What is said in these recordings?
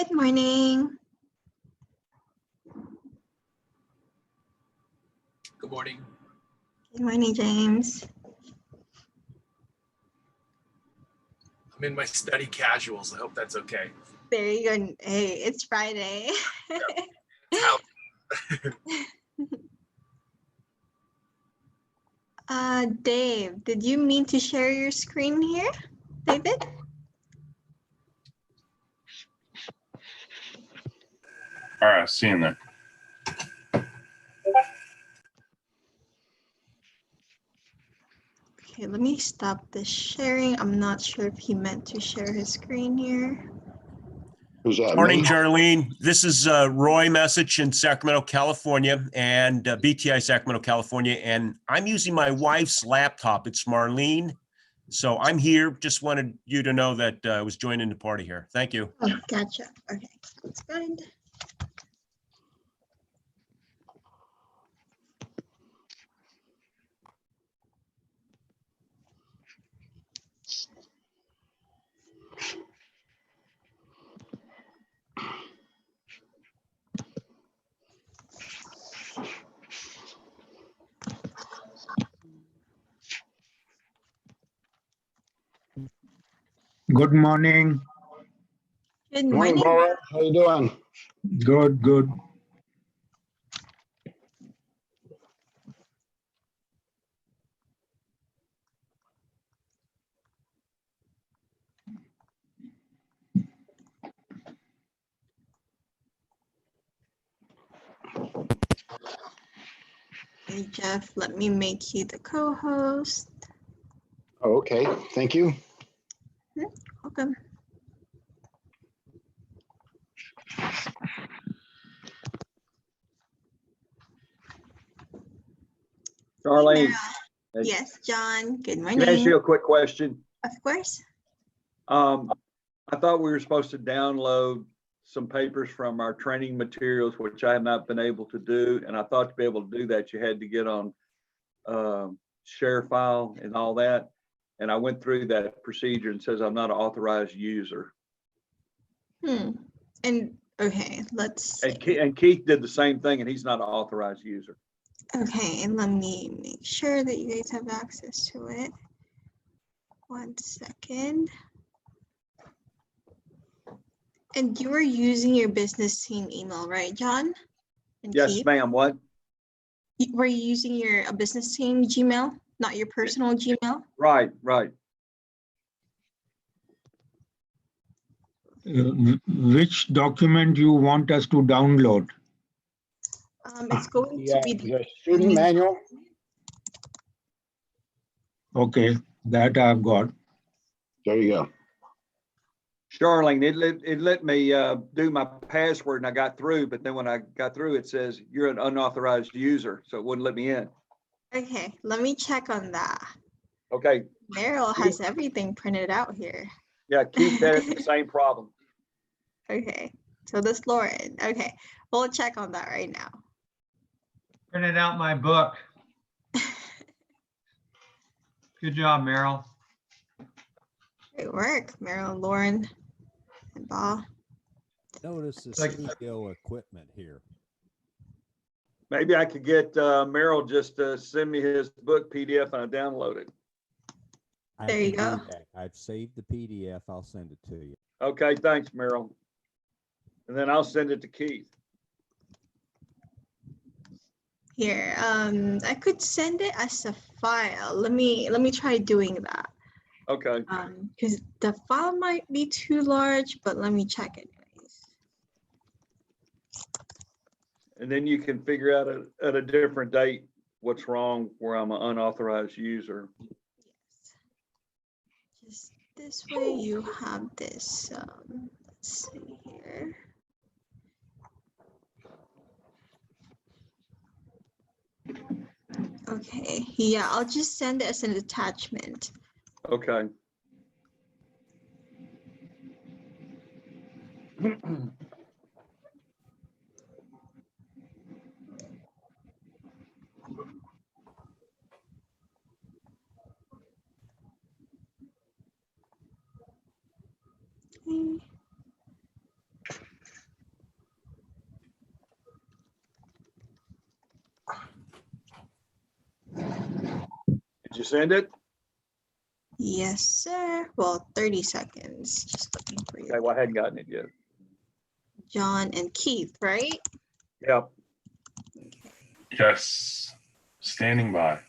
Good morning. Good morning. Good morning, James. I'm in my study casuals. I hope that's okay. There you go. Hey, it's Friday. It's how Dave, did you mean to share your screen here, David? All right, seeing that. Okay, let me stop the sharing. I'm not sure if he meant to share his screen here. Who's that? Morning, Me? Charlene. This is Roy Messich in Sacramento, California, and BTI Sacramento, California. And I'm using my wife's laptop. It's Marlene. So I'm here. Just wanted you to know that I was joining the party here. Thank you. Oh, gotcha. Okay, that's good. Good morning. Good Morning, morning. Laura. How you doing? Good, good. Hey, Jeff, let me make you the co-host. Oh, okay. Thank you. Welcome. Charlene, Yes, John. Good can I ask morning. you a quick question? Of course. I thought we were supposed to download some papers from our training materials, which I have not been able to do. And I thought to be able to do that, you had to get on share file and all that. And I went through that procedure and says I'm not an authorized user. And okay, let's see. And Keith did the same thing, and he's not an authorized user. Okay, and let me make sure that you guys have access to it. 1 second. And you were using your business team email, right, John? And Yes, Keith? ma'am. What? Were you using your business team Gmail, not your personal Gmail? Right, right. Which document you want us to download? It's going to be The student manual. Okay, that I've got. There you go. Charlene, it let me do my password and I got through, but then when I got through, it says you're an unauthorized user, so it wouldn't let me in. Okay, let me check on that. Okay, Meryl has everything printed out here. yeah, Keith had the same problem. Okay, so this Lauren. Okay, we'll check on that right now. Printed out my book. Good job, Meryl. Great work, Meryl, Lauren, and Bob. Notice the Like- studio equipment here. Maybe I could get Merrill just to send me his book PDF and I download it. I There you can do go. that. I've saved the PDF. I'll send it to you. Okay, thanks, Merrill. And then I'll send it to Keith. Here, I could send it as a file. Let me try doing that. Okay, Because the file might be too large, but let me check it. and then you can figure out at a different date what's wrong where I'm an unauthorized user. Just this way you have this, let's see here. Okay, yeah, I'll just send it as an attachment. Okay. Okay. send it? Yes, sir. Well, 30 seconds. Just looking for Okay, you. well, I hadn't gotten it yet. John and Keith, right? Yep. Okay. Yes. Standing by.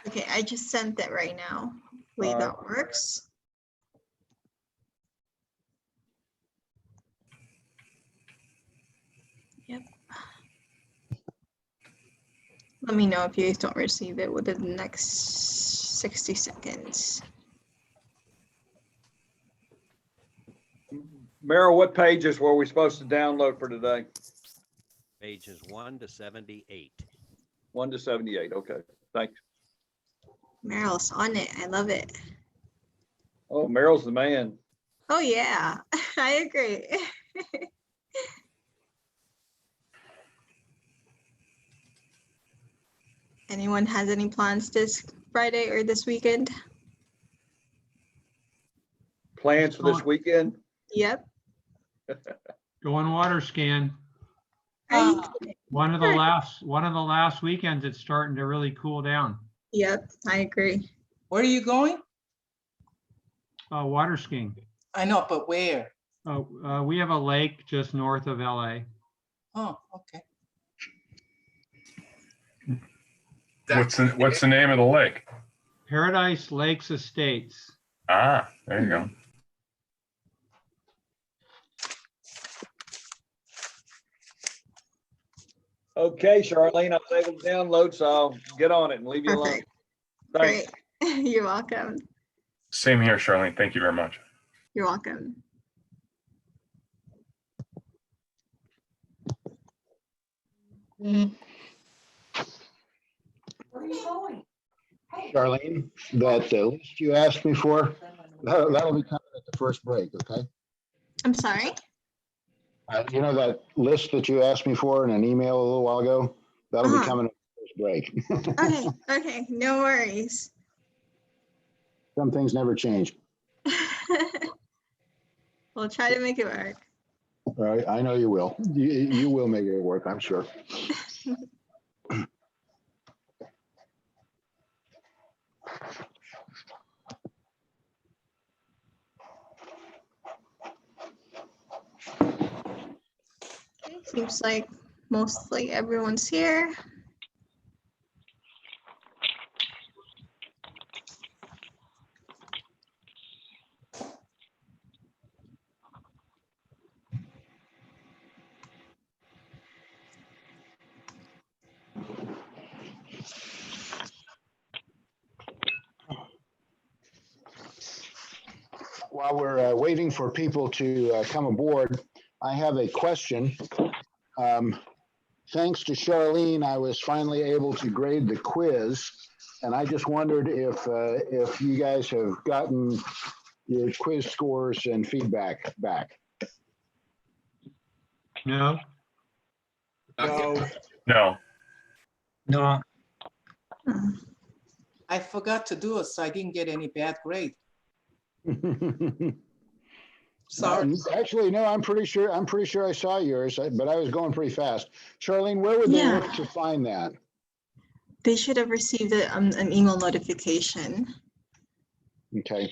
Okay, I just sent it right now. Hopefully Alright. that works. Yep. Let me know if you guys don't receive it within the next 60 seconds. Meryl, what pages were we supposed to download for today? Pages 1 to 78. 1 to 78. Okay, thanks. Meryl's on it. I love it. Oh, Meryl's the man. Oh yeah, I agree. Anyone has any plans this Friday or this weekend? Plans for this weekend? Yep. Going water scan. Are you kidding? One of the last weekends, it's starting to really cool down. Yep, I agree. Where are you going? Water skiing. I know, but where? We have a lake just north of LA. Oh, okay. What's the name of the lake? Paradise Lakes Estates. Ah, there you go. Okay, Charlene, I was able to download, so I'll get on it and leave you alone. Perfect. Thanks. Great. You're welcome. Same here, Charlene. Thank you very much. You're welcome. Charlene, that list you asked me for, that'll be coming at the first break, okay? I'm sorry. You know that list that you asked me for in an email a little while ago? That'll be Uh-huh. coming at the first break. Okay, okay, no worries. Some things never change. We'll try to make it work. All right, I know you will. You will make it work, I'm sure. Okay, seems like mostly everyone's here. While we're waiting for people to come aboard, I have a question. Thanks to Charlene, I was finally able to grade the quiz. And I just wondered if you guys have gotten your quiz scores and feedback back. No? No. No. No, Hmm. I forgot to do it, so I didn't get any bad grade. Sorry. Actually, no, I'm pretty sure I saw yours, but I was going pretty fast. Charlene, where would they Yeah. look to find that? They should have received an email notification. Okay,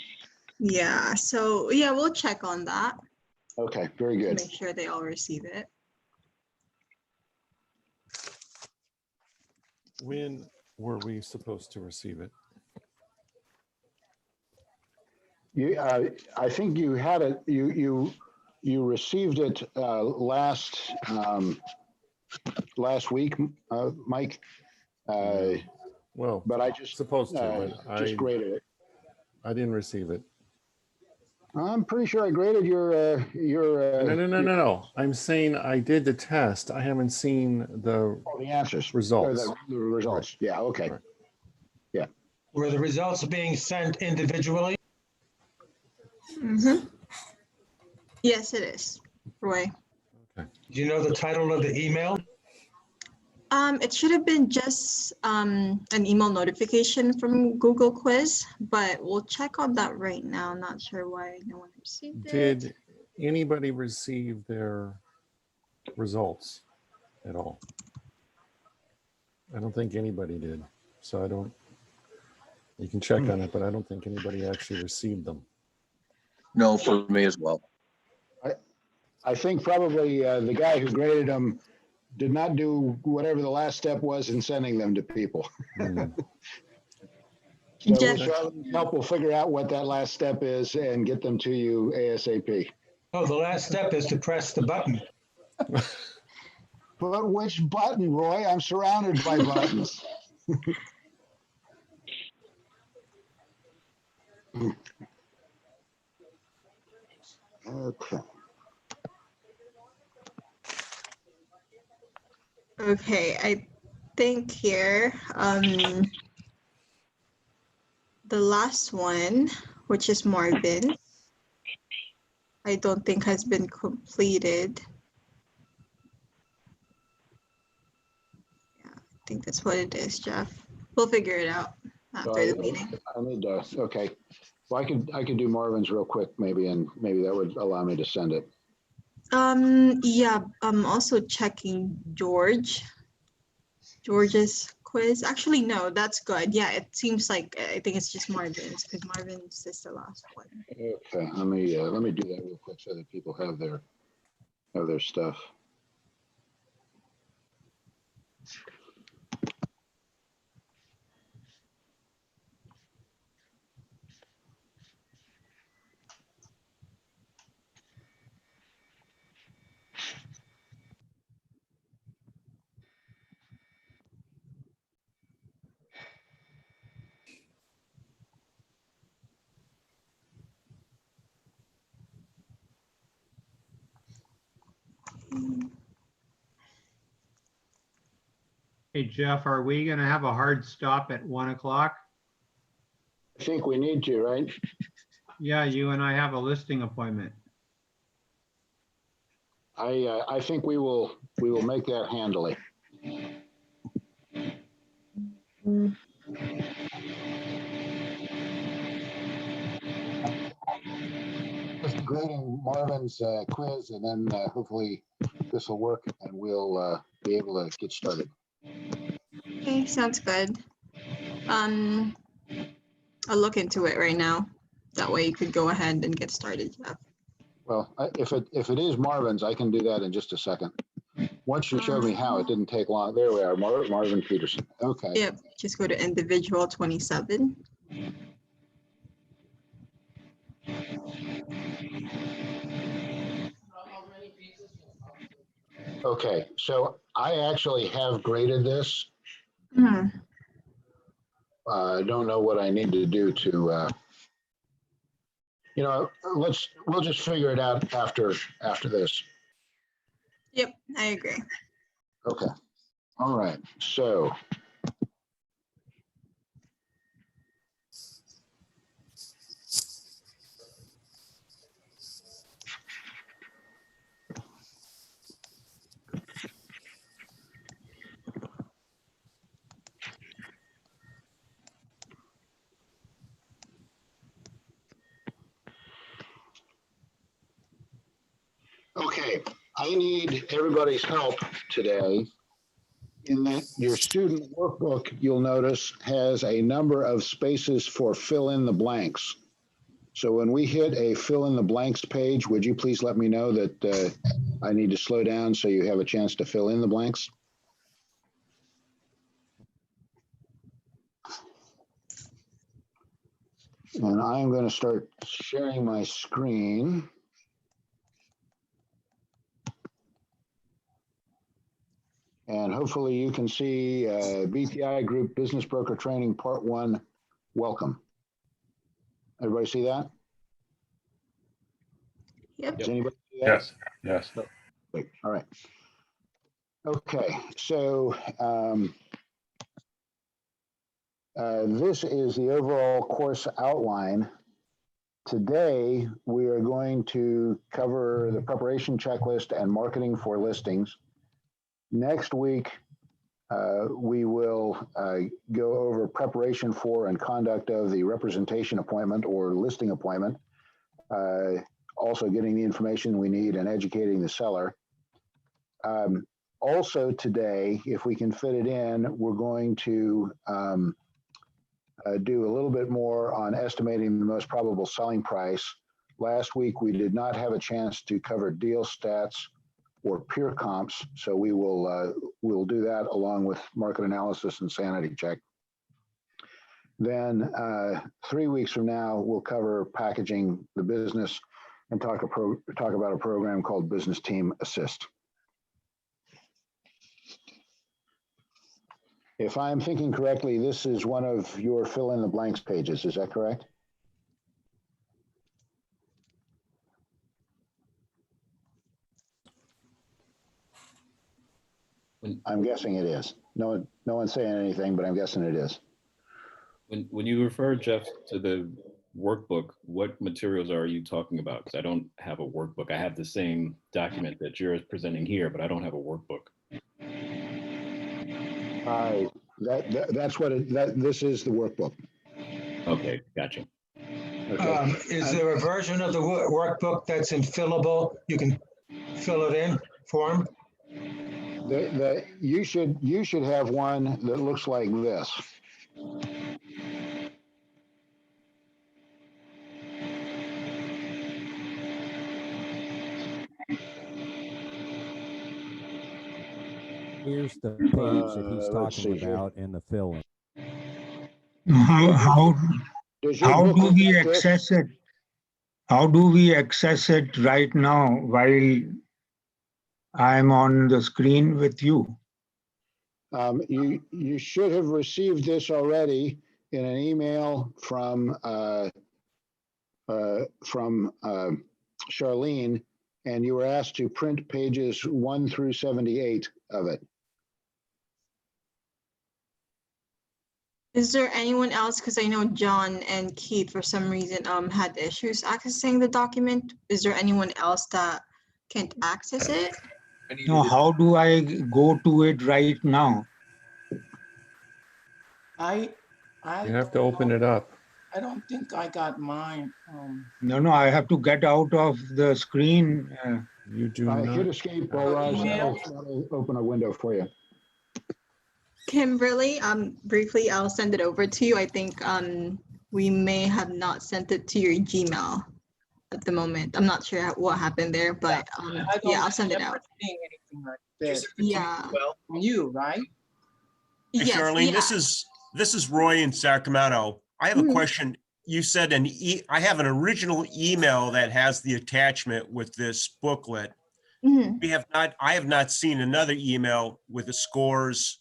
Yeah, so yeah, we'll check on that. okay, very good. Make sure they all receive it. When were we supposed to receive it? I think you had it, you received it last week, Mike. Well, But I just supposed to, but just graded it. I didn't receive it. I'm pretty sure I graded your No. I'm saying I did the test. I haven't seen the the answers. results. Or the results. Yeah, okay. Right. Yeah. Were the results being sent individually? Mhm. Yes, it is. Roy. Do you know the title of the email? It should have been just an email notification from Google Quiz, but we'll check on that right now. Not sure why no one received it. Did anybody receive their results at all? I don't think anybody did. So I don't, you can check on it, but I don't think anybody actually received them. No, for me as well. I think probably the guy who graded them did not do whatever the last step was in sending them to people. Hmm. So Jeff- Charlene, help will figure out what that last step is and get them to you ASAP. Oh, the last step is to press the button. But which button, Roy? I'm surrounded by buttons. Okay. Okay, I think here, the last one, which is Marvin, I don't think has been completed. Yeah, I think that's what it is, Jeff. We'll figure it out after the meeting. I need to, okay. Well, I could do Marvin's real quick maybe, and maybe that would allow me to send it. Yeah, I'm also checking George's quiz. Actually, no, that's good. Yeah, it seems like, I think it's just Marvin's, because Marvin's is the last one. Okay, let me do that real quick so that people have their stuff. Hey, Jeff, are we gonna have a hard stop at 1 o'clock? I think we need to, right? Yeah, you and I have a listing appointment. I think we will make that handily. Just grading Marvin's quiz, and then hopefully this will work, and we'll be able to get started. Okay, sounds good. I'll look into it right now. That way you could go ahead and get started, Jeff. Well, if it is Marvin's, I can do that in just a second. Once you showed me how, it didn't take long. There we are, Marvin Peterson. Okay. Yep, just go to individual 27. Okay, so I actually have graded this. Hmm. I don't know what I need to do to, we'll just figure it out after this. Yep, I agree. Okay. All right. So. Okay, I need everybody's help today. In that your student workbook, you'll notice, has a number of spaces for fill in the blanks. So when we hit a fill in the blanks page, would you please let me know that I need to slow down so you have a chance to fill in the blanks? And I'm going to start sharing my screen. And hopefully you can see BTI Group Business Broker Training Part 1, welcome. Everybody see that? Yep. Does anybody see that? Yes, yes. Wait, all right. Okay, so this is the overall course outline. Today, we are going to cover the preparation checklist and marketing for listings. Next week, We will go over preparation for and conduct of the representation appointment or listing appointment. Also getting the information we need and educating the seller. Also today, if we can fit it in, we're going to do a little bit more on estimating the most probable selling price. Last week, we did not have a chance to cover deal stats or peer comps, so we will we'll do that along with market analysis and sanity check. Then 3 weeks from now, we'll cover packaging the business and talk about a program called Business Team Assist. If I'm thinking correctly, this is one of your fill in the blanks pages. Is that correct? I'm guessing it is. No one's saying anything, but I'm guessing it is. When you refer, Jeff, to the workbook, what materials are you talking about? Because I don't have a workbook. I have the same document that you're presenting here, but I don't have a workbook. That's what this is, the workbook. Okay, gotcha. Okay. Is there a version of the workbook that's in fillable? You can fill it in form? You should have one that looks like this. Here's the page that he's let's see talking here. about in the fill-in. How book do look we like this? access it? How do we access it right now while I'm on the screen with you? You should have received this already in an email from Charlene, and you were asked to print pages 1 through 78 of it. Is there anyone else? Because I know John and Keith, for some reason, had issues accessing the document. Is there anyone else that can't access it? No, how do I go to it right now? I You have to open it up. I don't think I got mine. No, I have to get out of the screen. You do Hit not. escape, Raj. That'll open a window for you. Kimberly, briefly, I'll send it over to you. I think we may have not sent it to your Gmail at the moment. I'm not sure what happened there, but yeah, I'll send it out. Seeing anything like that. Yeah. From you, right? Hey, Yes, Charlene, yeah. this is Roy in Sacramento. I have a question. You said I have an original email that has the attachment with this booklet. I have not seen another email with the scores,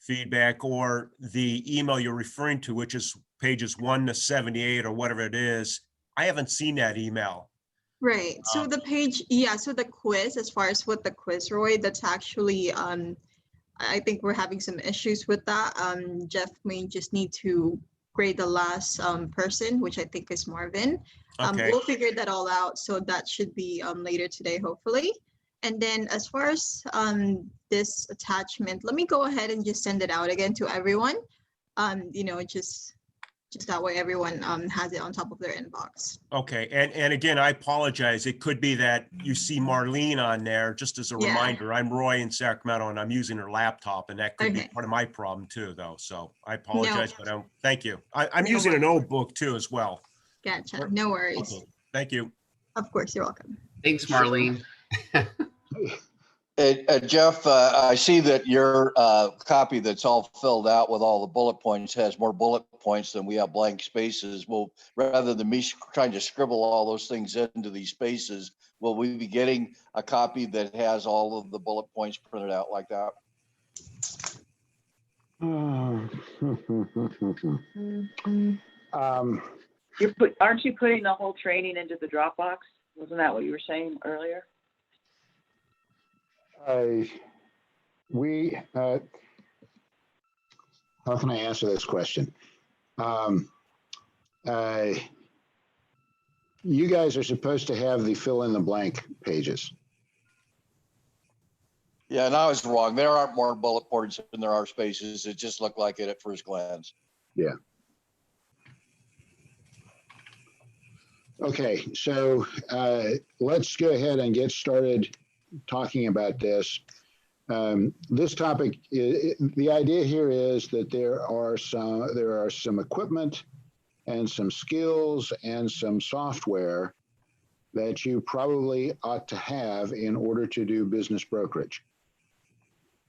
feedback, or the email you're referring to, which is pages 1 to 78 or whatever it is. I haven't seen that email. Right. So the page, so the quiz, as far as with the quiz, Roy, that's actually, I think we're having some issues with that. Jeff may just need to grade the last person, which I think is Marvin. Okay. We'll figure that all out. So that should be later today, hopefully. And then as far as this attachment, let me go ahead and just send it out again to everyone. Just that way everyone has it on top of their inbox. Okay, and again, I apologize. It could be that you see Marlene on there, just as a reminder. I'm Roy in Sacramento and I'm using her laptop, and that could be part of my problem too, though. So I apologize, but thank you. I'm using an old book too as well. Gotcha, no worries. Okay. Thank you. Of course, you're welcome. Thanks, Marlene. Jeff, I see that your copy that's all filled out with all the bullet points has more bullet points than we have blank spaces. Well, rather than me trying to scribble all those things into these spaces, will we be getting a copy that has all of the bullet points printed out like that? Aren't you putting the whole training into the Dropbox? Wasn't that what you were saying earlier? How can I answer this question? You guys are supposed to have the fill in the blank pages. Yeah, and I was wrong. There aren't more bullet points than there are spaces. It just looked like it at first glance. Yeah. Okay, so let's go ahead and get started talking about this. This topic, the idea here is that there are some equipment and some skills and some software that you probably ought to have in order to do business brokerage.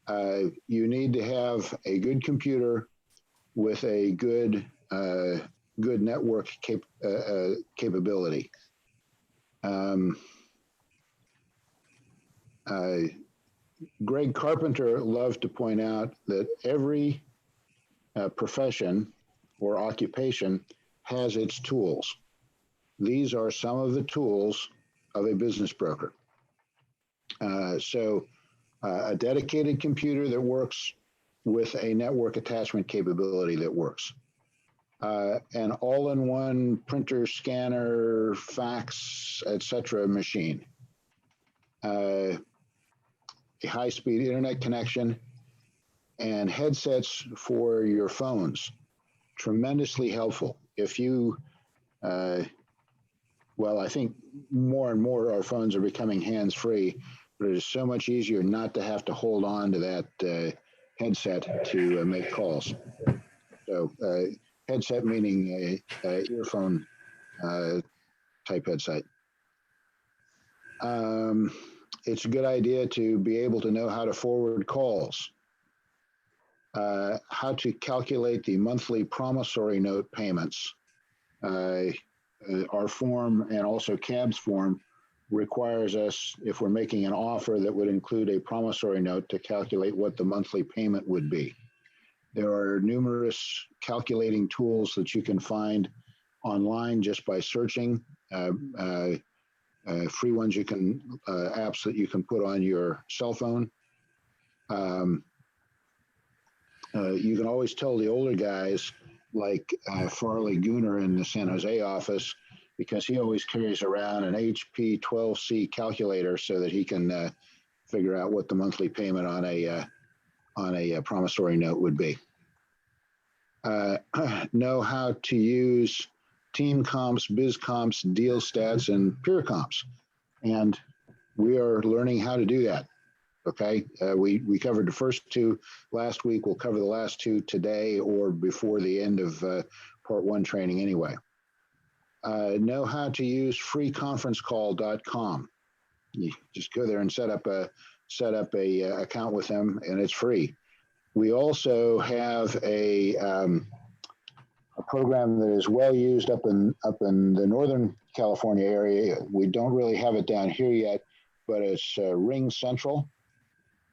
You need to have a good computer with a good network capability. Greg Carpenter loved to point out that every profession or occupation has its tools. These are some of the tools of a business broker. So a dedicated computer that works with a network attachment capability that works. An all-in-one printer, scanner, fax, etc. machine. A high-speed internet connection and headsets for your phones. Tremendously helpful. If you, well, I think more and more our phones are becoming hands-free, but it is so much easier not to have to hold on to that headset to make calls. So headset meaning a earphone type headset. It's a good idea to be able to know how to forward calls, how to calculate the monthly promissory note payments. Our form and also CAB's form requires us, if we're making an offer that would include a promissory note, to calculate what the monthly payment would be. There are numerous calculating tools that you can find online just by searching. Free ones you can, apps that you can put on your cell phone. You can always tell the older guys like Farley Gooner in the San Jose office, because he always carries around an HP 12C calculator so that he can figure out what the monthly payment on a promissory note would be. Know how to use team comps, biz comps, deal stats, and peer comps. And we are learning how to do that. Okay, we covered the first two last week. We'll cover the last two today or before the end of part one training anyway. Know how to use freeconferencecall.com. You just go there and set up a account with them, and it's free. We also have a program that is well used up in the Northern California area. We don't really have it down here yet, but it's Ring Central.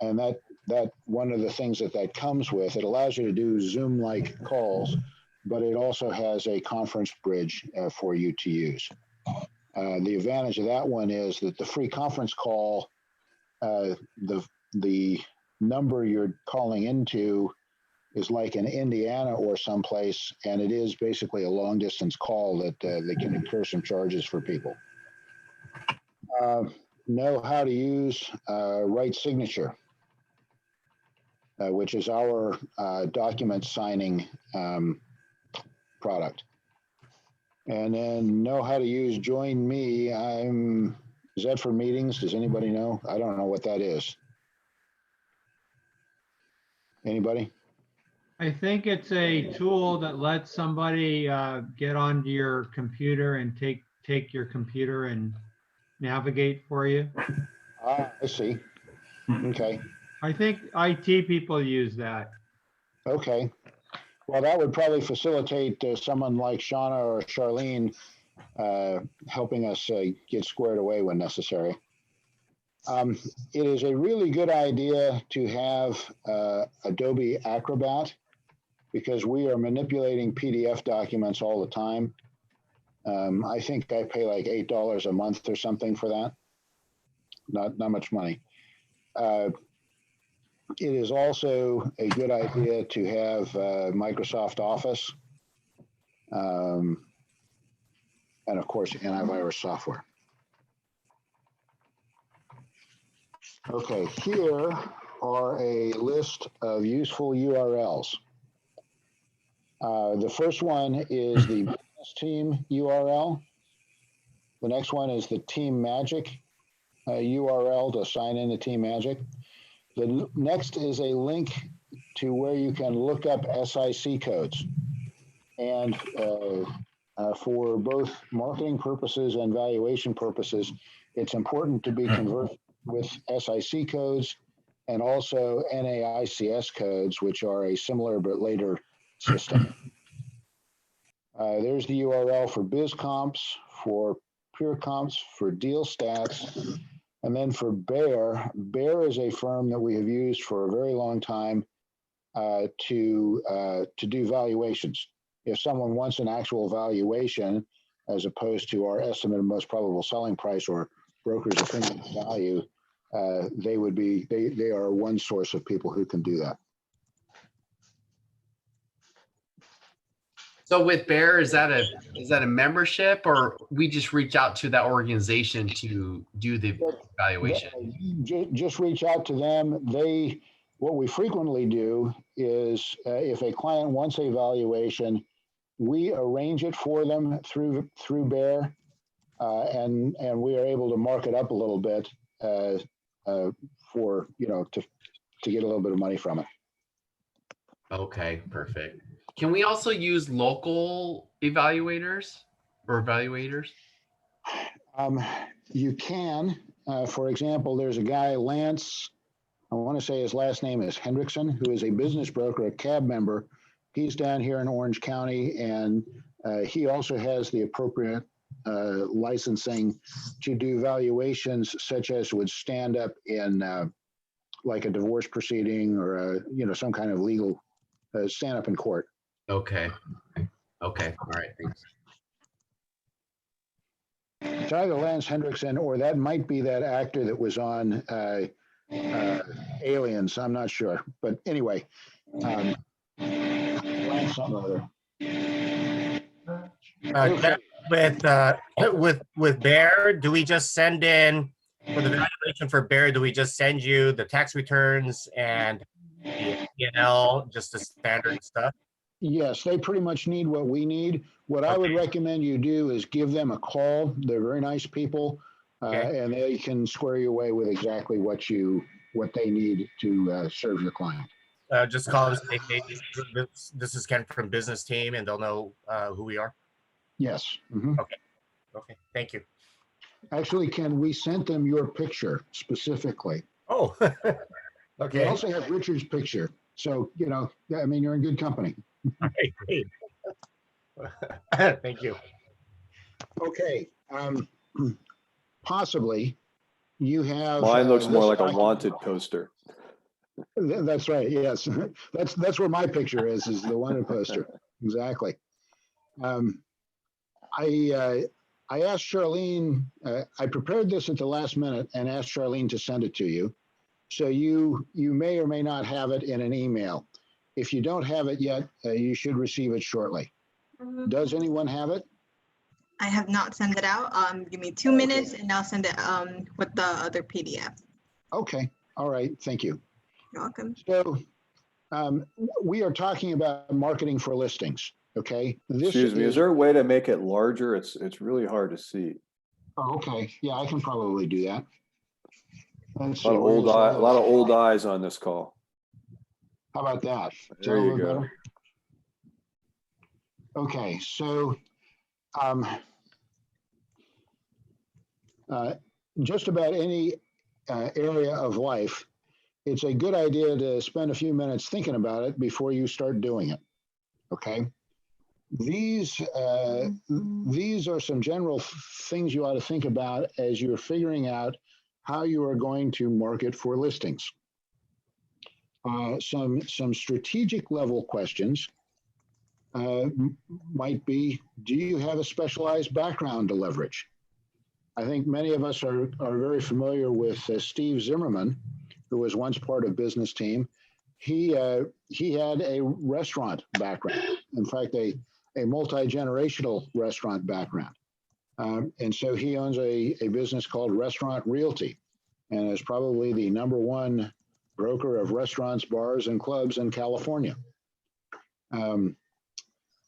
And that one of the things that comes with, it allows you to do Zoom-like calls, but it also has a conference bridge for you to use. The advantage of that one is that the free conference call, the number you're calling into is like in Indiana or someplace, and it is basically a long distance call that they can incur some charges for people. Know how to use Right Signature, which is our document signing product. And then know how to use Join Me. Is that for meetings? Does anybody know? I don't know what that is. Anybody? I think it's a tool that lets somebody get onto your computer and take your computer and navigate for you. Ah, I see. Okay. I think IT people use that. Okay. Well, that would probably facilitate someone like Shauna or Charlene helping us get squared away when necessary. It is a really good idea to have Adobe Acrobat, because we are manipulating PDF documents all the time. I think I pay like $8 a month or something for that. Not much money. It is also a good idea to have Microsoft Office, and of course, antivirus software. Okay, here are a list of useful URLs. The first one is the business team URL. The next one is the Team Magic URL to sign in to Team Magic. The next is a link to where you can look up SIC codes. And for both marketing purposes and valuation purposes, it's important to be conversant with SIC codes and also NAICS codes, which are a similar but later system. There's the URL for BizComps, for PeerComps, for DealStats, and then for Bear. Bear is a firm that we have used for a very long time to do valuations. If someone wants an actual valuation, as opposed to our estimate of most probable selling price or broker's opinion of value, they are one source of people who can do that. So with Bear, is that a membership, or we just reach out to that organization to do the evaluation? Just reach out to them. What we frequently do is if a client wants a valuation, we arrange it for them through Bear, and we are able to mark it up a little bit for to get a little bit of money from it. Okay, perfect. Can we also use local evaluators or evaluators? You can. For example, there's a guy, Lance, I want to say his last name is Hendrickson, who is a business broker, a cab member. He's down here in Orange County, and he also has the appropriate licensing to do valuations such as would stand up in like a divorce proceeding or some kind of legal stand up in court. Okay. Okay. All right. Thanks. It's either Lance Hendrickson or that might be that actor that was on Aliens. I'm not sure, but anyway, Lance something or other. With Bear, do we just send in for the valuation for Bear? Do we just send you the tax returns and the P&L, just the standard stuff? Yes, they pretty much need what we need. What I would recommend you do is give them a call. They're very nice people, and they can square you away with exactly what they need to serve your client. Just call us. This is Ken from Business Team, and they'll know who we are. Yes. Mm-hmm. Okay. Okay. Thank you. Actually, Ken, we sent them your picture specifically. Oh. Okay. They also have Richard's picture, so I mean, you're in good company. All right, great. Thank you. Okay. Possibly you have. Mine looks more like a wanted poster. That's right. Yes, that's where my picture is the wanted poster. Exactly. I asked Charlene. I prepared this at the last minute and asked Charlene to send it to you. So you may or may not have it in an email. If you don't have it yet, you should receive it shortly. Mhm. Does anyone have it? I have not sent it out. Give me 2 minutes and I'll send it with the other PDF. Okay. All right. Thank you. You're welcome. So we are talking about marketing for listings. Okay. Excuse me. Is there a way to make it larger? It's really hard to see. Oh, okay. Yeah, I can probably do that. A lot of old eyes on this call. How about that? There you go. Better? Okay, so just about any area of life, it's a good idea to spend a few minutes thinking about it before you start doing it. Okay. These are some general things you ought to think about as you're figuring out how you are going to market for listings. Some strategic level questions might be, do you have a specialized background to leverage? I think many of us are very familiar with Steve Zimmerman, who was once part of Business Team. He had a restaurant background. In fact, a multi-generational restaurant background. And so he owns a business called Restaurant Realty. and is probably the #1 broker of restaurants, bars, and clubs in California.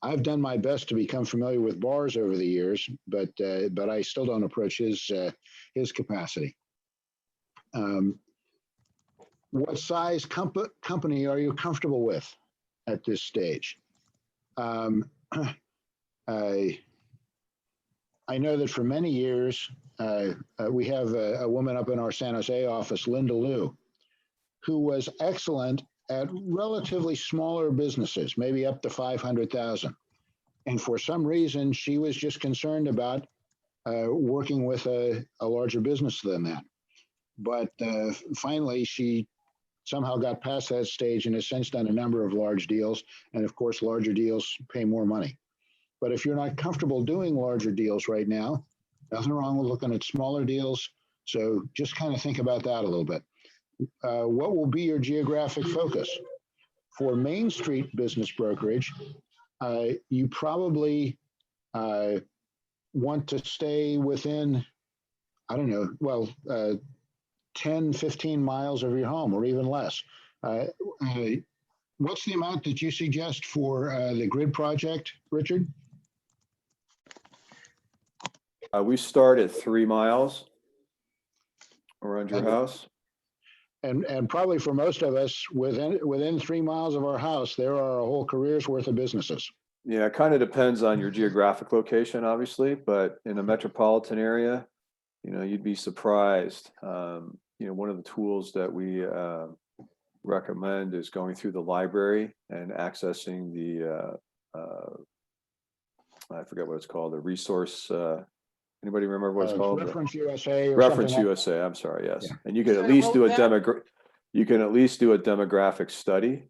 I've done my best to become familiar with bars over the years, but I still don't approach his capacity. What size company are you comfortable with at this stage? I know that for many years, we have a woman up in our San Jose office, Linda Liu, who was excellent at relatively smaller businesses, maybe up to 500,000. And for some reason, she was just concerned about working with a larger business than that. But finally, she somehow got past that stage and has since done a number of large deals. And of course, larger deals pay more money. But if you're not comfortable doing larger deals right now, nothing wrong with looking at smaller deals. So just kind of think about that a little bit. What will be your geographic focus? For Main Street business brokerage, you probably want to stay within, I don't know, well, 10, 15 miles of your home or even less. What's the amount that you suggest for the grid project, Richard? We start at 3 miles around your house. And probably for most of us, within 3 miles of our house, there are a whole career's worth of businesses. Yeah, it kind of depends on your geographic location, obviously, but in a metropolitan area, you'd be surprised. One of the tools that we recommend is going through the library and accessing the, I forget what it's called, the resource. Anybody remember what it's called? Reference USA. Reference USA. I'm sorry. Yes, Yeah. and you can Is at there a least do a roadmap? You can at least do a demographic study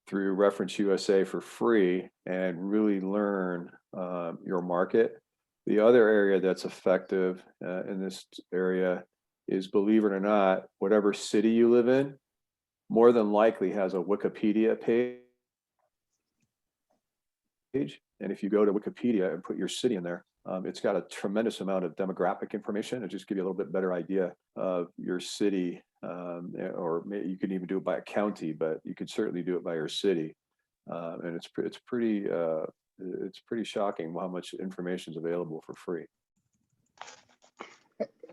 through Reference USA for free and really learn your market. The other area that's effective in this area is, believe it or not, whatever city you live in, more than likely has a Wikipedia page. And if you go to Wikipedia and put your city in there, it's got a tremendous amount of demographic information. It'll just give you a little bit better idea of your city, or maybe you could even do it by a county, but you could certainly do it by your city. And it's pretty shocking how much information is available for free.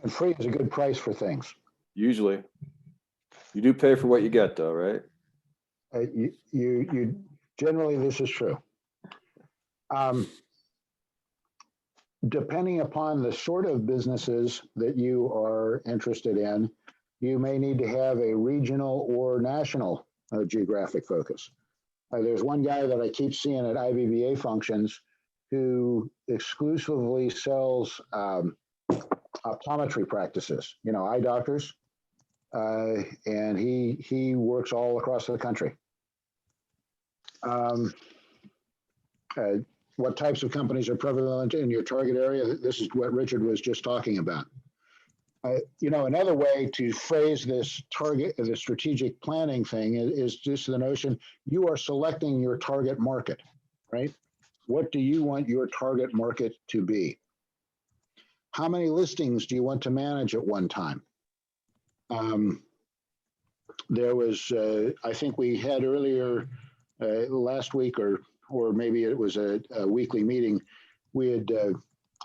And free is a good price for things. Usually, you do pay for what you get, though, right? You generally, this is true. Depending upon the sort of businesses that you are interested in, you may need to have a regional or national geographic focus. There's one guy that I keep seeing at IBBA functions who exclusively sells optometry practices, eye doctors, and he works all across the country. What types of companies are prevalent in your target area? This is what Richard was just talking about. Another way to phrase this the strategic planning thing is just the notion you are selecting your target market, right? What do you want your target market to be? How many listings do you want to manage at one time? There was, I think we had earlier last week, or maybe it was a weekly meeting, we had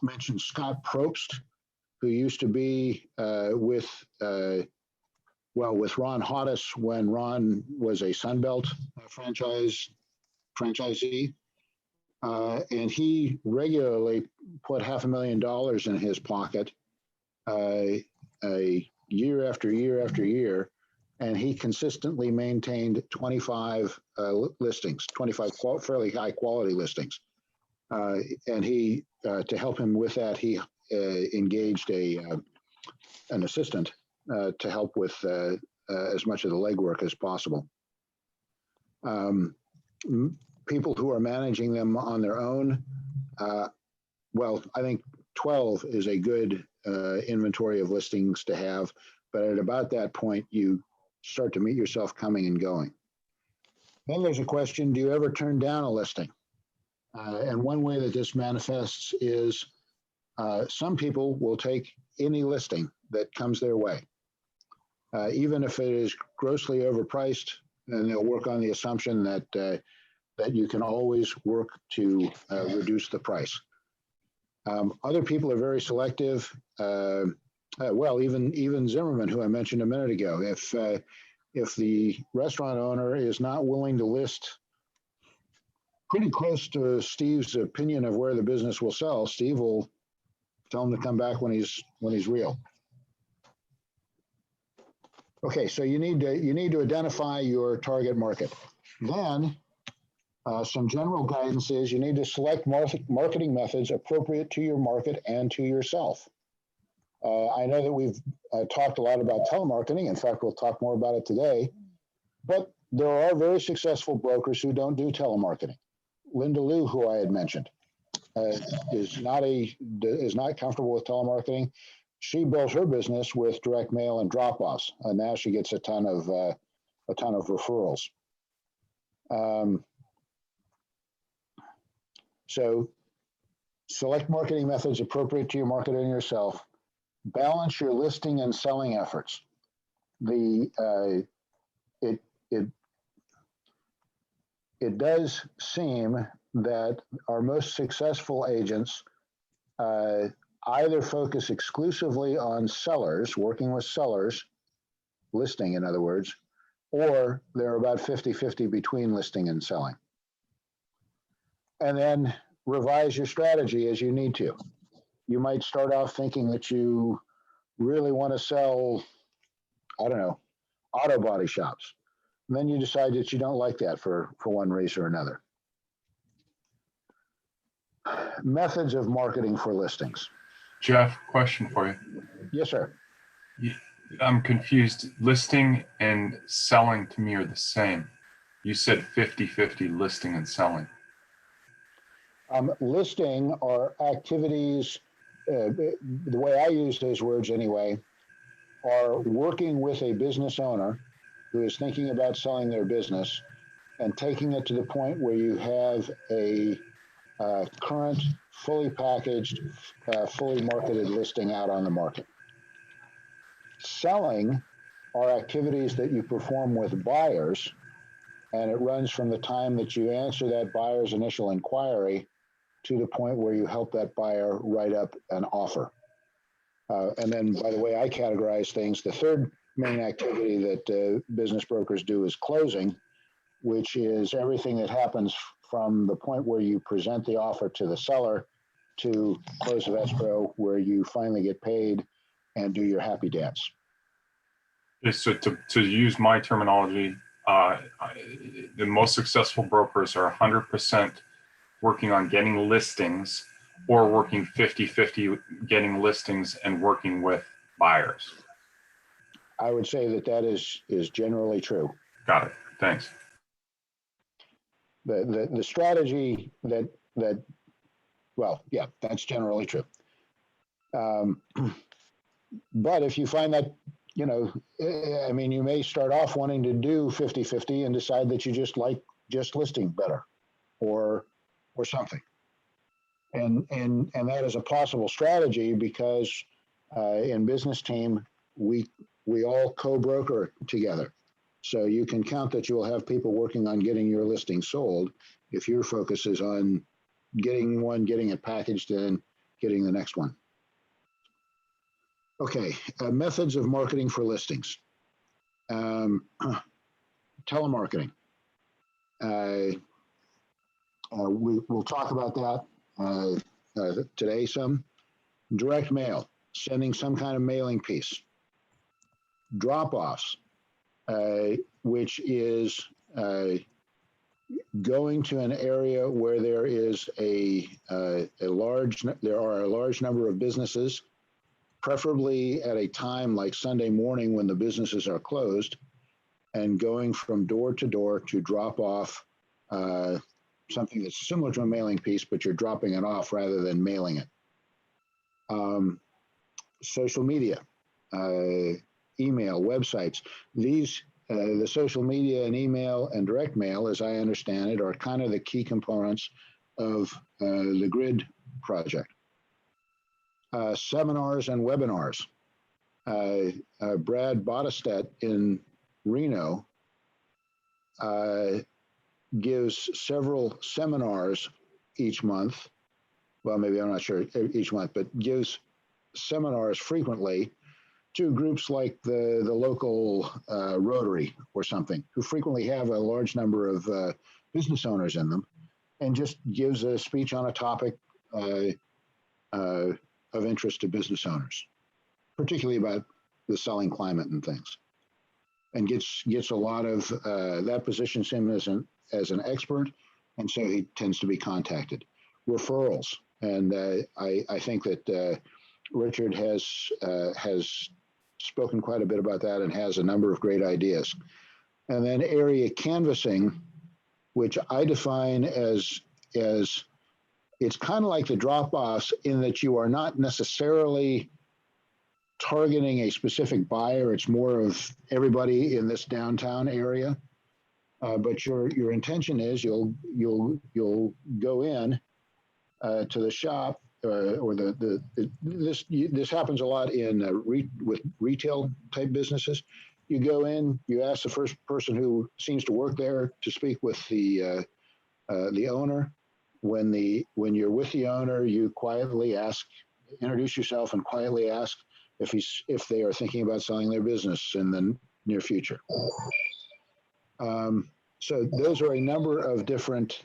mentioned Scott Probst, who used to be with Ron Hoddes when Ron was a Sunbelt franchisee. And he regularly put $500,000 in his pocket year after year after year. And he consistently maintained 25 listings, 25 fairly high quality listings. And he, to help him with that, he engaged an assistant to help with as much of the legwork as possible. People who are managing them on their own, I think 12 is a good inventory of listings to have. But at about that point, you start to meet yourself coming and going. Then there's a question, do you ever turn down a listing? And one way that this manifests is some people will take any listing that comes their way. even if it is grossly overpriced, and they'll work on the assumption that that you can always work to reduce the price. Other people are very selective. Well, even Zimmerman, who I mentioned a minute ago, if the restaurant owner is not willing to list pretty close to Steve's opinion of where the business will sell, Steve will tell him to come back when he's real. Okay, so you need to identify your target market. Then some general guidance is you need to select marketing methods appropriate to your market and to yourself. I know that we've talked a lot about telemarketing. In fact, we'll talk more about it today. But there are very successful brokers who don't do telemarketing. Linda Liu, who I had mentioned, is not comfortable with telemarketing. She built her business with direct mail and drop-offs, and now she gets a ton of referrals. So select marketing methods appropriate to your market and yourself. Balance your listing and selling efforts. It does seem that our most successful agents either focus exclusively on sellers, working with sellers, listing in other words, or they're about 50-50 between listing and selling. And then revise your strategy as you need to. You might start off thinking that you really want to sell, I don't know, auto body shops. And then you decide that you don't like that for one reason or another. Methods of marketing for listings. Jeff, question for you. Yes, sir. I'm confused. Listing and selling to me are the same. You said 50-50 listing and selling. Listing are activities, the way I use those words anyway, are working with a business owner who is thinking about selling their business and taking it to the point where you have a current, fully packaged, fully marketed listing out on the market. Selling are activities that you perform with buyers, and it runs from the time that you answer that buyer's initial inquiry to the point where you help that buyer write up an offer. And then, by the way I categorize things, the third main activity that business brokers do is closing, which is everything that happens from the point where you present the offer to the seller to close of escrow, where you finally get paid and do your happy dance. So to use my terminology, the most successful brokers are 100% working on getting listings, or working 50-50 getting listings and working with buyers. I would say that is generally true. Got it. Thanks. The strategy that well, yeah, that's generally true. But if you find that, you know, I mean, you may start off wanting to do 50-50 and decide that you just like just listing better, or something. And that is a possible strategy because in business team, we all co-broker together. So you can count that you will have people working on getting your listing sold if your focus is on getting one, getting it packaged, and getting the next one. Okay, methods of marketing for listings. Telemarketing. We'll talk about that today some. Direct mail, sending some kind of mailing piece. Drop-offs, which is going to an area where there is there are a large number of businesses, preferably at a time like Sunday morning when the businesses are closed, and going from door to door to drop off something that's similar to a mailing piece, but you're dropping it off rather than mailing it. Social media, email, websites. These, the social media and email and direct mail, as I understand it, are kind of the key components of the GRID project. Seminars and webinars. Brad Bodestat in Reno gives several seminars each month. Well, maybe I'm not sure each month, but gives seminars frequently to groups like the local Rotary or something, who frequently have a large number of business owners in them, and just gives a speech on a topic of interest to business owners, particularly about the selling climate and things, and gets a lot of that positions him as an expert, and so he tends to be contacted. Referrals, and I think that Richard has spoken quite a bit about that and has a number of great ideas. And then area canvassing, which I define as it's kind of like the drop-offs in that you are not necessarily targeting a specific buyer. It's more of everybody in this downtown area. But your intention is you'll go in to the shop or this happens a lot in with retail type businesses. You go in, you ask the first person who seems to work there to speak with the owner. When you're with the owner, you quietly introduce yourself and quietly ask if they are thinking about selling their business in the near future. So those are a number of different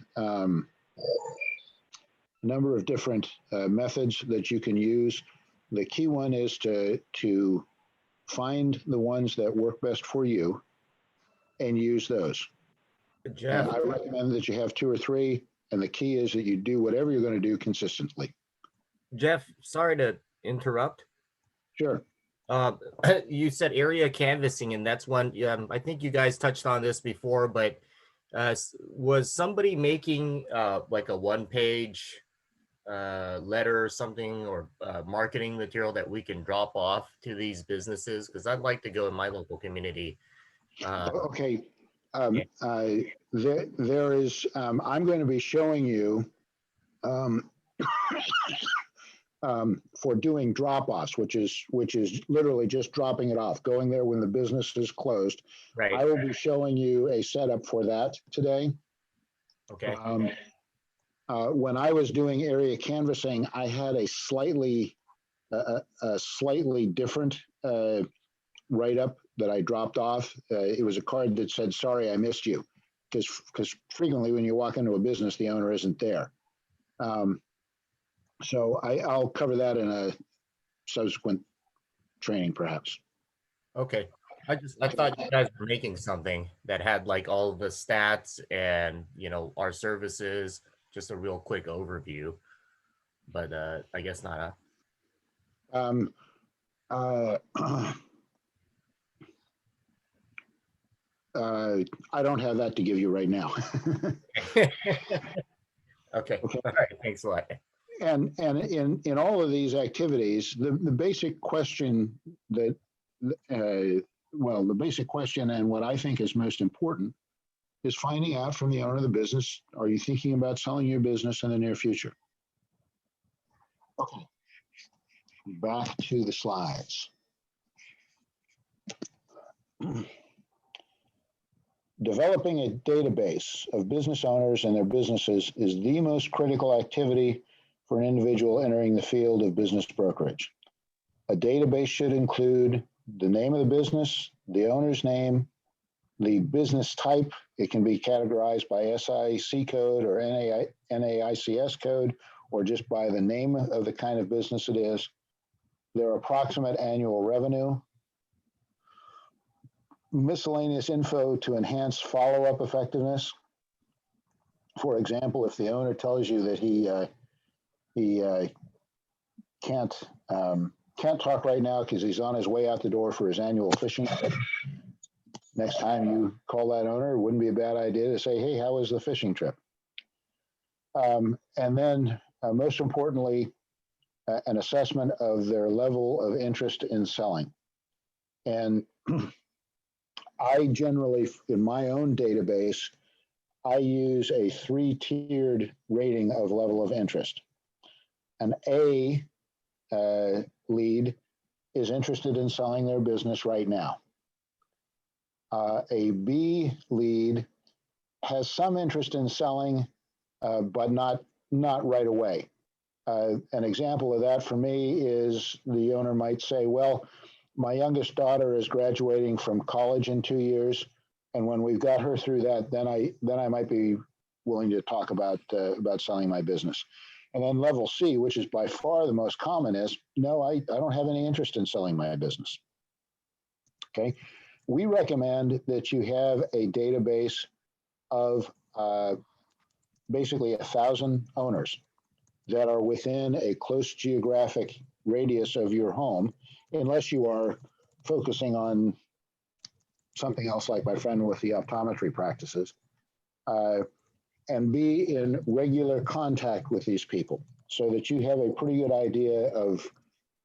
methods that you can use. The key one is to find the ones that work best for you and use those. Jeff, I recommend that you have 2 or 3, and the key is that you do whatever you're going to do consistently. Jeff, sorry to interrupt. Sure. You said area canvassing, and that's one. I think you guys touched on this before, but was somebody making like a one-page letter or something, or marketing material that we can drop off to these businesses? Because I'd like to go in my local community. Okay. There is. I'm going to be showing you. For doing drop-offs, which is literally just dropping it off, going there when the business is closed. Right. I will be showing you a setup for that today. Okay. When I was doing area canvassing, I had a slightly different write-up that I dropped off. It was a card that said, "Sorry, I missed you," because frequently when you walk into a business, the owner isn't there. So I'll cover that in a subsequent training, perhaps. Okay. I thought you guys were making something that had like all the stats and our services, just a real quick overview. But I guess not. I don't have that to give you right now. Okay. All right. Thanks a lot. And in all of these activities, the basic question that, the basic question and what I think is most important is finding out from the owner of the business, are you thinking about selling your business in the near future? Okay, back to the slides. Developing a database of business owners and their businesses is the most critical activity for an individual entering the field of business brokerage. A database should include the name of the business, the owner's name, the business type. It can be categorized by SIC code or NAICS code, or just by the name of the kind of business it is, their approximate annual revenue, miscellaneous info to enhance follow-up effectiveness. For example, if the owner tells you that he can't talk right now because he's on his way out the door for his annual fishing trip. Next time you call that owner, it wouldn't be a bad idea to say, "Hey, how was the fishing trip?" And then, most importantly, an assessment of their level of interest in selling. And I generally, in my own database, I use a 3-tiered rating of level of interest. An A lead is interested in selling their business right now. A B lead has some interest in selling, but not right away. An example of that for me is the owner might say, well, my youngest daughter is graduating from college in 2 years, and when we've got her through that, then I might be willing to talk about selling my business. And then level C, which is by far the most common, is no, I don't have any interest in selling my business. Okay, we recommend that you have a database of basically 1,000 owners that are within a close geographic radius of your home, unless you are focusing on something else like my friend with the optometry practices, and be in regular contact with these people so that you have a pretty good idea of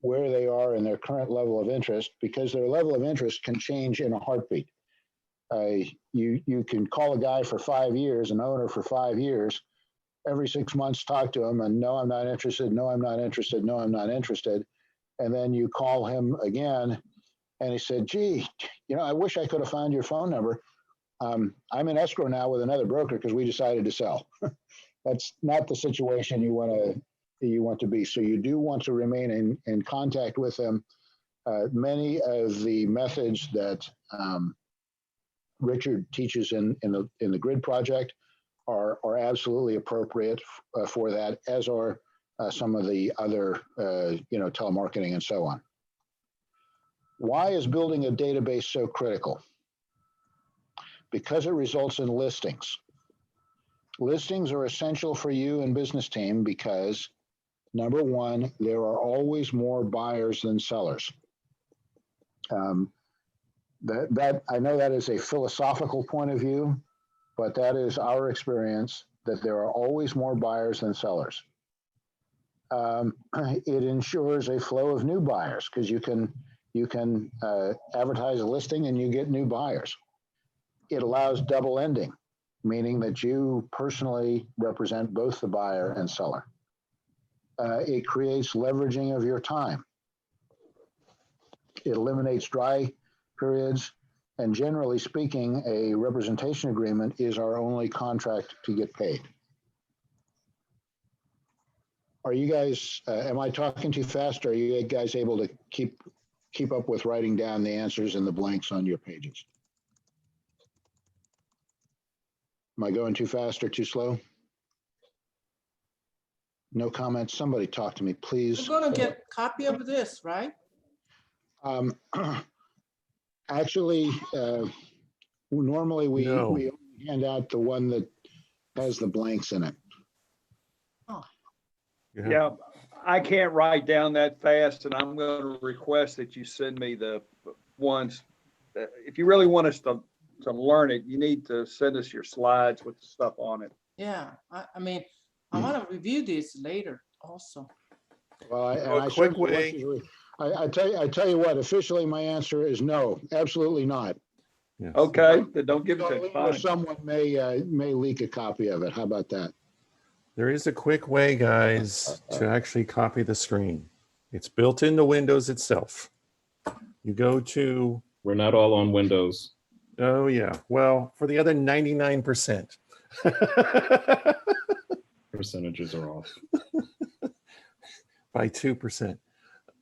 where they are in their current level of interest, because their level of interest can change in a heartbeat. You can call a guy for 5 years, an owner for 5 years, every 6 months talk to him and no, I'm not interested, no, I'm not interested, no, I'm not interested. And then you call him again and he said, gee, I wish I could have found your phone number. I'm in escrow now with another broker because we decided to sell. That's not the situation you want to be. So you do want to remain in contact with them. Many of the methods that Richard teaches in the Grid Project are absolutely appropriate for that, as are some of the other telemarketing and so on. Why is building a database so critical? Because it results in listings. Listings are essential for you and business team because, number one, there are always more buyers than sellers. That I know that is a philosophical point of view, but that is our experience, that there are always more buyers than sellers. It ensures a flow of new buyers because you can advertise a listing and you get new buyers. It allows double ending, meaning that you personally represent both the buyer and seller. It creates leveraging of your time. It eliminates dry periods. And generally speaking, a representation agreement is our only contract to get paid. Are you guys, am I talking too fast? Or are you guys able to keep up with writing down the answers and the blanks on your pages? Am I going too fast or too slow? No comments. Somebody talk to me, please. We're gonna get a copy of this, right? Actually, normally we only hand out the one that has the blanks in it. Yeah, I can't write down that fast, and I'm going to request that you send me the ones. If you really want us to learn it, you need to send us your slides with the stuff on it. Yeah, I mean, I want to review this later also. Well, I tell you what, officially my answer is no, absolutely not. Yes. Okay, then don't give it to us. Fine. Someone may leak a copy of it. How about that? There is a quick way, guys, to actually copy the screen. It's built into Windows itself. You go to... We're not all on Windows. Oh, yeah. Well, for the other 99%. Percentages are off. By 2%.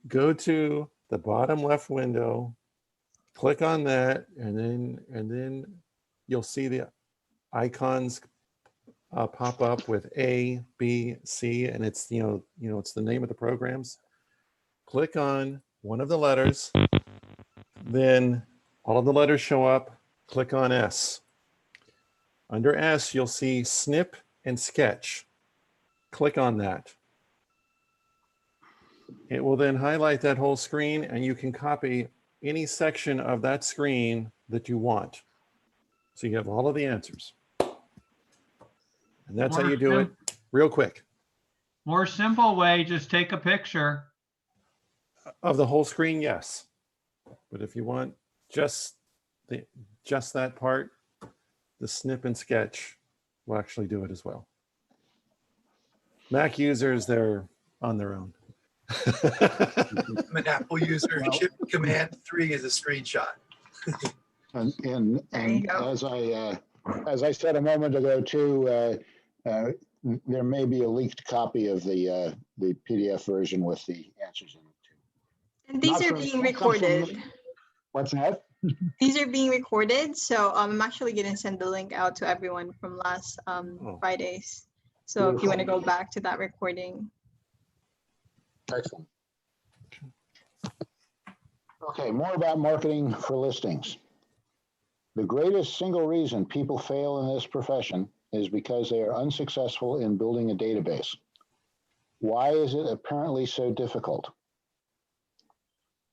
Go to the bottom left window, click on that, and then you'll see the icons pop up with A, B, C, and it's it's the name of the programs. Click on one of the letters, then all of the letters show up. Click on S. Under S, you'll see Snip and Sketch. Click on that. It will then highlight that whole screen, and you can copy any section of that screen that you want. So you have all of the answers. And that's how you do it real quick. More simple way, just take a picture. Of the whole screen, yes. But if you want just that part, the Snip and Sketch will actually do it as well. Mac users, they're on their own. I'm an Apple user. Well- Shift Command 3 is a screenshot. And as I said a moment ago too, there may be a leaked copy of the PDF version with the answers in it too. And these Not are from- being not from recorded. me. What's that? These are being recorded, so I'm actually going to send the link out to everyone from last Fridays. So if you want to go back to that recording. Excellent. Okay, more about marketing for listings. The greatest single reason people fail in this profession is because they are unsuccessful in building a database. Why is it apparently so difficult?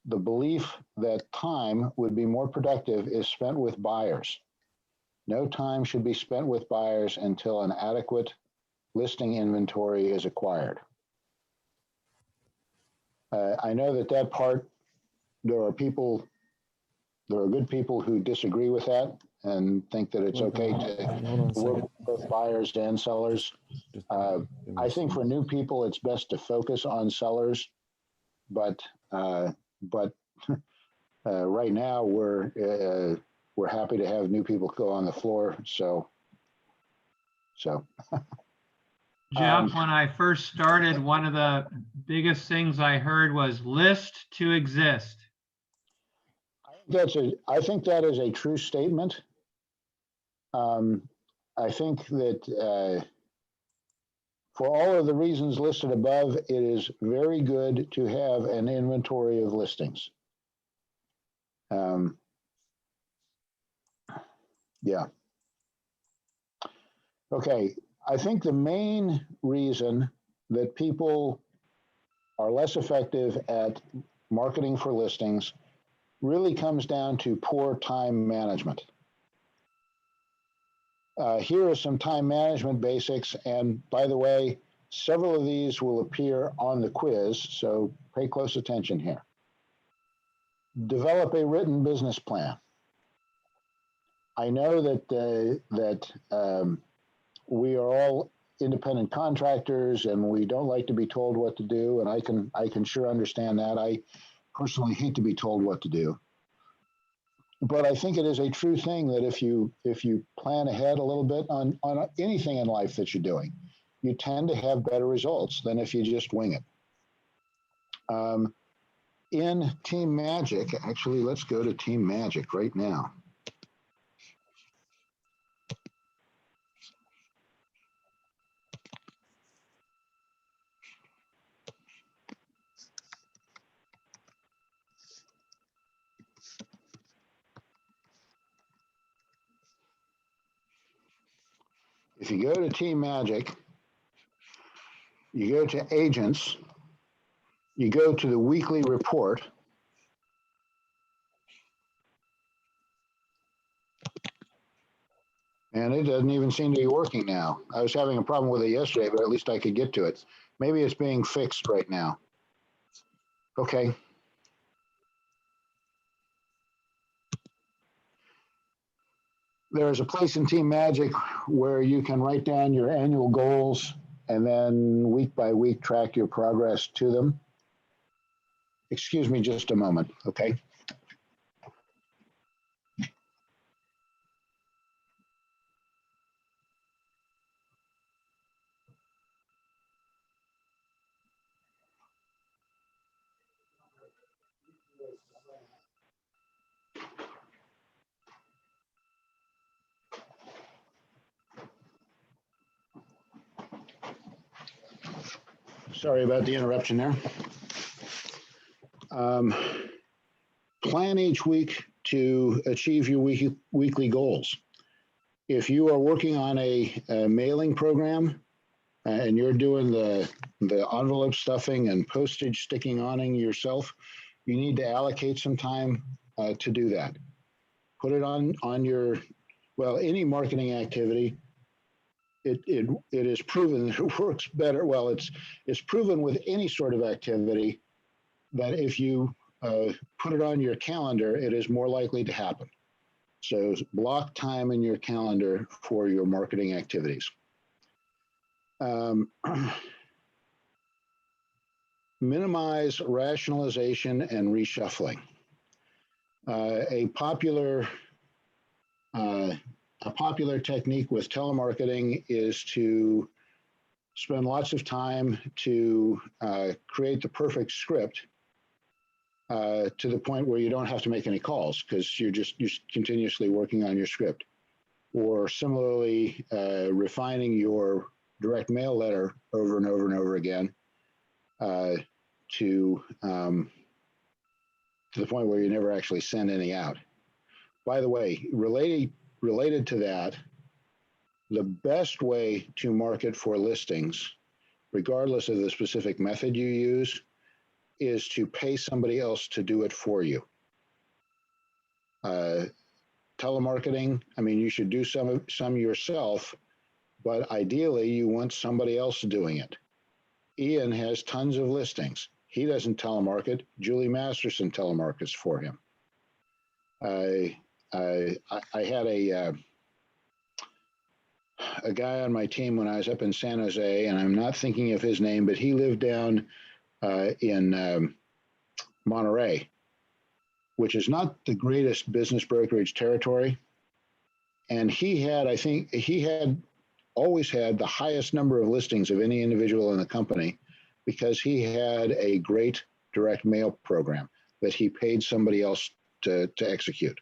The belief that time would be more productive is spent with buyers. No time should be spent with buyers until an adequate listing inventory is acquired. I know that part, there are good people who disagree with that and think that it's okay to work with both buyers and sellers. I think for new people, it's best to focus on sellers, but right now we're happy to have new people go on the floor. So. Jeff, when I first started, one of the biggest things I heard was list to exist. I think that is a true statement. I think that for all of the reasons listed above, it is very good to have an inventory of listings. Yeah. Okay, I think the main reason that people are less effective at marketing for listings really comes down to poor time management. Here are some time management basics, and by the way, several of these will appear on the quiz, so pay close attention here. Develop a written business plan. I know that we are all independent contractors and we don't like to be told what to do, and I can sure understand that. I personally hate to be told what to do. But I think it is a true thing that if you plan ahead a little bit on anything in life that you're doing, you tend to have better results than if you just wing it. In Team Magic, actually, let's go to Team Magic right now. If you go to Team Magic, you go to Agents, you go to the weekly report, and it doesn't even seem to be working now. I was having a problem with it yesterday, but at least I could get to it. Maybe it's being fixed right now. Okay. There is a place in Team Magic where you can write down your annual goals and then week by week track your progress to them. Excuse me just a moment, okay? Sorry about the interruption there. Plan each week to achieve your weekly goals. If you are working on a mailing program and you're doing the envelope stuffing and postage sticking on yourself, you need to allocate some time to do that. Put it on your, well, any marketing activity. It is proven that it works better. Well, it's proven with any sort of activity that if you put it on your calendar, it is more likely to happen. So block time in your calendar for your marketing activities. minimize rationalization and reshuffling. A popular technique with telemarketing is to spend lots of time to create the perfect script to the point where you don't have to make any calls because you're continuously working on your script. Or similarly, refining your direct mail letter over and over and over again to the point where you never actually send any out. By the way, related to that, the best way to market for listings, regardless of the specific method you use, is to pay somebody else to do it for you. Telemarketing, I mean, you should do some yourself, but ideally you want somebody else doing it. Ian has tons of listings. He doesn't telemarket. Julie Masterson telemarkets for him. I had a guy on my team when I was up in San Jose, and I'm not thinking of his name, but he lived down in Monterey, which is not the greatest business brokerage territory. And he had, I think, always had the highest number of listings of any individual in the company because he had a great direct mail program that he paid somebody else to execute.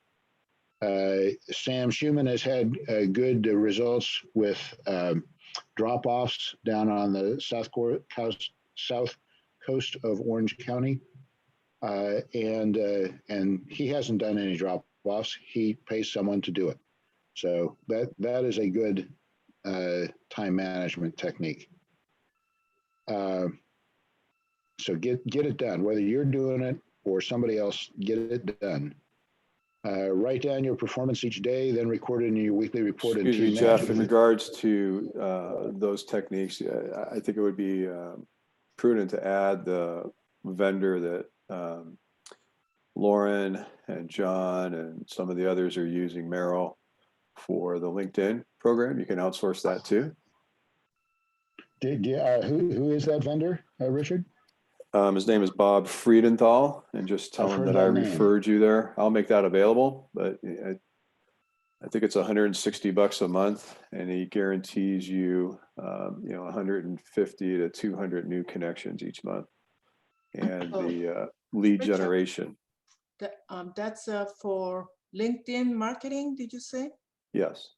Sam Schumann has had good results with drop-offs down on the south coast of Orange County. And he hasn't done any drop-offs. He pays someone to do it. So that is a good time management technique. So get it done, whether you're doing it or somebody else, get it done. Write down your performance each day, then record it in your weekly report. Excuse me, Jeff, in regards to those techniques, I think it would be prudent to add the vendor that Lauren and John and some of the others are using, Merrill, for the LinkedIn program. You can outsource that too. Who is that vendor, Richard? His name is Bob Friedenthal, and just tell him that I referred you there. I'll make that available, but I think it's $160 a month, and he guarantees you, 150 to 200 new connections each month, and the lead Richard, generation. That's for LinkedIn marketing, did you say? Yes.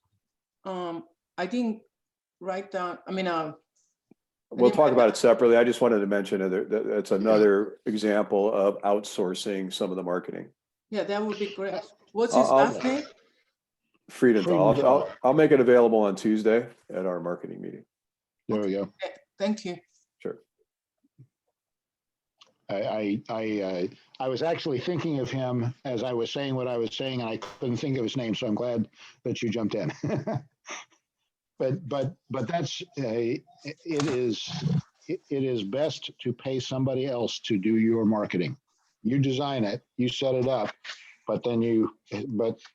I didn't write down, We'll talk about it separately. I just wanted to mention that it's another example of outsourcing some of the marketing. Yeah, that would be great. What's his last name? Friedenthal. I'll make it available on Tuesday at our marketing meeting. There we go. Thank you. Sure. I was actually thinking of him as I was saying what I was saying, and I couldn't think of his name, so I'm glad that you jumped in. But that's it is best to pay somebody else to do your marketing. You design it, you set it up, but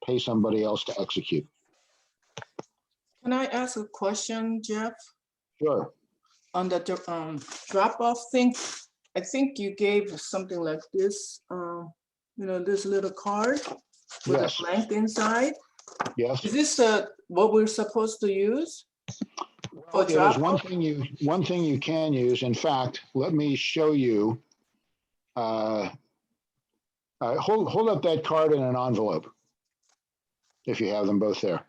pay somebody else to execute. Can I ask a question, Jeff? Sure. On the drop-off thing, I think you gave something like this, this little card with a blank inside. Yes. Is this what we're supposed to use? Well, there's one thing you can use. In fact, let me show you. Hold up that card in an envelope, if you have them both there.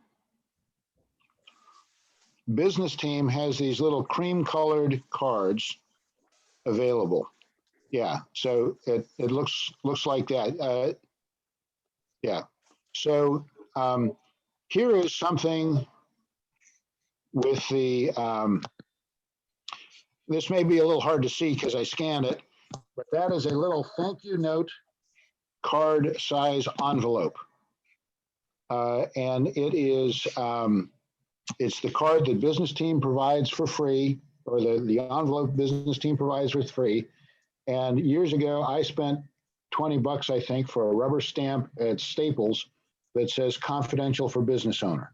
Business Team has these little cream-colored cards available. Yeah, so it looks like that. Yeah. So here is something with the, this may be a little hard to see because I scanned it, but that is a little thank you note card size envelope. And it is, it's the card that Business Team provides for free, or the envelope Business Team provides for free. And years ago, I spent $20, I think, for a rubber stamp at Staples that says confidential for business owner.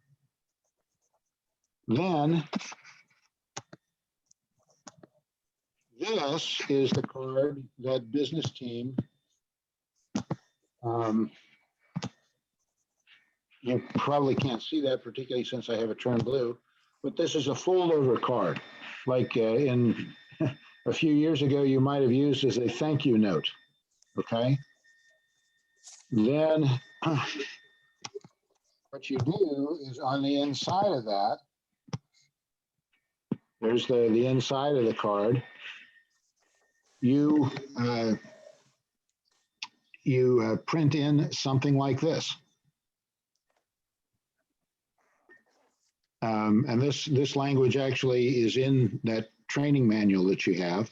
This is the card that business team, you probably can't see that particularly since I have it turned blue, but this is a fold-over card. Like in a few years ago, you might have used as a thank you note, okay? Then what you do is on the inside of that, there's the inside of the card. You print in something like this. And this language actually is in that training manual that you have.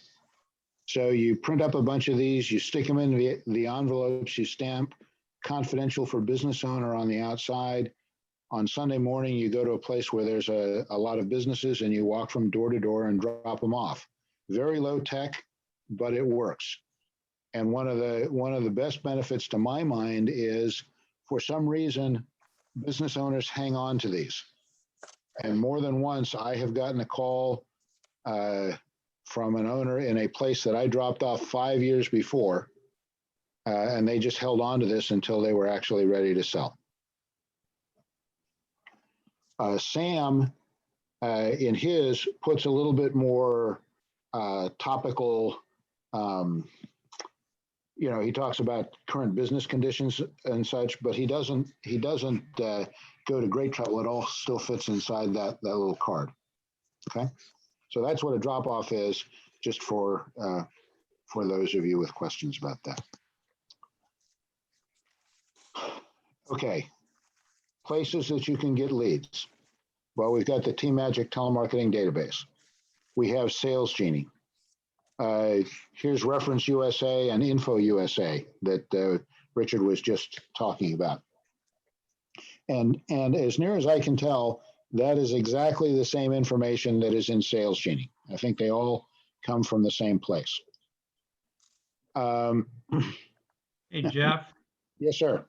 So you print up a bunch of these, you stick them in the envelopes, you stamp confidential for business owner on the outside. On Sunday morning, you go to a place where there's a lot of businesses and you walk from door to door and drop them off. Very low tech, but it works. And one of the best benefits to my mind is, for some reason, business owners hang on to these. And more than once, I have gotten a call from an owner in a place that I dropped off 5 years before, and they just held on to this until they were actually ready to sell. Sam, in his, puts a little bit more topical, he talks about current business conditions and such, but he doesn't go to great trouble. It all still fits inside that little card. Okay, so that's what a drop off is, just for those of you with questions about that. Okay, places that you can get leads. Well, we've got the Team Magic telemarketing database. We have Sales Genie. Here's Reference USA and Info USA that Richard was just talking about. And as near as I can tell, that is exactly the same information that is in Sales Genie. I think they all come from the same place. Hey, Jeff, Yes, sir.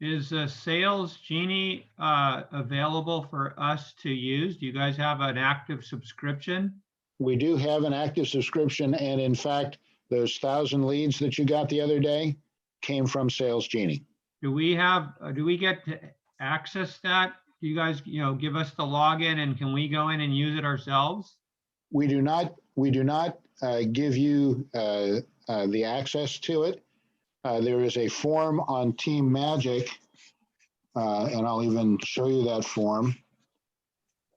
is Sales Genie available for us to use? Do you guys have an active subscription? We do have an active subscription, and in fact, those 1,000 leads that you got the other day came from Sales Genie. Do we get to access that? Do you guys, give us the login, and can we go in and use it ourselves? We do not give you the access to it. There is a form on Team Magic, and I'll even show you that form,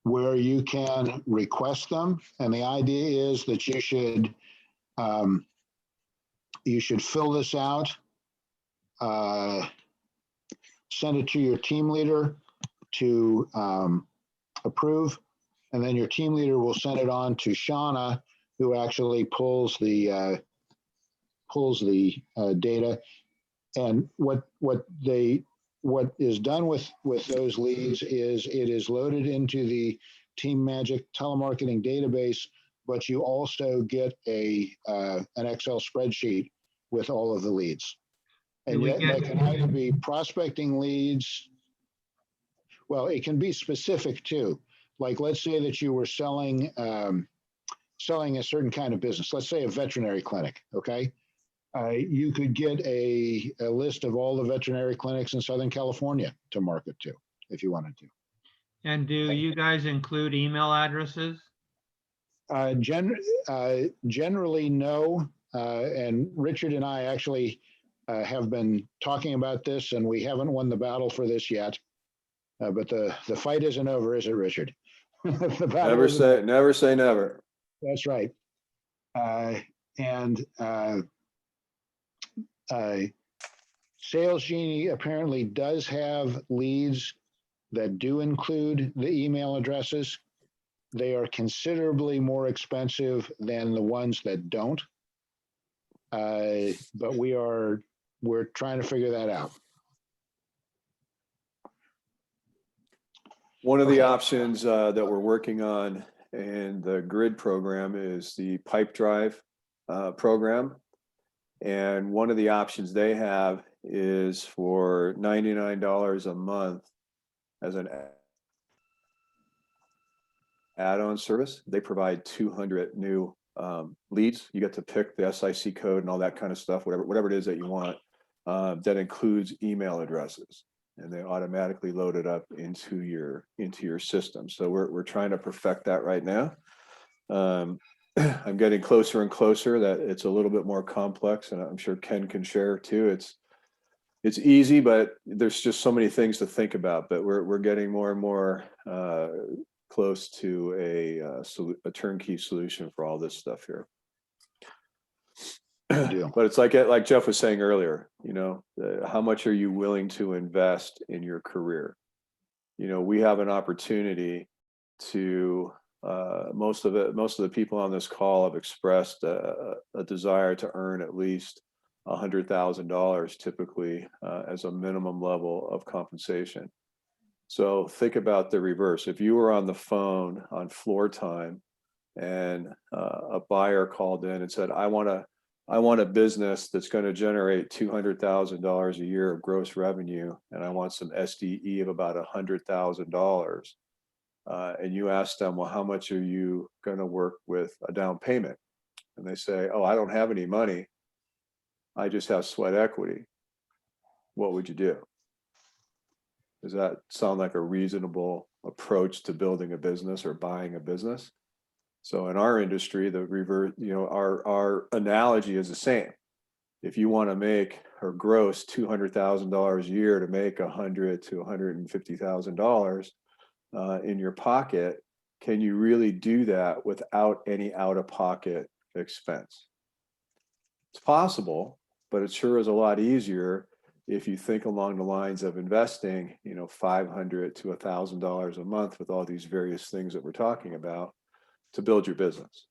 where you can request them. And the idea is that you should fill this out, send it to your team leader to approve, and then your team leader will send it on to Shauna, who actually pulls the data. And what is done with those leads is it is loaded into the Team Magic telemarketing database, but you also get an Excel spreadsheet with all of the leads. And that can either be prospecting leads. Well, it can be specific too. Like, let's say that you were selling a certain kind of business. Let's say a veterinary clinic. Okay. You could get a list of all the veterinary clinics in Southern California to market to, if you wanted to. And do you guys include email addresses? Generally, no. And Richard and I actually have been talking about this, and we haven't won the battle for this yet. But the fight isn't over, is it, Richard? Never say never. That's right. Sales Genie apparently does have leads that do include the email addresses. They are considerably more expensive than the ones that don't. But we're trying to figure that out. One of the options that we're working on in the grid program is the pipe drive program. And one of the options they have is for $99 a month as an add-on service. They provide 200 new leads. You get to pick the SIC code and all that kind of stuff, whatever it is that you want. That includes email addresses, and they automatically load it up into your system. So we're trying to perfect that right now. I'm getting closer and closer. That it's a little bit more complex, and I'm sure Ken can share too. It's easy, but there's just so many things to think about. But we're getting more and more close to a turnkey solution for all this stuff here. But it's like Jeff was saying earlier, you know, how much are you willing to invest in your career? You know, we have an opportunity to most of the people on this call have expressed a desire to earn at least $100,000 typically as a minimum level of compensation. So think about the reverse. If you were on the phone on floor time and a buyer called in and said, I want a business that's going to generate $200,000 a year of gross revenue, and I want some SDE of about $100,000. And you ask them, well, how much are you going to work with a down payment? And they say, oh, I don't have any money. I just have sweat equity. What would you do? Does that sound like a reasonable approach to building a business or buying a business? So in our industry, the reverse, you know, our analogy is the same. If you want to make or gross $200,000 a year to make $100,000 to $150,000 in your pocket, can you really do that without any out-of-pocket expense? It's possible, but it sure is a lot easier if you think along the lines of investing, you know, $500 to $1,000 a month with all these various things that we're talking about to build your business.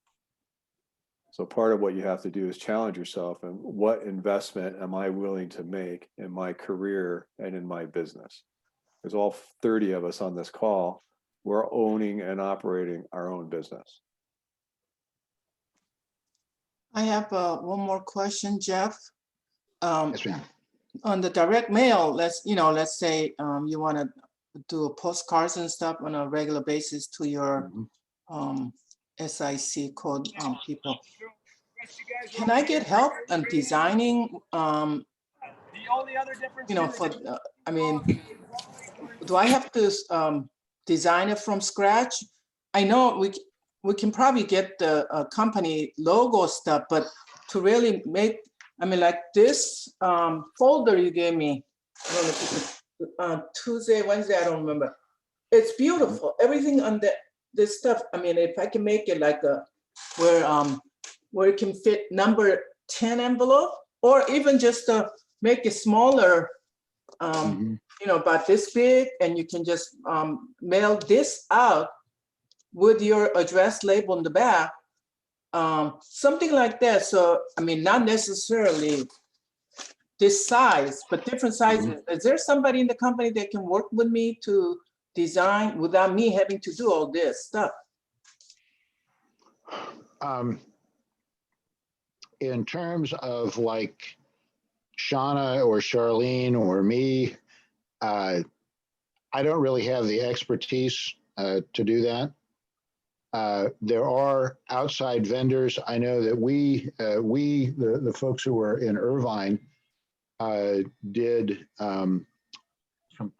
So part of what you have to do is challenge yourself and what investment am I willing to make in my career and in my business? Because all 30 of us on this call, we're owning and operating our own business. I have one more question, Jeff. Yes, ma'am. On the direct mail, let's say you want to do postcards and stuff on a regular basis to your SIC code people. Can I get help on designing? You know, for I mean, do I have to design it from scratch? I know we can probably get the company logo stuff, but to really make, I mean, like this folder you gave me, I don't know if it's Tuesday, Wednesday, I don't remember. It's beautiful. Everything on this stuff. I mean, if I can make it like where it can fit number 10 envelope, or even just make it smaller, you know, about this big, and you can just mail this out with your address label in the back. Something like that. So, I mean, not necessarily this size, but different sizes. Is there somebody in the company that can work with me to design without me having to do all this stuff? In terms of like Shauna or Charlene or me, I don't really have the expertise to do that. There are outside vendors. I know that the folks who were in Irvine did some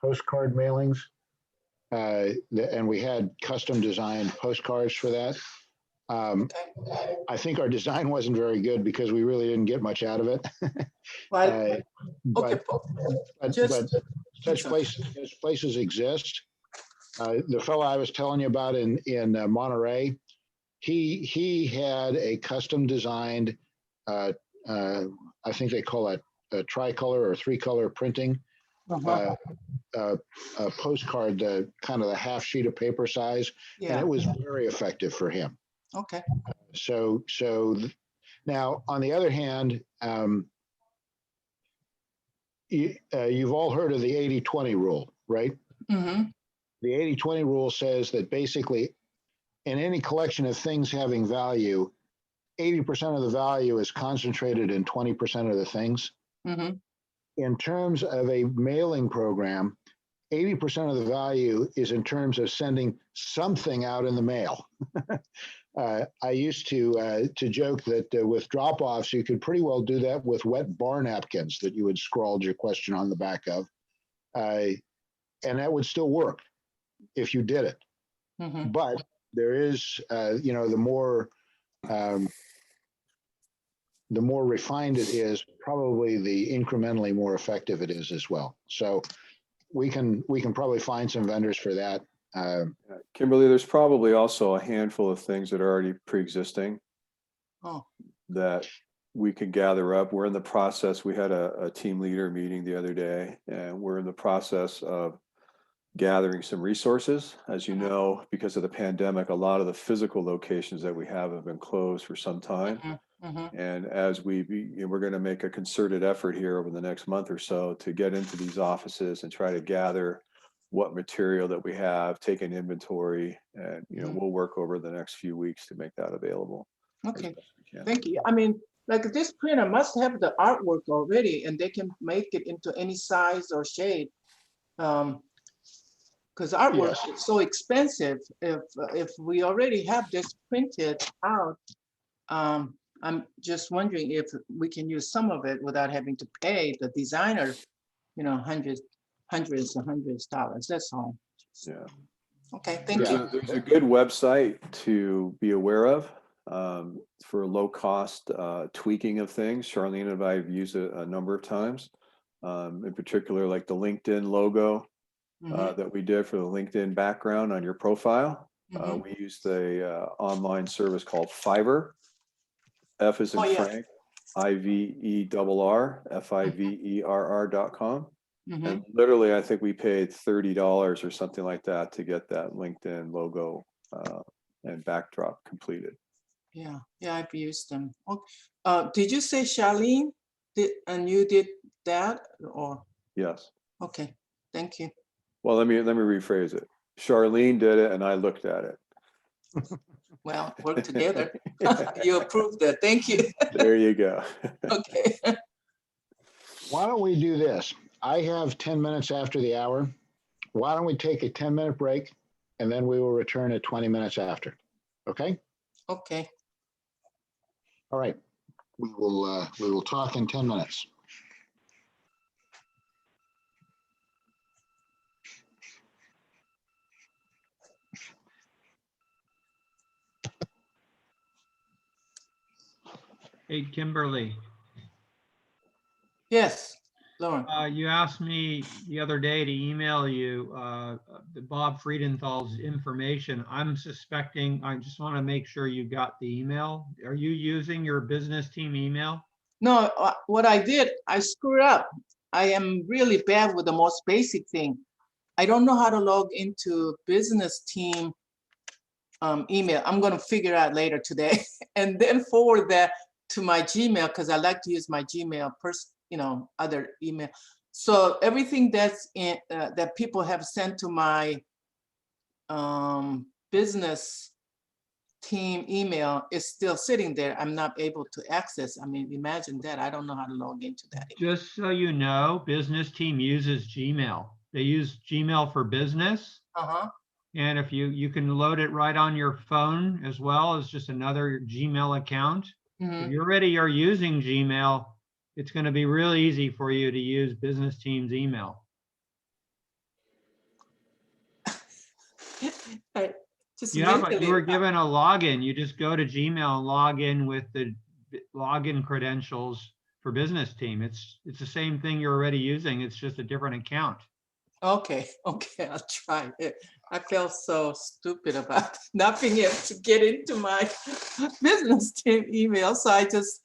postcard mailings, and we had custom designed postcards for that. I think our design wasn't very good because we really didn't get much out of it. But such places exist. The fellow I was telling you about in Monterey, he had a custom designed, I think they call it a tricolor or 3-color printing, a postcard, kind of the half sheet of paper size, and it was very effective for him. Okay. So now on the other hand, you've all heard of the 80-20 rule, right? Mm-hmm. The 80-20 rule says that basically in any collection of things having value, 80% of the value is concentrated in 20% of the things. Mm-hmm. In terms of a mailing program, 80% of the value is in terms of sending something out in the mail. I used to joke that with drop-offs, you could pretty well do that with wet bar napkins that you would scrawl your question on the back of. And that would still work if you did it. Mhm. But there is, the more refined it is, probably the incrementally more effective it is as well. So we can probably find some vendors for that. Kimberly, there's probably also a handful of things that are already pre-existing Oh, that we could gather up. We're in the process. We had a team leader meeting the other day, and we're in the process of gathering some resources. As you know, because of the pandemic, a lot of the physical locations that we have been closed for some time. And as we're going to make a concerted effort here over the next month or so to get into these offices and try to gather what material that we have, take an inventory, and we'll work over the next few weeks to make that available. okay. Thank you. I mean, like this printer must have the artwork already, and they can make it into any size or shade. Because artwork is so expensive. If we already have this printed out, I'm just wondering if we can use some of it without having to pay the designer, hundreds of dollars. That's all. Yeah. Okay, thank you. There's a good website to be aware of for low cost tweaking of things. Charlene and I have used it a number of times, in particular, like the LinkedIn logo that we did for the LinkedIn background on your profile. We used the online service called Fiverr. F is in Frank, IVERR, FIVERR.com. And literally, I think we paid $30 or something like that to get that LinkedIn logo and backdrop completed. Yeah, I've used them. Did you say Charlene and you did that, or? Yes. Okay, thank you. Well, let me rephrase it. Charlene did it, and I looked at it. Well, work together. You approved that. Thank you. There you go. Okay. Why don't we do this? I have 10 minutes after the hour. Why don't we take a 10-minute break, and then we will return at 20 minutes after. Okay? Okay. All right. We will talk in 10 minutes. Hey, Kimberly. Yes, Lauren. You asked me the other day to email you Bob Friedenthal's information. I'm suspecting, I just want to make sure you got the email. Are you using your business team email? No, what I did, I screwed up. I am really bad with the most basic thing. I don't know how to log into business team email. I'm going to figure out later today and then forward that to my Gmail, because I like to use my Gmail other email. So everything that's in that people have sent to my business team email is still sitting there. I'm not able to access. I mean, imagine that. I don't know how to log into that. Just so you know, business team uses Gmail. They use Gmail for business. And if you can load it right on your phone as well as just another Gmail account. If you already are using Gmail, it's going to be real easy for you to use business team's email. You were given a login. You just go to Gmail and log in with the login credentials for business team. It's the same thing you're already using. It's just a different account. Okay, I'll try it. I felt so stupid about not being able to get into my business team email. So I just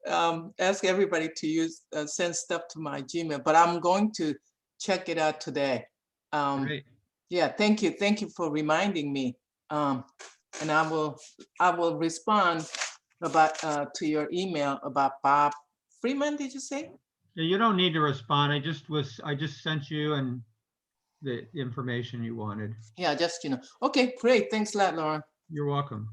ask everybody to send stuff to my Gmail, but I'm going to check it out today. Yeah, thank you. Thank you for reminding me. And I will respond about to your email about Bob Freeman, did you say? Yeah, you don't need to respond. I just sent you and the information you wanted. Yeah, just, okay, great. Thanks a lot, Lauren. You're welcome.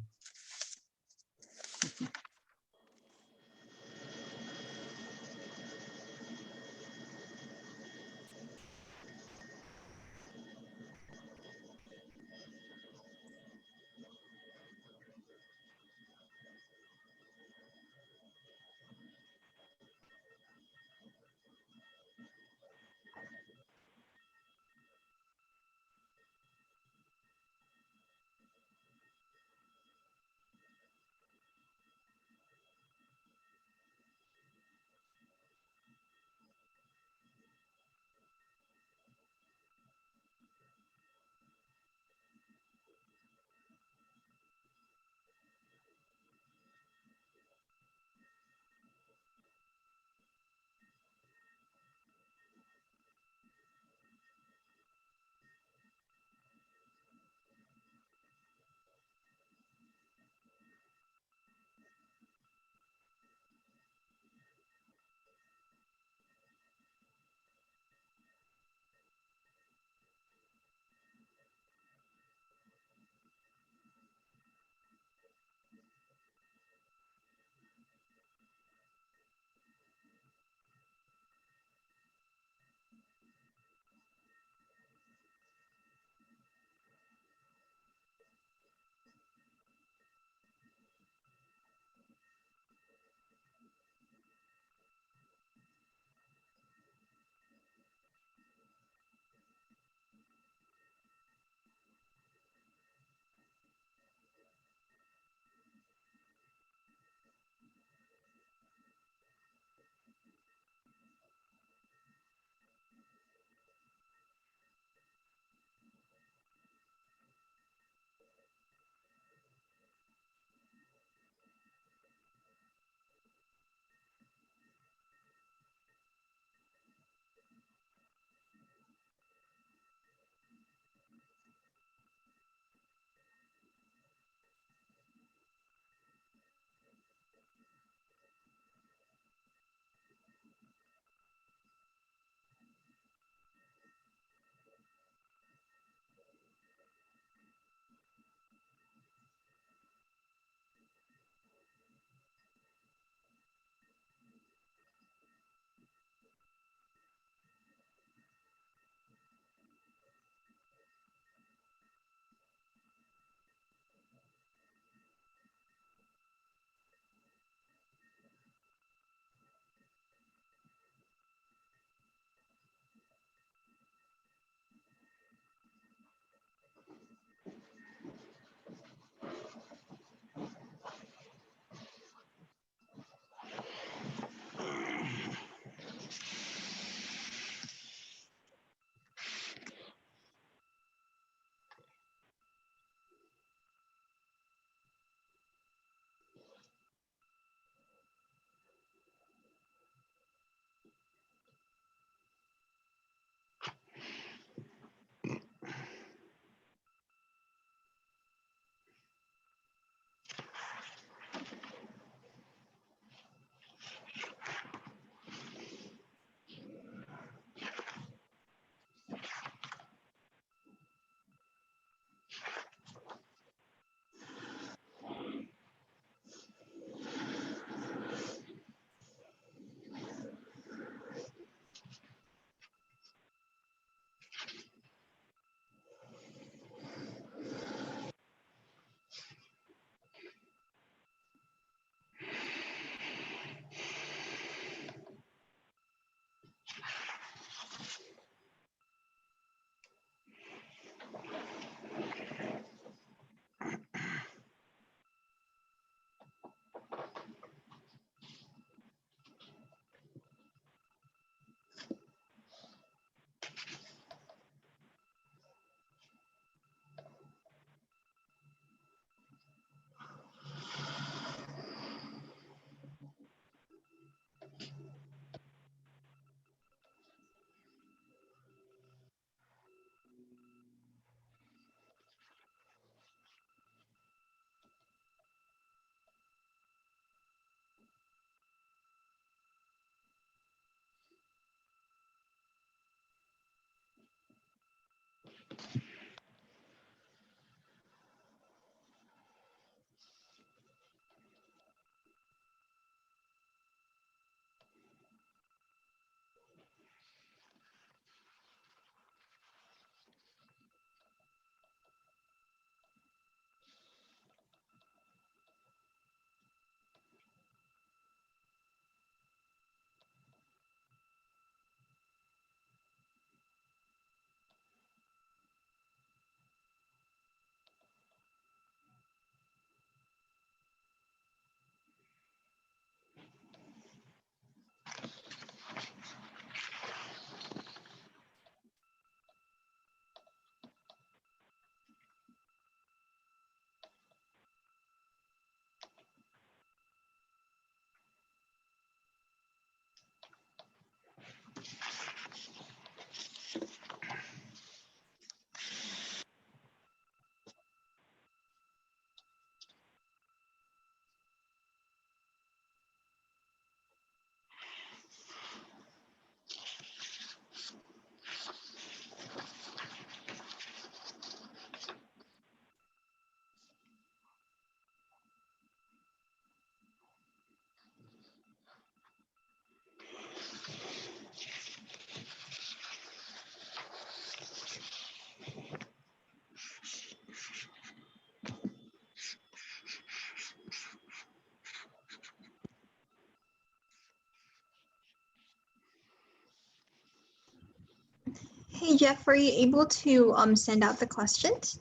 Hey, Jeff, are you able to send out the questions?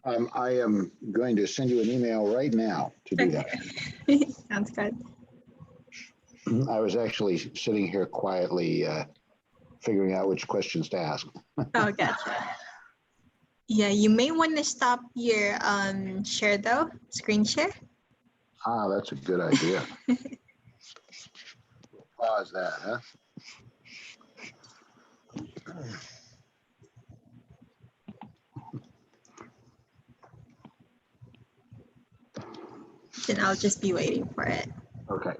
I am going to send you an email right now to do that. Sounds good. I was actually sitting here quietly figuring out which questions to ask. Oh, gotcha. Yeah, you may want to stop your share though, screen share. Ah, that's a good idea. Pause that, huh? Then I'll just be waiting for it. Okay.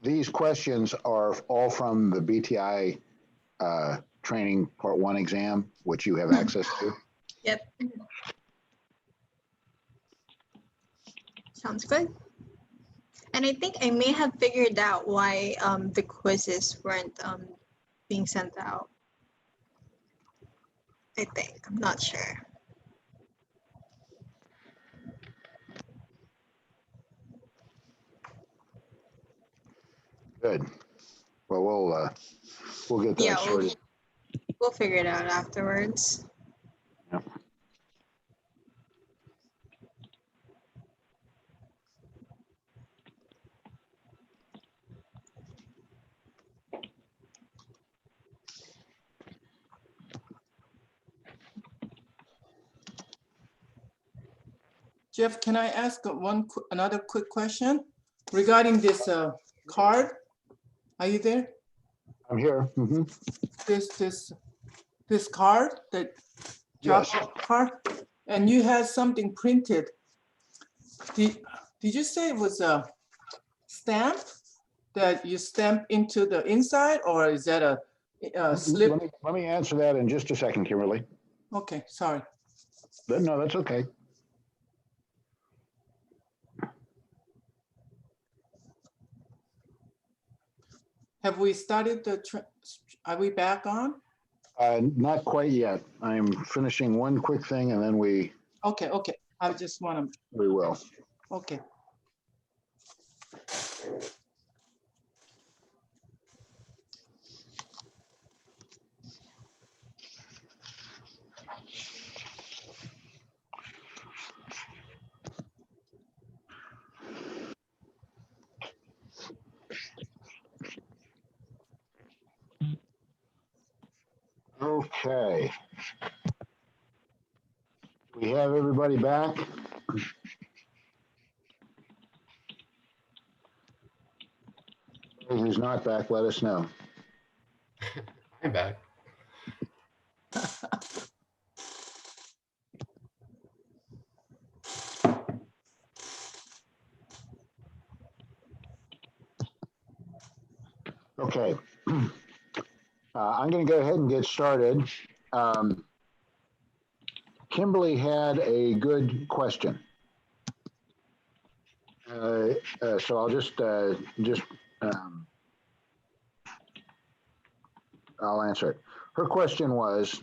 These questions are all from the BTI training part 1 exam, which you have access to. Yep. Sounds good. And I think I may have figured out why the quizzes weren't being sent out. I think, I'm not sure. Good. Well, we'll get that Yeah, sorted. we'll figure it out afterwards. Yep. Jeff, can I ask another quick question regarding this card? Are you there? I'm here. Mm-hmm. This card, the Yes. drop-off card, and you had something printed. Did you say it was a stamp that you stamp into the inside, or is that a slip? Let me answer that in just a second, Kimberly. Okay, sorry. No, that's okay. Have we started are we back on? Not quite yet. I'm finishing one quick thing and then we Okay. I just want to. We will. Okay. Okay. We have everybody back. Who's not back, let us know. I'm back. Okay. I'm going to go ahead and get started. Kimberly had a good question. So I'll I'll answer it. Her question was,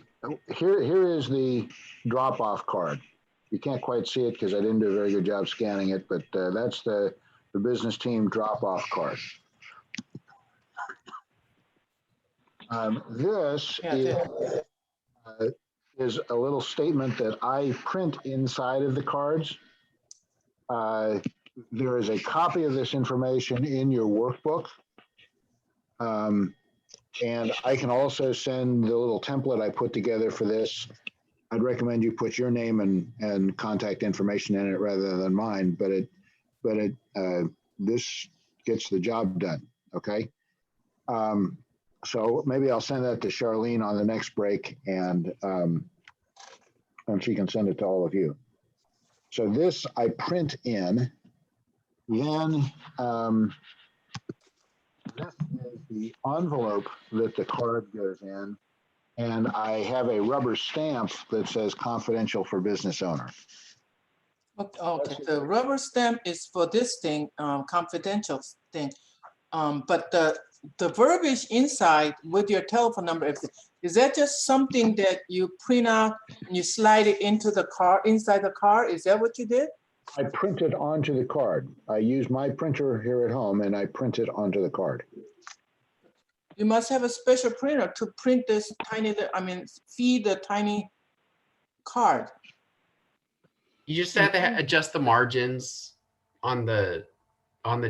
here is the drop-off card. You can't quite see it because I didn't do a very good job scanning it, but that's the business team drop-off card. This is a little statement that I print inside of the cards. There is a copy of this information in your workbook. And I can also send the little template I put together for this. I'd recommend you put your name and contact information in it rather than mine, but this gets the job done, okay? So maybe I'll send that to Charlene on the next break and she can send it to all of you. So this I print in, then this is the envelope that the card goes in, and I have a rubber stamp that says confidential for business owner. Okay, the rubber stamp is for this thing, confidential thing. But the verbiage inside with your telephone number, is that just something that you print out and you slide it into the car, inside the car? Is that what you did? I print it onto the card. I use my printer here at home and I print it onto the card. You must have a special printer to print this tiny, feed the tiny card. You just have to adjust the margins on the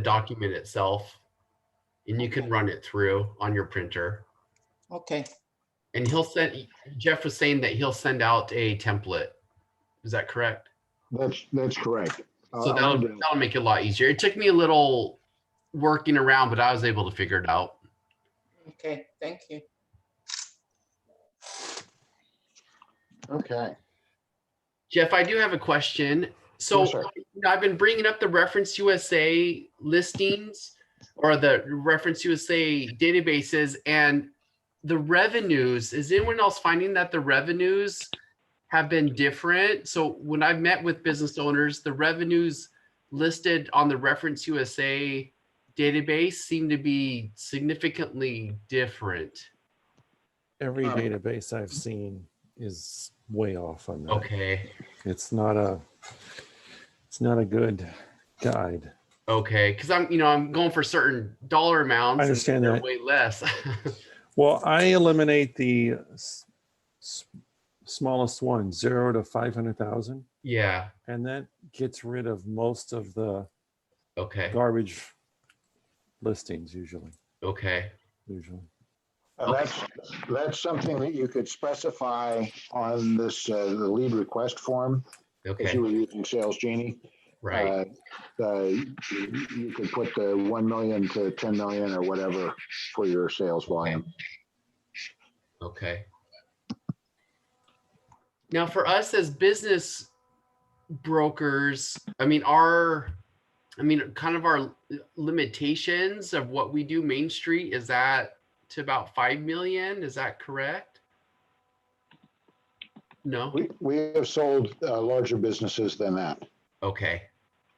document itself, and you can run it through on your printer. Okay. And Jeff was saying that he'll send out a template. Is that correct? That's correct. So that'll make it a lot easier. It took me a little working around, but I was able to figure it out. Okay, thank you. Okay. Jeff, I do have a question. So Yes, sir. I've been bringing up the Reference USA listings or the Reference USA databases and the revenues. Is anyone else finding that the revenues have been different? So when I've met with business owners, the revenues listed on the Reference USA database seem to be significantly different. Every database I've seen is way off on that. Okay. It's not a good guide. Okay, because I'm going for certain dollar amounts. I understand and they're that. way less. Well, I eliminate the smallest one, 0 to 500,000. Yeah. And that gets rid of most of the Okay. garbage listings usually. Okay. Usually. That's something that you could specify on this the lead request form. Okay. If you were using Sales Genie. Right. You could put the 1 million to 10 million or whatever for your sales volume. Okay. Now, for us as business brokers, kind of our limitations of what we do Main Street, is that to about 5 million? Is that correct? No. We have sold larger businesses than that. Okay.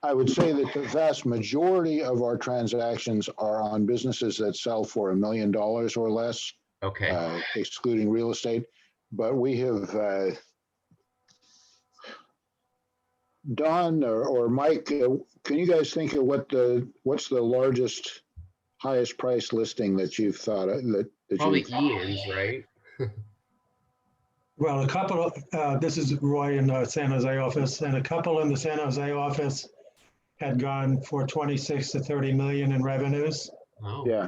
I would say that the vast majority of our transactions are on businesses that sell for $1 million or less. Okay. Excluding real estate. But we have, Don or Mike, can you guys think of what's the largest, highest price listing that you've thought of? Probably Ian's, right? Well, a couple of, this is Roy in the San Jose office, and a couple in the San Jose office had gone for 26 to 30 million in revenues. Oh. Yeah.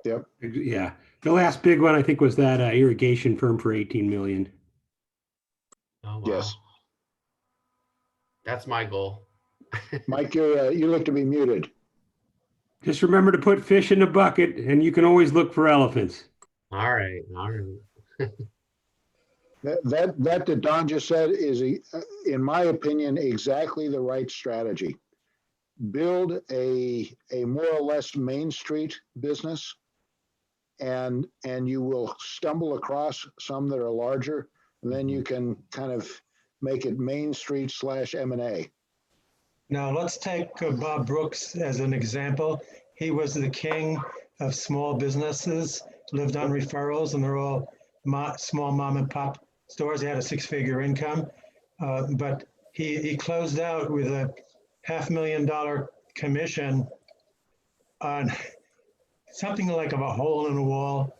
Yep. Yeah. The last big one, I think, was that irrigation firm for 18 million. Oh, wow. Yes. That's my goal. Mike, you look to be muted. Just remember to put fish in the bucket, and you can always look for elephants. All right. All right. That Don just said is, in my opinion, exactly the right strategy. Build a more or less Main Street business and you will stumble across some that are larger, and then you can kind of make it Main Street / M&A. Now, let's take Bob Brooks as an example. He was the king of small businesses, lived on referrals, and they're all small mom and pop stores. He had a 6-figure income, but he closed out with a $500,000 commission on something like a hole in the wall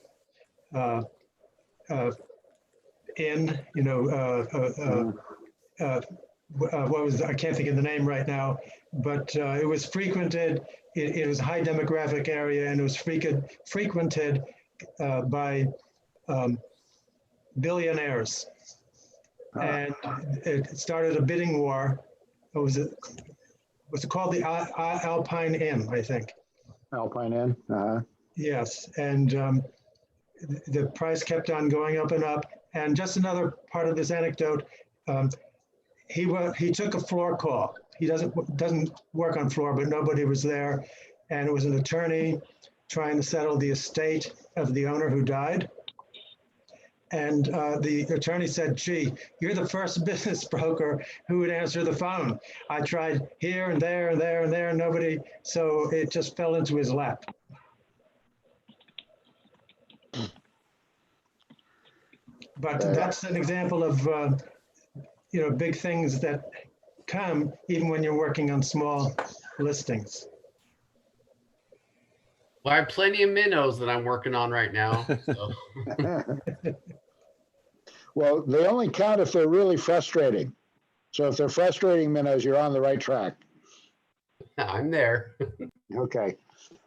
what was, I can't think of the name right now, but it was frequented, it was a high demographic area, and it was frequented by billionaires. And it started a bidding war. Was it called the Alpine Inn, I think? Alpine Inn, Yes, and the price kept on going up and up. And just another part of this anecdote, he took a floor call. He doesn't work on floor, but nobody was there, and it was an attorney trying to settle the estate of the owner who died. And the attorney said, "Gee, you're the first business broker who would answer the phone. I tried here and there and there and there, and nobody." So it just fell into his lap. But that's an example of big things that come even when you're working on small listings. Well, I have plenty of minnows that I'm working on right now. So. Well, they only count if they're really frustrating. So if they're frustrating minnows, you're on the right track. I'm there. Okay.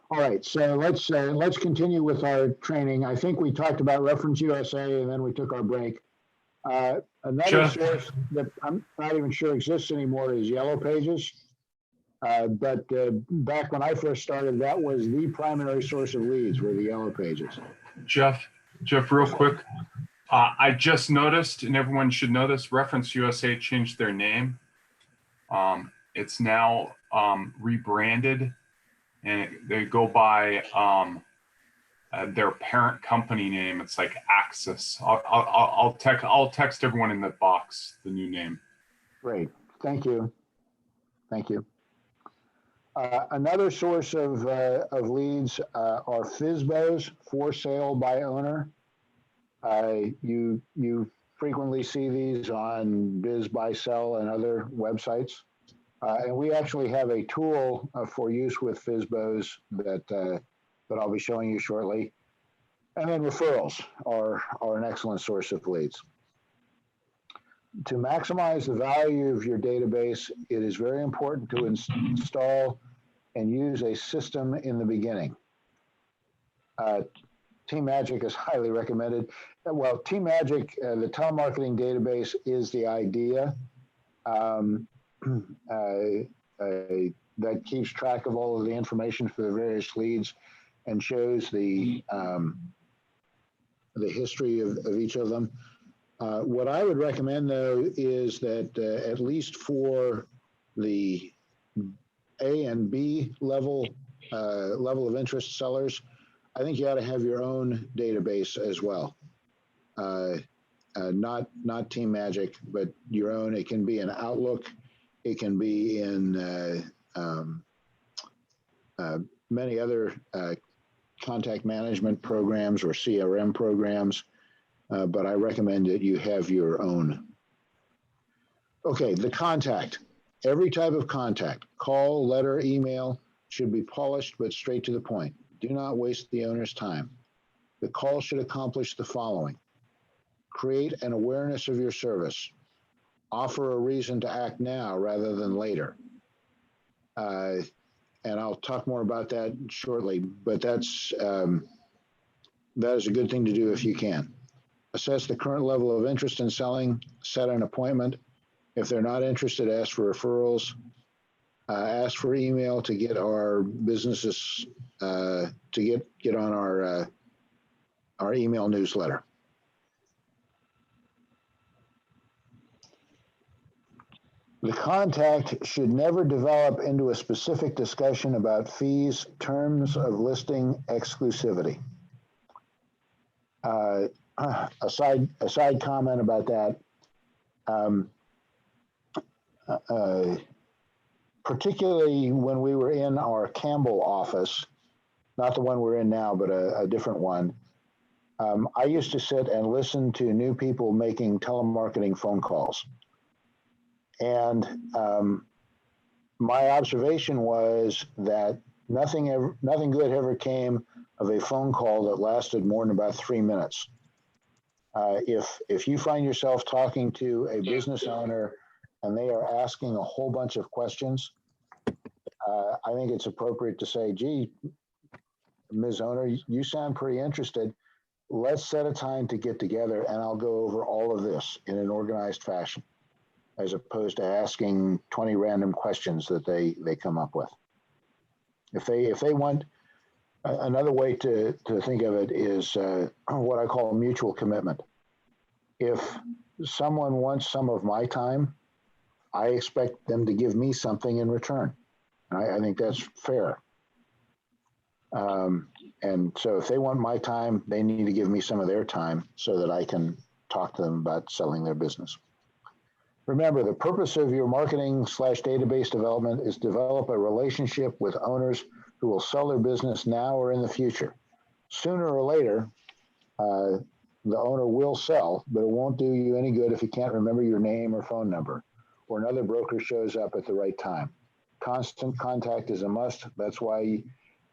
All right. So let's continue with our training. I think we talked about Reference USA, and then we took our break. Another source that I'm not even sure exists anymore is Yellow Pages. But back when I first started, that was the primary source of leads, were the Yellow Pages. Jeff, real quick. I just noticed, and everyone should know this, Reference USA changed their name. It's now rebranded, and they go by their parent company name. It's like Axis. I'll text everyone in the box the new name. Great, thank you. Another source of leads are FSBOs, for sale by owner. You frequently see these on Biz Buy Sell and other websites. And we actually have a tool for use with FSBOs that I'll be showing you shortly. And then referrals are an excellent source of leads. To maximize the value of your database, it is very important to install and use a system in the beginning. Team Magic is highly recommended. Well, Team Magic, the telemarketing database, is the idea that keeps track of all of the information for the various leads and shows the history of each of them. What I would recommend, though, is that at least for the A and B level of interest sellers, I think you ought to have your own database as well. Not Team Magic, but your own. It can be in Outlook. It can be in many other contact management programs or CRM programs, but I recommend that you have your own. Okay, the contact. Every type of contact, call, letter, email, should be polished but straight to the point. Do not waste the owner's time. The call should accomplish the following: create an awareness of your service. Offer a reason to act now rather than later. And I'll talk more about that shortly, but that is a good thing to do if you can. Assess the current level of interest in selling, set an appointment. If they're not interested, ask for referrals. Ask for email to get our businesses to get on our email newsletter. The contact should never develop into a specific discussion about fees, terms of listing, exclusivity. A side comment about that. Particularly when we were in our Campbell office, not the one we're in now, but a different one. I used to sit and listen to new people making telemarketing phone calls. And my observation was that nothing good ever came of a phone call that lasted more than about 3 minutes. If you find yourself talking to a business owner and they are asking a whole bunch of questions, I think it's appropriate to say, gee, Ms. Owner, you sound pretty interested. Let's set a time to get together and I'll go over all of this in an organized fashion, as opposed to asking 20 random questions that they come up with. If they want, another way to think of it is what I call mutual commitment. If someone wants some of my time, I expect them to give me something in return. I think that's fair. And so if they want my time, they need to give me some of their time so that I can talk to them about selling their business. Remember, the purpose of your marketing/database development is develop a relationship with owners who will sell their business now or in the future. Sooner or later, the owner will sell, but it won't do you any good if you can't remember your name or phone number, or another broker shows up at the right time. Constant contact is a must. That's why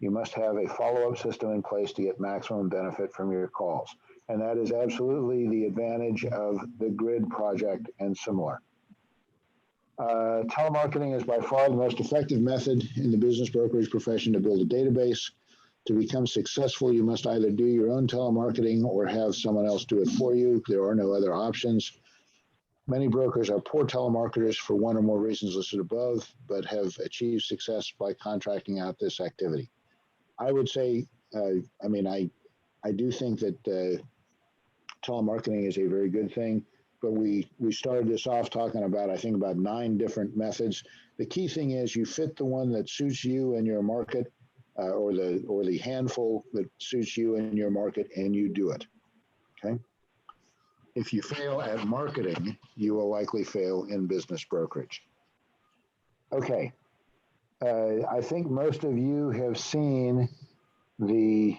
you must have a follow-up system in place to get maximum benefit from your calls. And that is absolutely the advantage of the GRID project and similar. Telemarketing is by far the most effective method in the business brokerage profession to build a database. To become successful, you must either do your own telemarketing or have someone else do it for you. There are no other options. Many brokers are poor telemarketers for one or more reasons listed above, but have achieved success by contracting out this activity. I would say, I do think that telemarketing is a very good thing, but we started this off talking about, I think, about 9 different methods. The key thing is you fit the one that suits you and your market, or the handful that suits you and your market, and you do it. Okay. If you fail at marketing, you will likely fail in business brokerage. Okay. I think most of you have seen the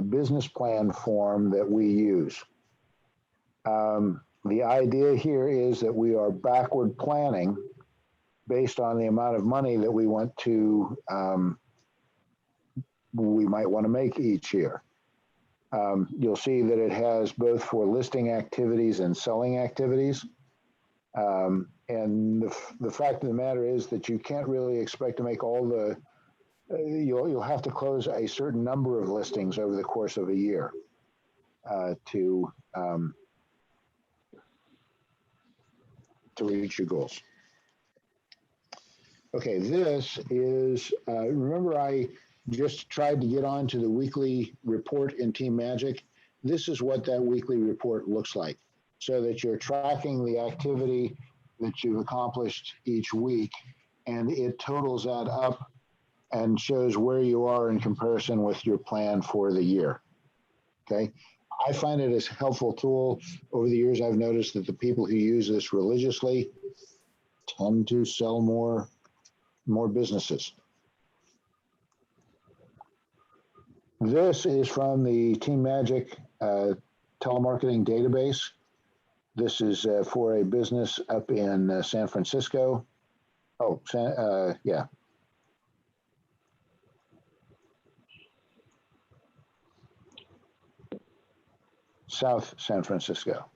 business plan form that we use. The idea here is that we are backward planning based on the amount of money that we want to, we might want to make each year. You'll see that it has both for listing activities and selling activities. And the fact of the matter is that you can't really expect to make all the, you'll have to close a certain number of listings over the course of a year to reach your goals. Okay, this is, remember I just tried to get on to the weekly report in Team Magic. This is what that weekly report looks like, so that you're tracking the activity that you've accomplished each week, and it totals that up and shows where you are in comparison with your plan for the year. Okay, I find it a helpful tool. Over the years, I've noticed that the people who use this religiously tend to sell more businesses. This is from the Team Magic telemarketing database. This is for a business up in San Francisco. Oh, yeah. South San Francisco.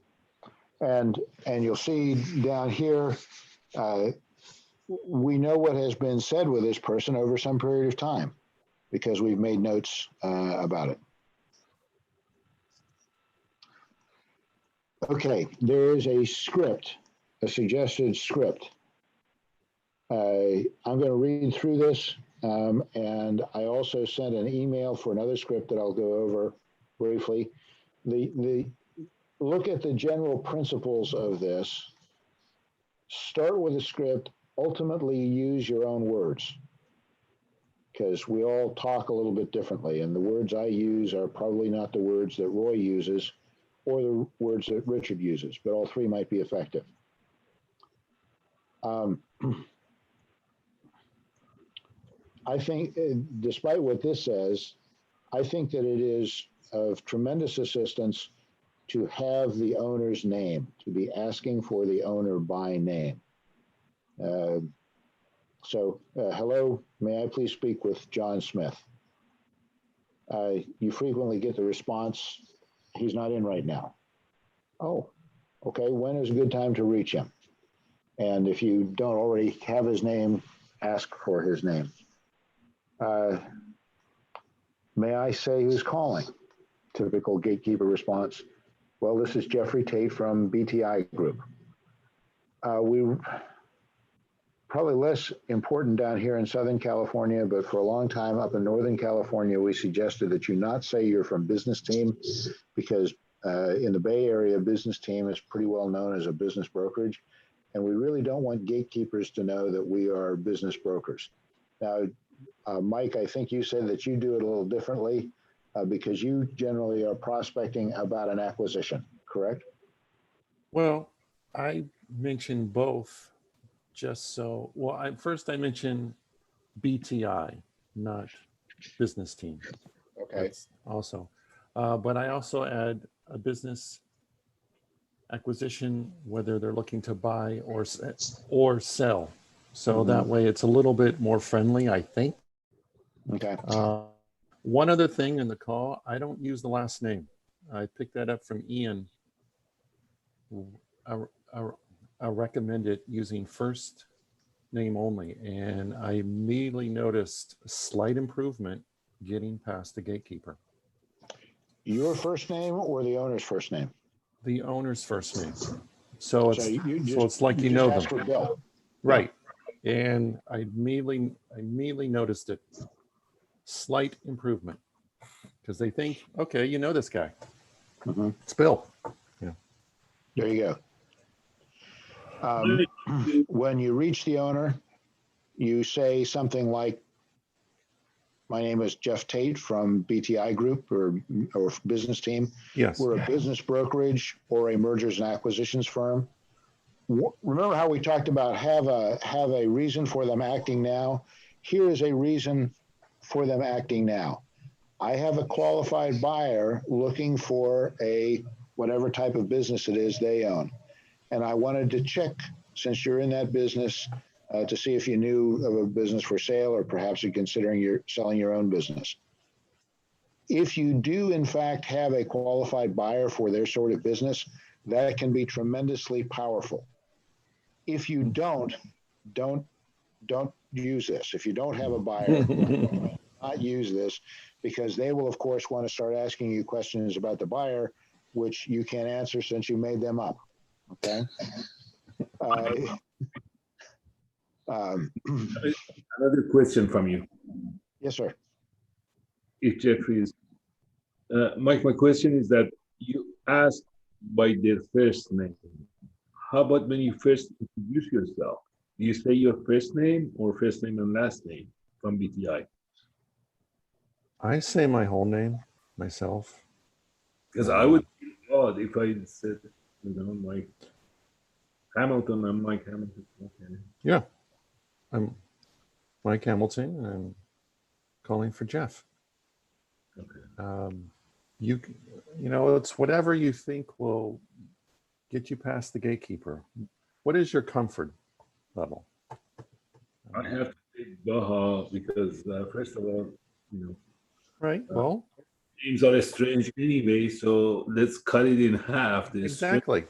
And you'll see down here, we know what has been said with this person over some period of time, because we've made notes about it. Okay, there is a script, a suggested script. I'm going to read through this, and I also sent an email for another script that I'll go over briefly. Look at the general principles of this. Start with a script, ultimately use your own words. because we all talk a little bit differently, and the words I use are probably not the words that Roy uses or the words that Richard uses, but all three might be effective. I think, despite what this says, I think that it is of tremendous assistance to have the owner's name, to be asking for the owner by name. Hello, may I please speak with John Smith? You frequently get the response, he's not in right now. Oh, okay, when is a good time to reach him? And if you don't already have his name, ask for his name. May I say who's calling? Typical gatekeeper response. Well, this is Jeffrey Tate from BTI Group. We probably less important down here in Southern California, but for a long time up in Northern California, we suggested that you not say you're from business team, because in the Bay Area, business team is pretty well known as a business brokerage. And we really don't want gatekeepers to know that we are business brokers. Now, Mike, I think you said that you do it a little differently because you generally are prospecting about an acquisition, correct? Well, I mentioned both just so, well, first I mentioned BTI, not business team. Okay. That's also, but I also add a business acquisition, whether they're looking to buy or sell. So that way it's a little bit more friendly, I think. Okay. One other thing in the call, I don't use the last name. I picked that up from Ian. I recommend it using first name only. And I immediately noticed a slight improvement getting past the gatekeeper. Your first name or the owner's first name? The owner's first name. So it's, so it's like you know ask them. for Bill. Right. And I immediately noticed it. Slight improvement. Because they think, okay, you know this guy. It's Bill. Yeah. There you go. When you reach the owner, you say something like, my name is Jeff Tate from BTI Group or business team. Yes. We're a business brokerage or a mergers and acquisitions firm. Remember how we talked about have a reason for them acting now? Here is a reason for them acting now. I have a qualified buyer looking for a whatever type of business it is they own. And I wanted to check, since you're in that business, to see if you knew of a business for sale or perhaps you're considering selling your own business. If you do, in fact, have a qualified buyer for their sort of business, that can be tremendously powerful. If you don't use this. If you don't have a buyer, not use this, because they will, of course, want to start asking you questions about the buyer, which you can't answer since you made them up. Okay. Another question from you. Yes, sir. If Jeffrey is, Mike, my question is that you asked by their first name. How about when you first introduce yourself? Do you say your first name or first name and last name from BTI? I say my whole name myself. Because I would be odd if I said, Mike Hamilton, I'm Mike Hamilton. Okay. Yeah. I'm Mike Hamilton and I'm calling for Jeff. Okay. You know, it's whatever you think will get you past the gatekeeper. What is your comfort level? I have to take Baja because first of all, right. Well, names are strange anyway, so let's cut it in half. Exactly.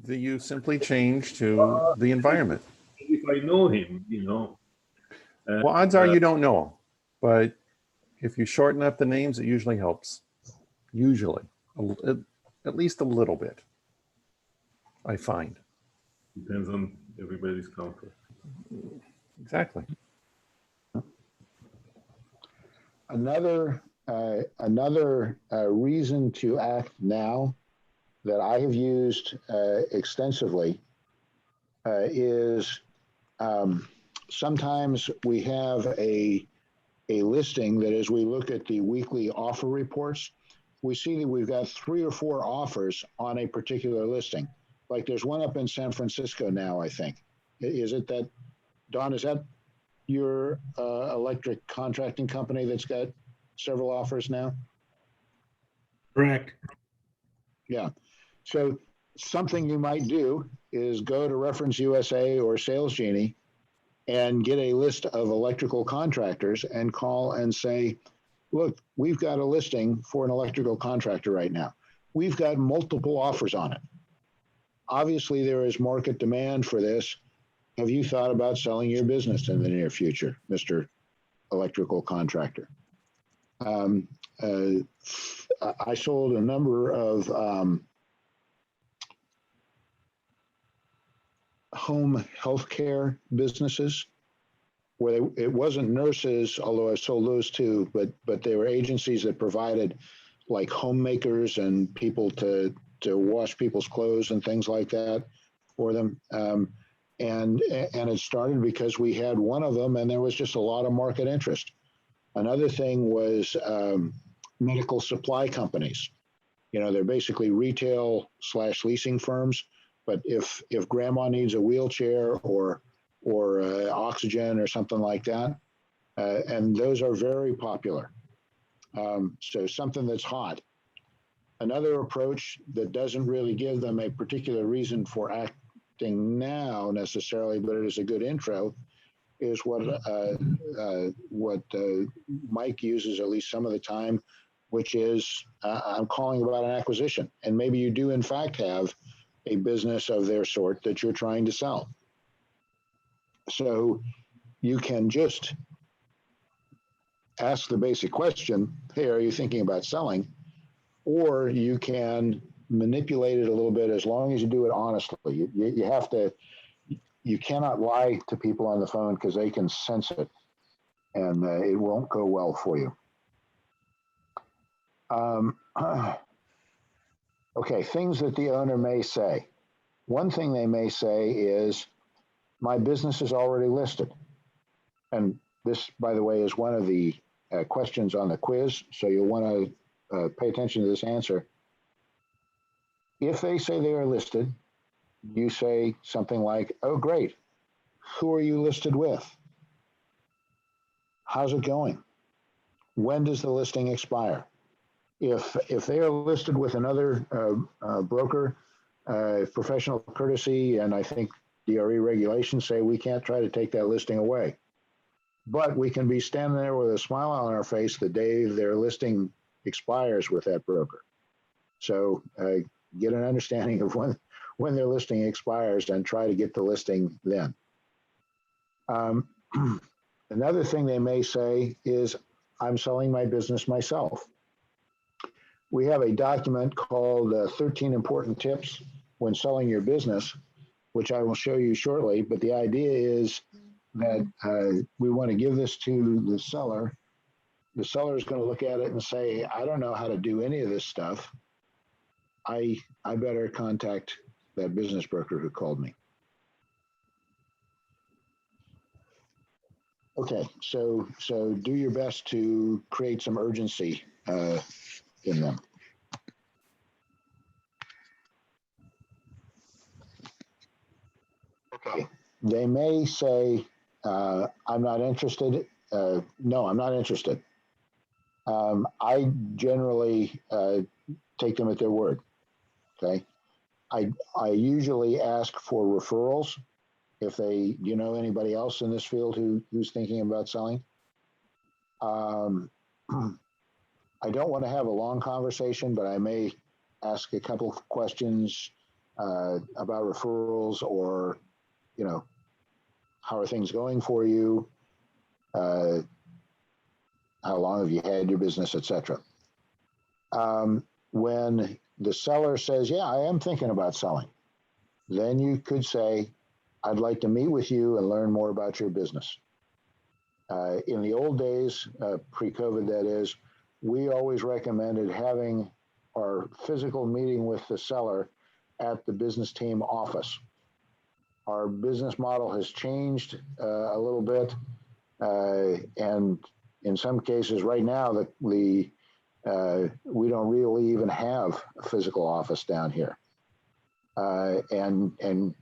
You simply change to the environment. If I know him, well, odds are you don't know him, but if you shorten up the names, it usually helps. Usually, at least a little bit, I find. Depends on everybody's comfort. Exactly. Another reason to act now that I have used extensively is sometimes we have a a listing that as we look at the weekly offer reports, we see that we've got 3 or 4 offers on a particular listing. Like there's one up in San Francisco now, I think. Is it that, Don, is that your electric contracting company that's got several offers now? Correct. Yeah. So something you might do is go to Reference USA or Sales Genie and get a list of electrical contractors and call and say, look, we've got a listing for an electrical contractor right now. We've got multiple offers on it. Obviously, there is market demand for this. Have you thought about selling your business in the near future, Mr. Electrical Contractor? I sold a number of home healthcare businesses where it wasn't nurses, although I sold those too, but they were agencies that provided like homemakers and people to wash people's clothes and things like that for them. And it started because we had one of them and there was just a lot of market interest. Another thing was medical supply companies. You know, they're basically retail / leasing firms. But if grandma needs a wheelchair or oxygen or something like that, and those are very popular. So something that's hot. Another approach that doesn't really give them a particular reason for acting now necessarily, but it is a good intro, is what Mike uses at least some of the time, which is I'm calling about an acquisition. And maybe you do in fact have a business of their sort that you're trying to sell. So you can just ask the basic question, hey, are you thinking about selling? Or you can manipulate it a little bit as long as you do it honestly. You have to, you cannot lie to people on the phone because they can sense it and it won't go well for you. Okay, things that the owner may say. One thing they may say is, my business is already listed. And this, by the way, is one of the questions on the quiz. So you'll want to pay attention to this answer. If they say they are listed, you say something like, oh, great. Who are you listed with? How's it going? When does the listing expire? If they are listed with another broker, professional courtesy, and I think DRE regulations say we can't try to take that listing away. But we can be standing there with a smile on our face the day their listing expires with that broker. So get an understanding of when their listing expires and try to get the listing then. Another thing they may say is, I'm selling my business myself. We have a document called 13 Important Tips When Selling Your Business, which I will show you shortly. But the idea is that we want to give this to the seller. The seller is going to look at it and say, I don't know how to do any of this stuff. I better contact that business broker who called me. Okay, so do your best to create some urgency in them. Okay, they may say, I'm not interested. No, I'm not interested. I generally take them at their word, okay? I usually ask for referrals. If they, you know anybody else in this field who's thinking about selling? I don't want to have a long conversation, but I may ask a couple of questions about referrals or, you know, how are things going for you? How long have you had your business, etc. When the seller says, yeah, I am thinking about selling, then you could say, I'd like to meet with you and learn more about your business. In the old days, pre-COVID that is, we always recommended having our physical meeting with the seller at the business team office. Our business model has changed a little bit, and in some cases right now, we don't really even have a physical office down here. And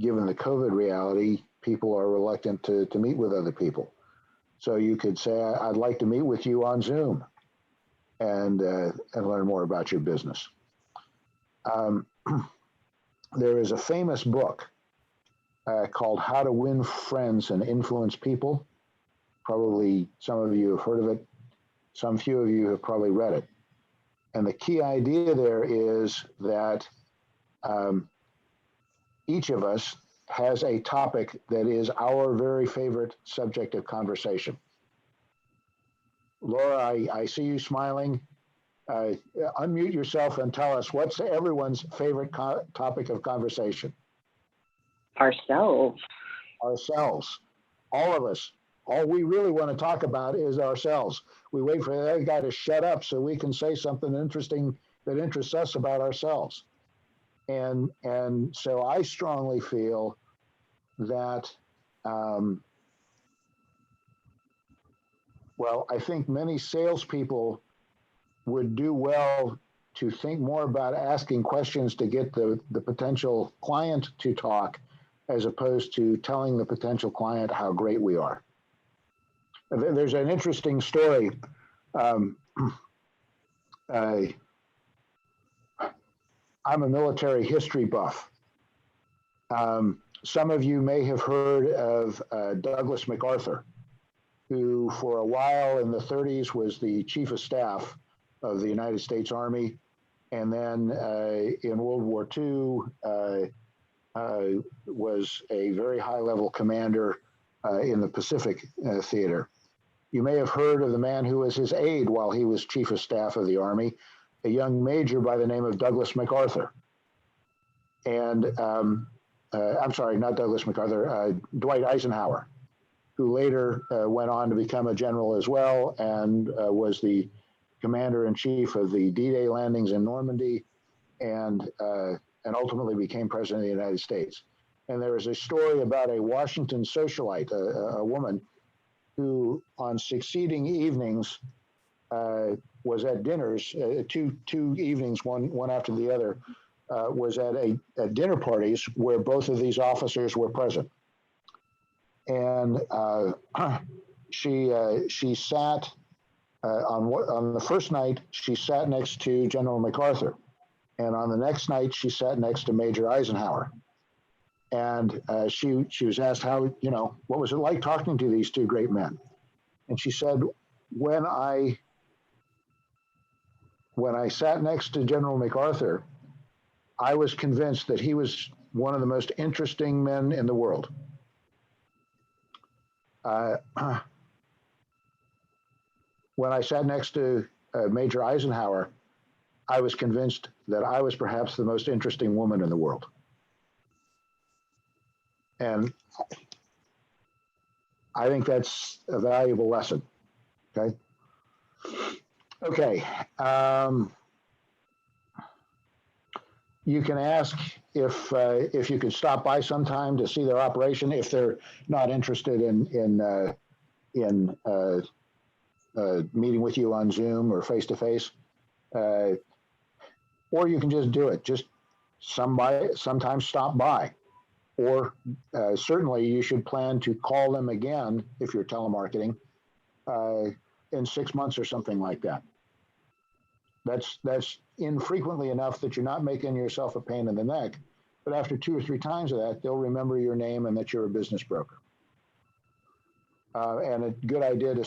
given the COVID reality, people are reluctant to meet with other people. So you could say, I'd like to meet with you on Zoom and learn more about your business. There is a famous book called How to Win Friends and Influence People. Probably some of you have heard of it. Some few of you have probably read it. And the key idea there is that each of us has a topic that is our very favorite subject of conversation. Laura, I see you smiling. Unmute yourself and tell us what's everyone's favorite topic of conversation. Ourselves. Ourselves. All of us. All we really want to talk about is ourselves. We wait for the other guy to shut up so we can say something interesting that interests us about ourselves. And so I strongly feel that, well, I think many salespeople would do well to think more about asking questions to get the potential client to talk, as opposed to telling the potential client how great we are. There's an interesting story. I'm a military history buff. Some of you may have heard of Douglas MacArthur, who for a while in the 30s was the chief of staff of the United States Army. And then in World War II, was a very high-level commander in the Pacific Theater. You may have heard of the man who was his aide while he was chief of staff of the Army, a young major by the name of Douglas MacArthur. And I'm sorry, not Douglas MacArthur, Dwight Eisenhower, who later went on to become a general as well and was the commander-in-chief of the D-Day landings in Normandy and ultimately became president of the United States. And there is a story about a Washington socialite, a woman, who on succeeding evenings was at dinners, two evenings, one after the other, was at dinner parties where both of these officers were present. And she sat, on the first night, she sat next to General MacArthur. And on the next night, she sat next to Major Eisenhower. And she was asked how, what was it like talking to these two great men? And she said, when I sat next to General MacArthur, I was convinced that he was one of the most interesting men in the world. When I sat next to Major Eisenhower, I was convinced that I was perhaps the most interesting woman in the world. And I think that's a valuable lesson, okay? Okay. You can ask if you could stop by sometime to see their operation if they're not interested in meeting with you on Zoom or face-to-face. Or you can just do it. Just sometimes stop by. Or certainly you should plan to call them again if you're telemarketing in 6 months or something like that. That's infrequently enough that you're not making yourself a pain in the neck. But after 2 or 3 times of that, they'll remember your name and that you're a business broker. And a good idea to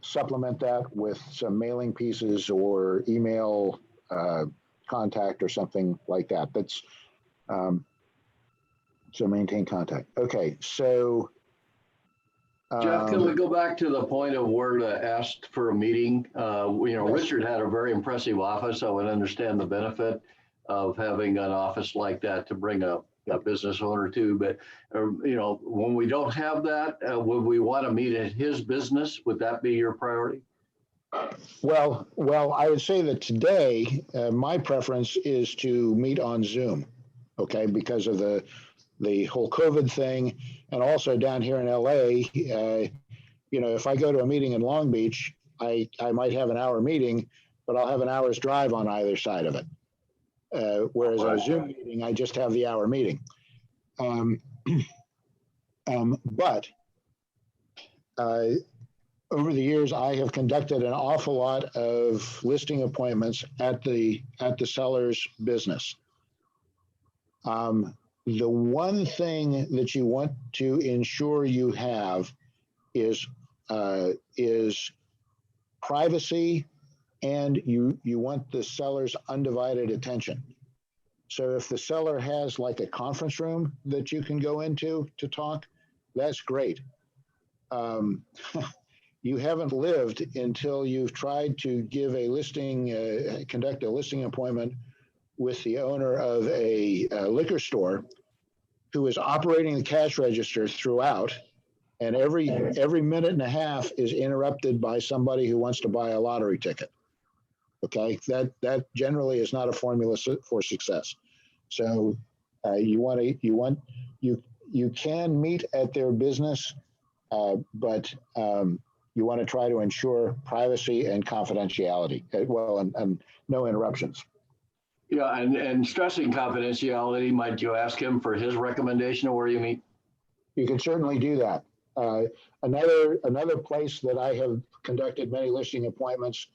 supplement that with some mailing pieces or email contact or something like that. That's so maintain contact. Okay, so. Jeff, can we go back to the point of where to ask for a meeting? Yes. Richard had a very impressive office. I would understand the benefit of having an office like that to bring a business owner to. But, when we don't have that, would we want to meet at his business? Would that be your priority? Well, I would say that today, my preference is to meet on Zoom, okay, because of the whole COVID thing. And also down here in LA, you know, if I go to a meeting in Long Beach, I might have an hour meeting, but I'll have an hour's drive on either side of it. Whereas a Zoom meeting, I just have the hour meeting. But over the years, I have conducted an awful lot of listing appointments at the seller's business. The one thing that you want to ensure you have is privacy, and you want the seller's undivided attention. So if the seller has like a conference room that you can go into to talk, that's great. You haven't lived until you've tried to give a listing, conduct a listing appointment with the owner of a liquor store who is operating the cash register throughout, and every minute and a half is interrupted by somebody who wants to buy a lottery ticket. Okay, that generally is not a formula for success. So you can meet at their business, but you want to try to ensure privacy and confidentiality. Well, and no interruptions. Yeah, and stressing confidentiality, might you ask him for his recommendation of where you meet? You can certainly do that. Another place that I have conducted many listing appointments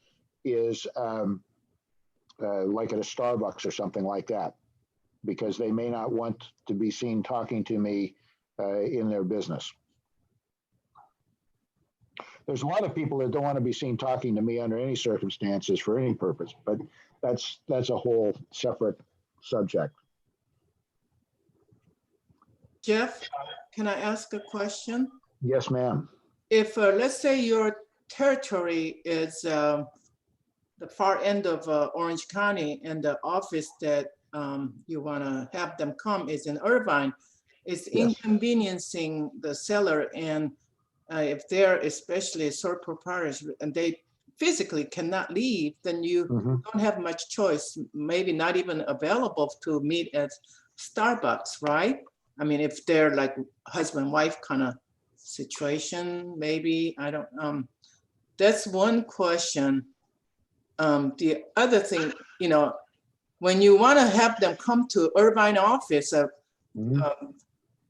is like at a Starbucks or something like that, because they may not want to be seen talking to me in their business. There's a lot of people that don't want to be seen talking to me under any circumstances for any purpose, but that's a whole separate subject. Jeff, can I ask a question? Yes, ma'am. If, let's say your territory is the far end of Orange County and the office that you want to have them come is in Irvine, it's inconveniencing the seller, and if they're especially sole proprietors and they physically cannot leave, then you don't have much choice, maybe not even available to meet at Starbucks, right? I mean, if they're like husband-wife kind of situation, maybe, I don't, that's one question. The other thing, you know, when you want to have them come to Irvine office,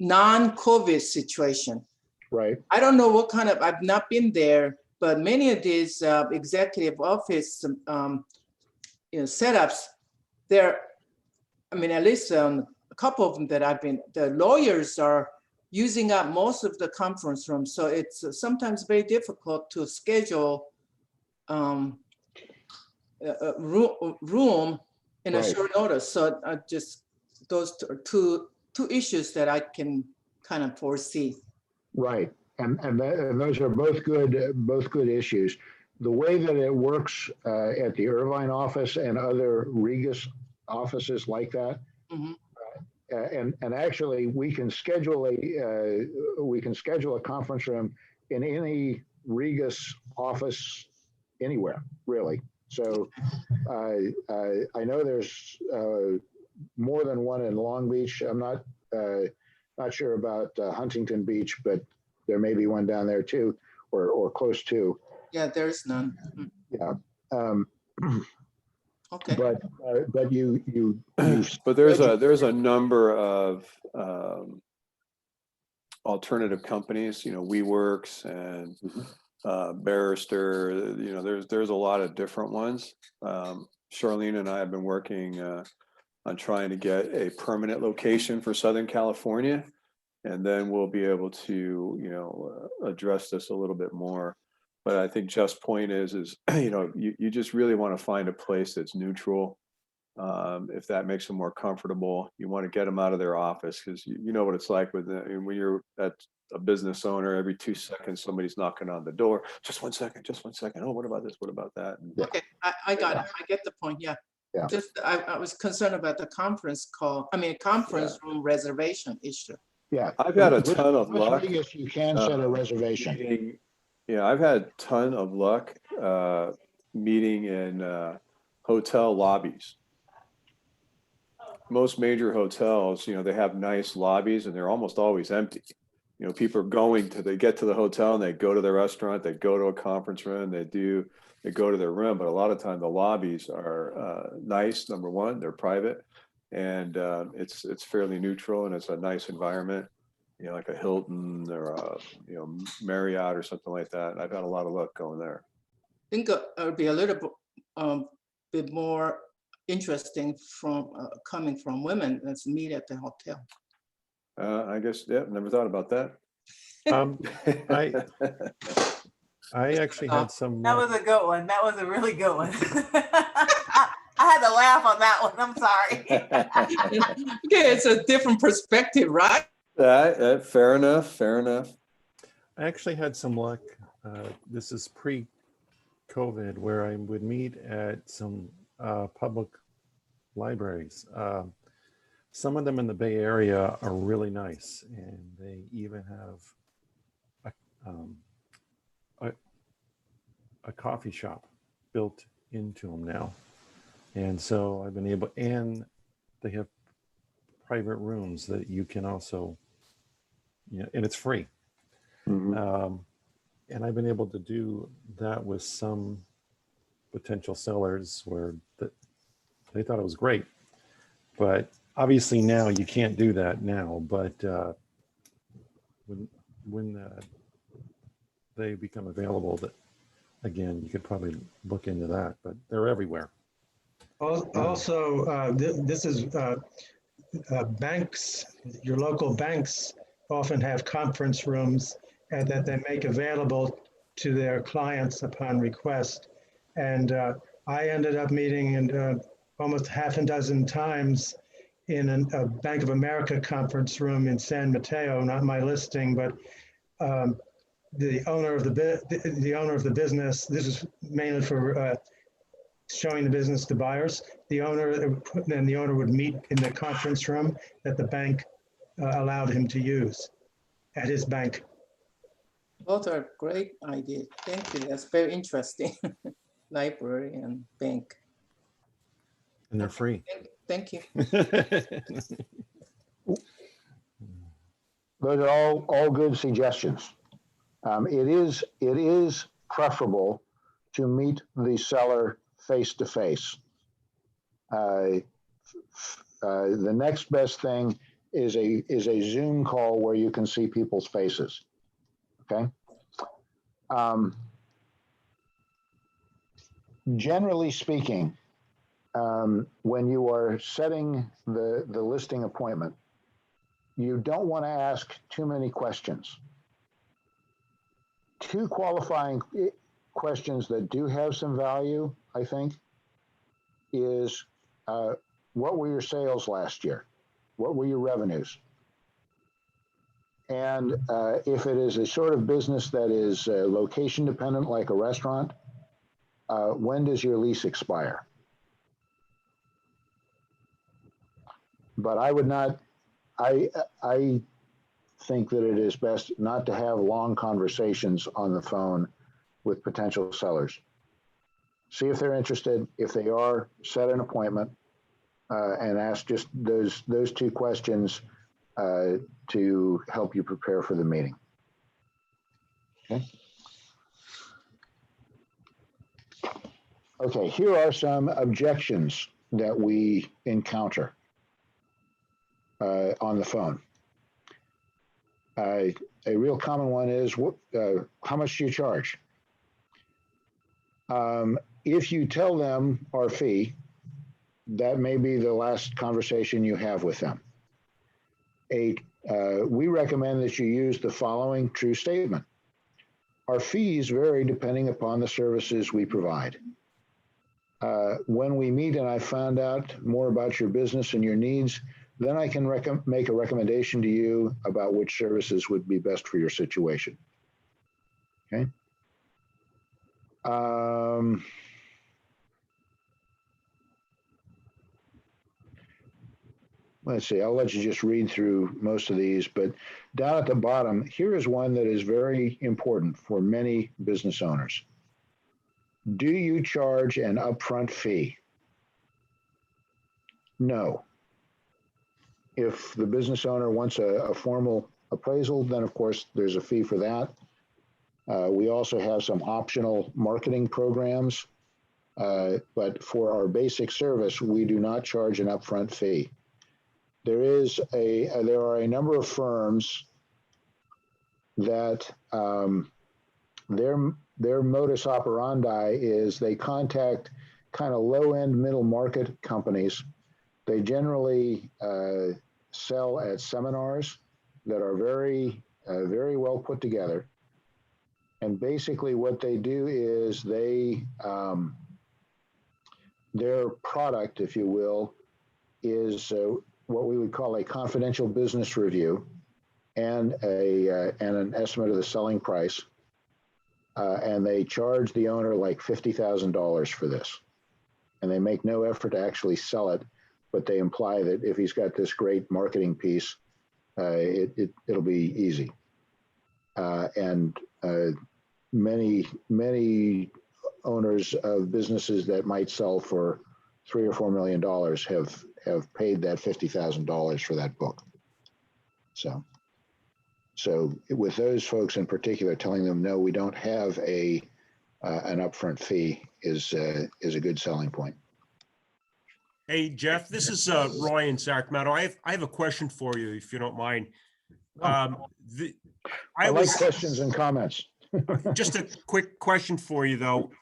non-COVID situation. Right. I don't know what kind of, I've not been there, but many of these executive office you know, setups, they're, I mean, at least a couple of them that I've been, the lawyers are using up most of the conference rooms. So it's sometimes very difficult to schedule a room in a short notice. So just those two issues that I can kind of foresee. Right, and those are both good issues. The way that it works at the Irvine office and other Regus offices like that, and actually we can schedule a conference room in any Regus office anywhere, really. So I know there's more than one in Long Beach. I'm not sure about Huntington Beach, but there may be one down there too, or close to. Yeah, there's none. Yeah. Okay. But you but there's a number of alternative companies, you know, WeWorks and Barrister, you know, there's a lot of different ones. Charlene and I have been working on trying to get a permanent location for Southern California, and then we'll be able to, you know, address this a little bit more. But I think Jeff's point is you know, you just really want to find a place that's neutral. If that makes them more comfortable, you want to get them out of their office, because you know what it's like with when you're at a business owner, every 2 seconds somebody's knocking on the door. Just one second. Oh, what about this? What about that? And, okay, I got it. I get the point. Yeah. Yeah. Just I was concerned about the conference room reservation issue. Yeah. I've had a ton of with luck. Vegas, you can set a reservation. Yeah, I've had a ton of luck meeting in hotel lobbies. Most major hotels, you know, they have nice lobbies and they're almost always empty. You know, people are they get to the hotel and they go to the restaurant, they go to a conference room, they go to their room, but a lot of time the lobbies are nice. Number one, they're private, and it's fairly neutral, and it's a nice environment. You know, like a Hilton or a Marriott or something like that. And I've had a lot of luck going there. I think it would be a little bit more interesting from coming from women. Let's meet at the hotel. I guess, yeah, never thought about that. I actually had some. That was a good one. That was a really good one. I had to laugh on that one. I'm sorry. Yeah, it's a different perspective, right? Fair enough. Fair enough. I actually had some luck. This is pre-COVID, where I would meet at some public libraries. Some of them in the Bay Area are really nice, and they even have a coffee shop built into them now. And so I've been able, and they have private rooms that you can also, and it's free. Mm-hmm. And I've been able to do that with some potential sellers where they thought it was great. But obviously now you can't do that now, but when they become available, that again, you could probably look into that, but they're everywhere. Also, this is banks, your local banks often have conference rooms that they make available to their clients upon request. And I ended up meeting in almost half a dozen times in a Bank of America conference room in San Mateo, not my listing, but the owner of the business, this is mainly for showing the business to buyers. The owner would meet in the conference room that the bank allowed him to use at his bank. Both are great ideas. Thank you. That's very interesting. Library and bank. And they're free. Thank you. Those are all good suggestions. It is preferable to meet the seller face to face. The next best thing is a Zoom call where you can see people's faces. Okay. Generally speaking, when you are setting the listing appointment, you don't want to ask too many questions. Two qualifying questions that do have some value, I think, is what were your sales last year? What were your revenues? And if it is a sort of business that is location dependent, like a restaurant, when does your lease expire? But I would not, I think that it is best not to have long conversations on the phone with potential sellers. See if they're interested. If they are, set an appointment and ask just those two questions to help you prepare for the meeting. Okay. Okay, here are some objections that we encounter on the phone. A real common one is, how much do you charge? If you tell them our fee, that may be the last conversation you have with them. We recommend that you use the following true statement. Our fees vary depending upon the services we provide. When we meet and I found out more about your business and your needs, then I can make a recommendation to you about which services would be best for your situation. Okay. Let's see, I'll let you just read through most of these, but down at the bottom, here is one that is very important for many business owners. Do you charge an upfront fee? No. If the business owner wants a formal appraisal, then of course there's a fee for that. We also have some optional marketing programs, but for our basic service, we do not charge an upfront fee. There are a number of firms that their modus operandi is they contact kind of low-end middle market companies. They generally sell at seminars that are very well put together. And basically what they do is their product, if you will, is what we would call a confidential business review and an estimate of the selling price. And they charge the owner like $50,000 for this. And they make no effort to actually sell it, but they imply that if he's got this great marketing piece, it'll be easy. And many owners of businesses that might sell for $3 or $4 million have paid that $50,000 for that book. So with those folks in particular, telling them no, we don't have an upfront fee is a good selling point. Hey, Jeff, this is Roy in Sacramento. I have a question for you, if you don't mind. I like questions and comments. Just a quick question for you, though.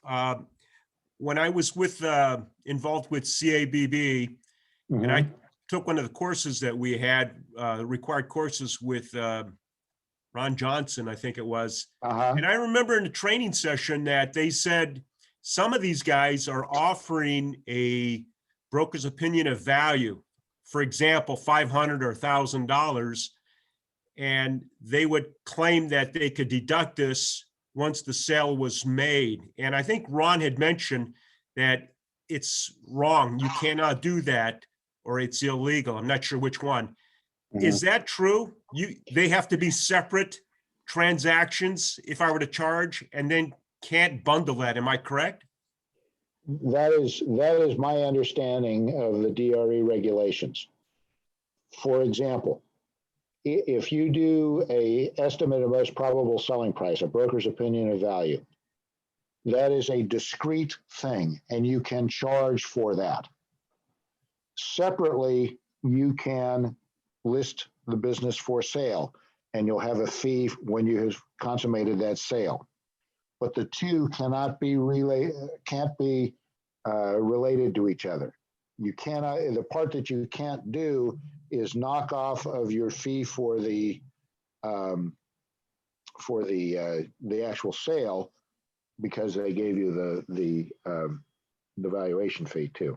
When I was involved with CABB, and I took one of the courses that we had, required courses with Ron Johnson, I think it was. And I remember in the training session that they said some of these guys are offering a broker's opinion of value, for example, $500 or $1,000, and they would claim that they could deduct this once the sale was made. And I think Ron had mentioned that it's wrong. You cannot do that, or it's illegal. I'm not sure which one. Is that true? They have to be separate transactions if I were to charge, and then can't bundle that. Am I correct? That is my understanding of the DRE regulations. For example, if you do an estimate of most probable selling price, a broker's opinion of value, that is a discrete thing, and you can charge for that. Separately, you can list the business for sale, and you'll have a fee when you have consummated that sale. But the two cannot be related to each other. You cannot. The part that you can't do is knock off of your fee for the actual sale, because they gave you the valuation fee too.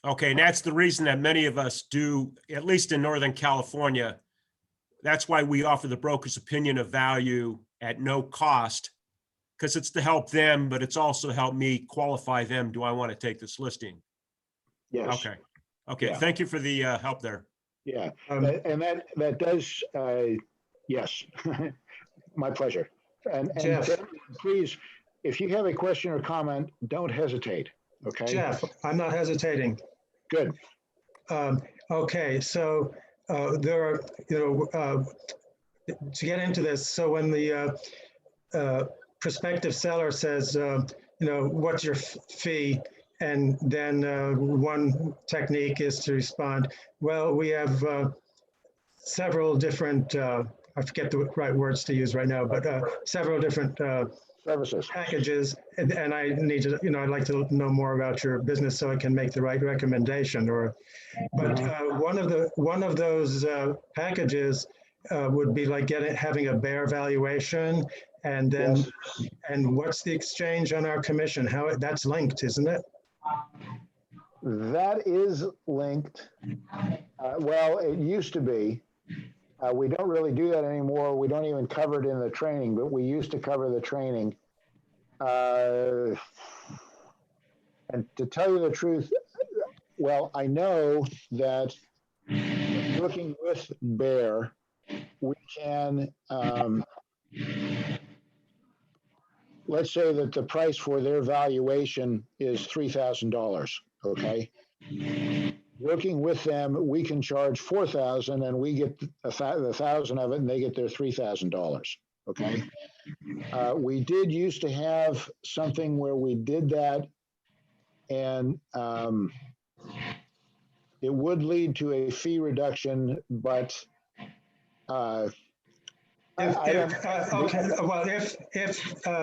Okay, and that's the reason that many of us do, at least in Northern California. That's why we offer the broker's opinion of value at no cost, because it's to help them, but it's also help me qualify them. Do I want to take this listing? Yes. Okay. Yeah. Thank you for the help there. Yeah, and that does, yes, my pleasure. And Jeff. Please, if you have a question or comment, don't hesitate, okay? Jeff, I'm not hesitating. Good. Okay, so there are, to get into this, so when the prospective seller says, what's your fee? And then one technique is to respond, well, we have several different, I forget the right words to use right now, but several different services packages. And I need to, I'd like to know more about your business so I can make the right recommendation. But one of those packages would be like having a bare valuation, and then Yes. and what's the exchange on our commission? How that's linked, isn't it? That is linked. Well, it used to be. We don't really do that anymore. We don't even cover it in the training, but we used to cover the training. And to tell you the truth, well, I know that working with Bear, we can, let's say that the price for their valuation is $3,000, okay? Working with them, we can charge 4,000 and we get a 1,000 of it and they get their $3,000. Okay. We did used to have something where we did that, and it would lead to a fee reduction, but if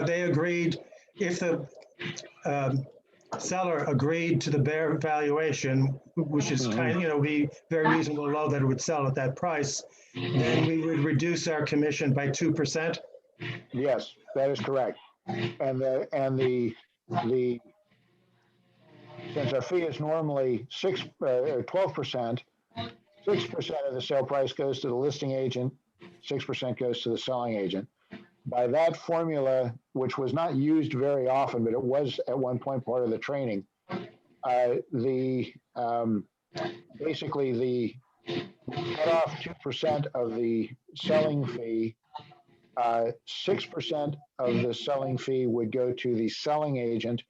they agreed, if the seller agreed to the bare valuation, which is kind of, be very reasonable low that it would sell at that price, then we would reduce our commission by 2%. Yes, that is correct. And the since our fee is normally 12%, 6% of the sale price goes to the listing agent, 6% goes to the selling agent. By that formula, which was not used very often, but it was at one point part of the training, basically the cut off 2% of the selling fee. 6% of the selling fee would go to the selling agent,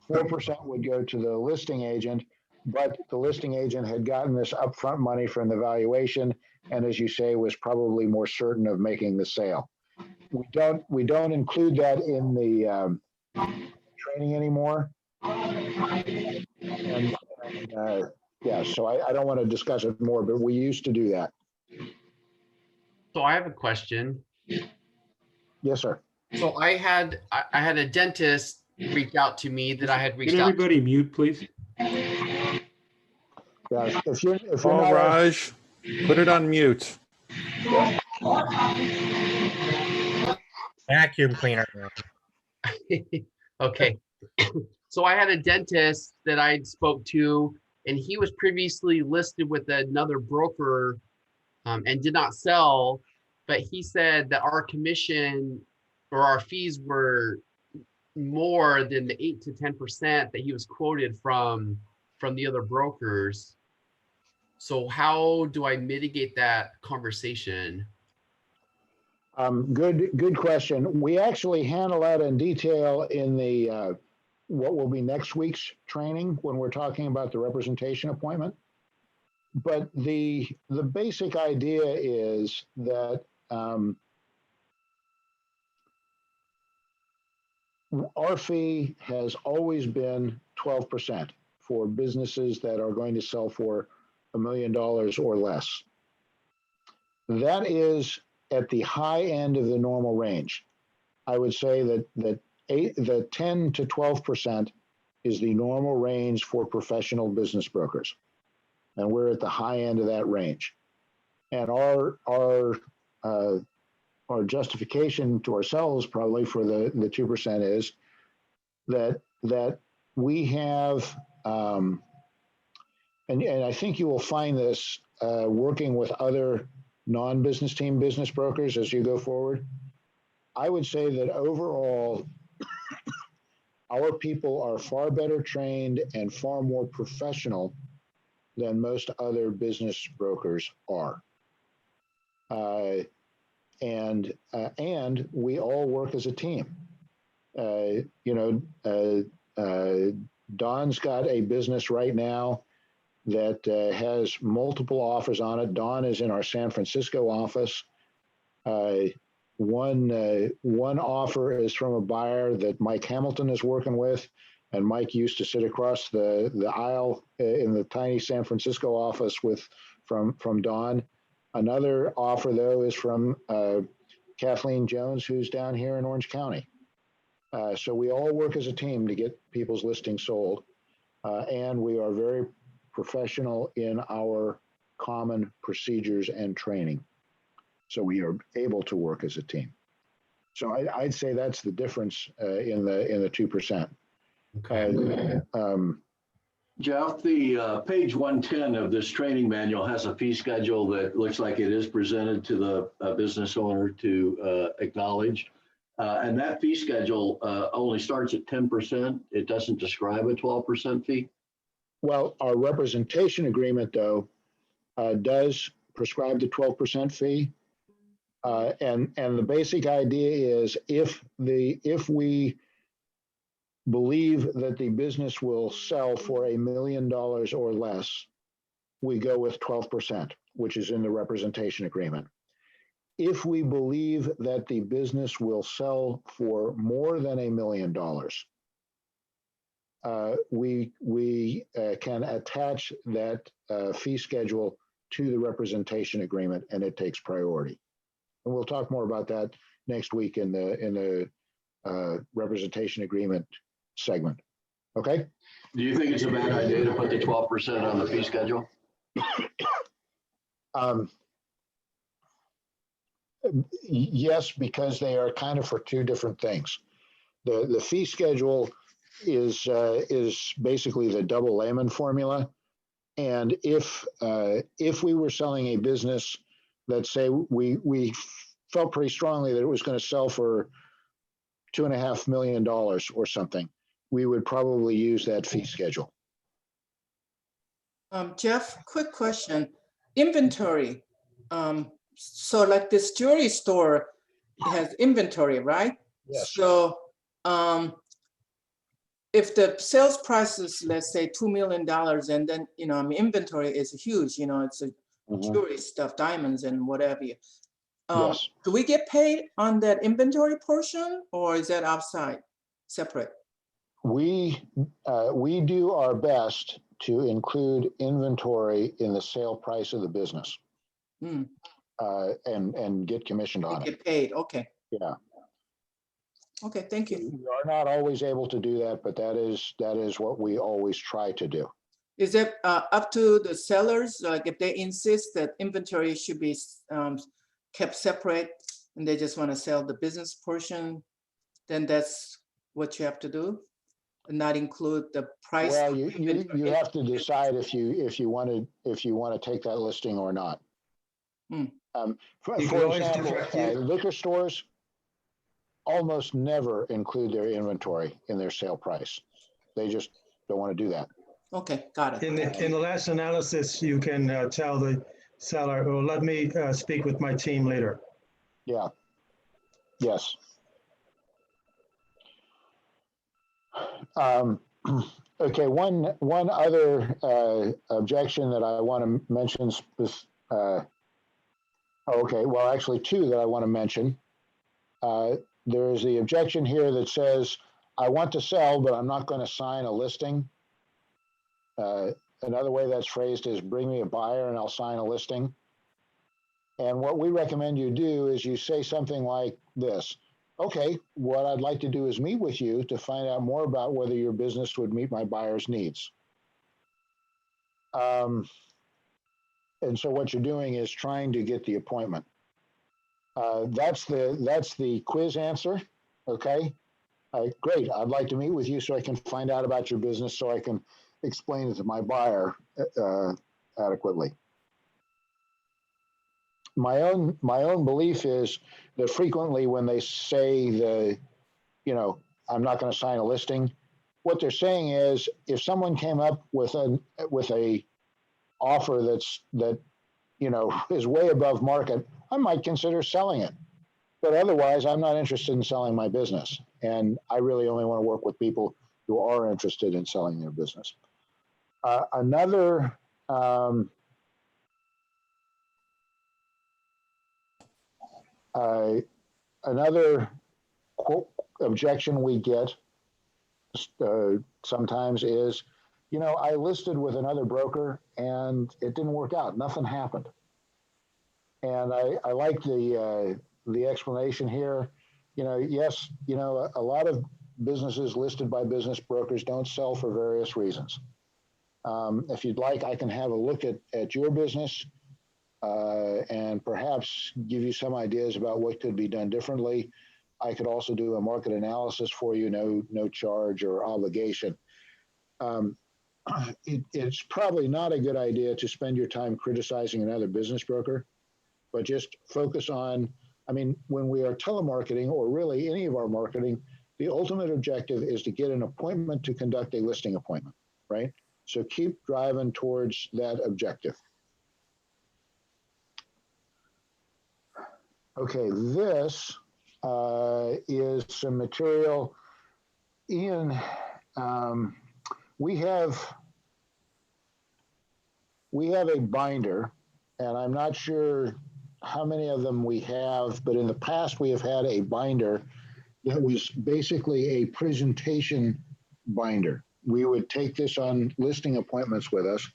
4% would go to the listing agent, but the listing agent had gotten this upfront money from the valuation, and as you say, was probably more certain of making the sale. We don't include that in the training anymore. Yeah, so I don't want to discuss it more, but we used to do that. So I have a question. Yes, sir. So I had a dentist reach out to me that I had reached Can out everybody mute, please? Yeah, if you're Oh, not Raj, put it on mute. Vacuum cleaner. Okay. So I had a dentist that I spoke to, and he was previously listed with another broker and did not sell, but he said that our commission or our fees were more than the 8 to 10% that he was quoted from the other brokers. So how do I mitigate that conversation? Good question. We actually handle that in detail in the what will be next week's training when we're talking about the representation appointment. But the basic idea is that our fee has always been 12% for businesses that are going to sell for $1 million or less. That is at the high end of the normal range. I would say that the 10 to 12% is the normal range for professional business brokers. And we're at the high end of that range. And our justification to ourselves probably for the 2% is that we have, and I think you will find this working with other non-business team business brokers as you go forward. I would say that overall, our people are far better trained and far more professional than most other business brokers are. And we all work as a team. Don's got a business right now that has multiple offers on it. Don is in our San Francisco office. One offer is from a buyer that Mike Hamilton is working with, and Mike used to sit across the aisle in the tiny San Francisco office from Don. Another offer, though, is from Kathleen Jones, who's down here in Orange County. So we all work as a team to get people's listings sold, and we are very professional in our common procedures and training. So we are able to work as a team. So I'd say that's the difference in the 2%. Okay. Jeff, the page 110 of this training manual has a fee schedule that looks like it is presented to the business owner to acknowledge. And that fee schedule only starts at 10%. It doesn't describe a 12% fee. Well, our representation agreement, though, does prescribe the 12% fee. And the basic idea is if we believe that the business will sell for $1 million or less, we go with 12%, which is in the representation agreement. If we believe that the business will sell for more than $1 million, we can attach that fee schedule to the representation agreement, and it takes priority. And we'll talk more about that next week in the representation agreement segment. Okay. Do you think it's a bad idea to put the 12% on the fee schedule? Yes, because they are kind of for two different things. The fee schedule is basically the double Lehman formula. And if we were selling a business, let's say we felt pretty strongly that it was going to sell for $2.5 million or something, we would probably use that fee schedule. Jeff, quick question. Inventory. So like this jewelry store has inventory, right? Yes. So if the sales price is, let's say, $2 million, and then, inventory is huge, it's a jewelry stuff, diamonds and whatever. Yes. Do we get paid on that inventory portion, or is that outside, separate? We do our best to include inventory in the sale price of the business, and get commissioned on it. Get paid, okay. Yeah. Okay, thank you. We are not always able to do that, but that is what we always try to do. Is it up to the sellers? Like if they insist that inventory should be kept separate and they just want to sell the business portion, then that's what you have to do, and not include the price. Well, you have to decide if you want to take that listing or not. For example, liquor stores almost never include their inventory in their sale price. They just don't want to do that. Okay, got it. In the last analysis, you can tell the seller, or let me speak with my team later. Yeah. Yes. Okay, one other objection that I want to mention. Okay, well, actually two that I want to mention. There's the objection here that says, I want to sell, but I'm not going to sign a listing. Another way that's phrased is bring me a buyer and I'll sign a listing. And what we recommend you do is you say something like this. Okay, what I'd like to do is meet with you to find out more about whether your business would meet my buyer's needs. And so what you're doing is trying to get the appointment. That's the quiz answer. Okay, great. I'd like to meet with you so I can find out about your business so I can explain it to my buyer adequately. My own belief is that frequently when they say I'm not going to sign a listing, what they're saying is if someone came up with a offer that is way above market, I might consider selling it. But otherwise, I'm not interested in selling my business. And I really only want to work with people who are interested in selling their business. Another quote objection we get sometimes is, I listed with another broker and it didn't work out. Nothing happened. And I like the explanation here. Yes, a lot of businesses listed by business brokers don't sell for various reasons. If you'd like, I can have a look at your business and perhaps give you some ideas about what could be done differently. I could also do a market analysis for you, no charge or obligation. It's probably not a good idea to spend your time criticizing another business broker, but just focus on, when we are telemarketing or really any of our marketing, the ultimate objective is to get an appointment to conduct a listing appointment, right? So keep driving towards that objective. Okay, this is some material. Ian, we we have a binder, and I'm not sure how many of them we have, but in the past we have had a binder that was basically a presentation binder. We would take this on listing appointments with us.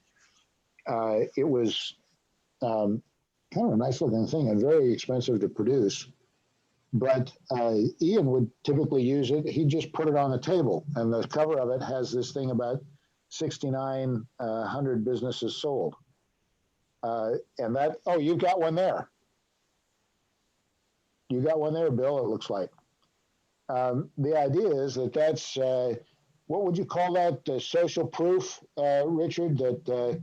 It was kind of a nice looking thing and very expensive to produce. But Ian would typically use it. He'd just put it on the table, and the cover of it has this thing about 6,900 businesses sold. And that, oh, you've got one there. You got one there, Bill, it looks like. The idea is that that's, what would you call that? Social proof, Richard, that,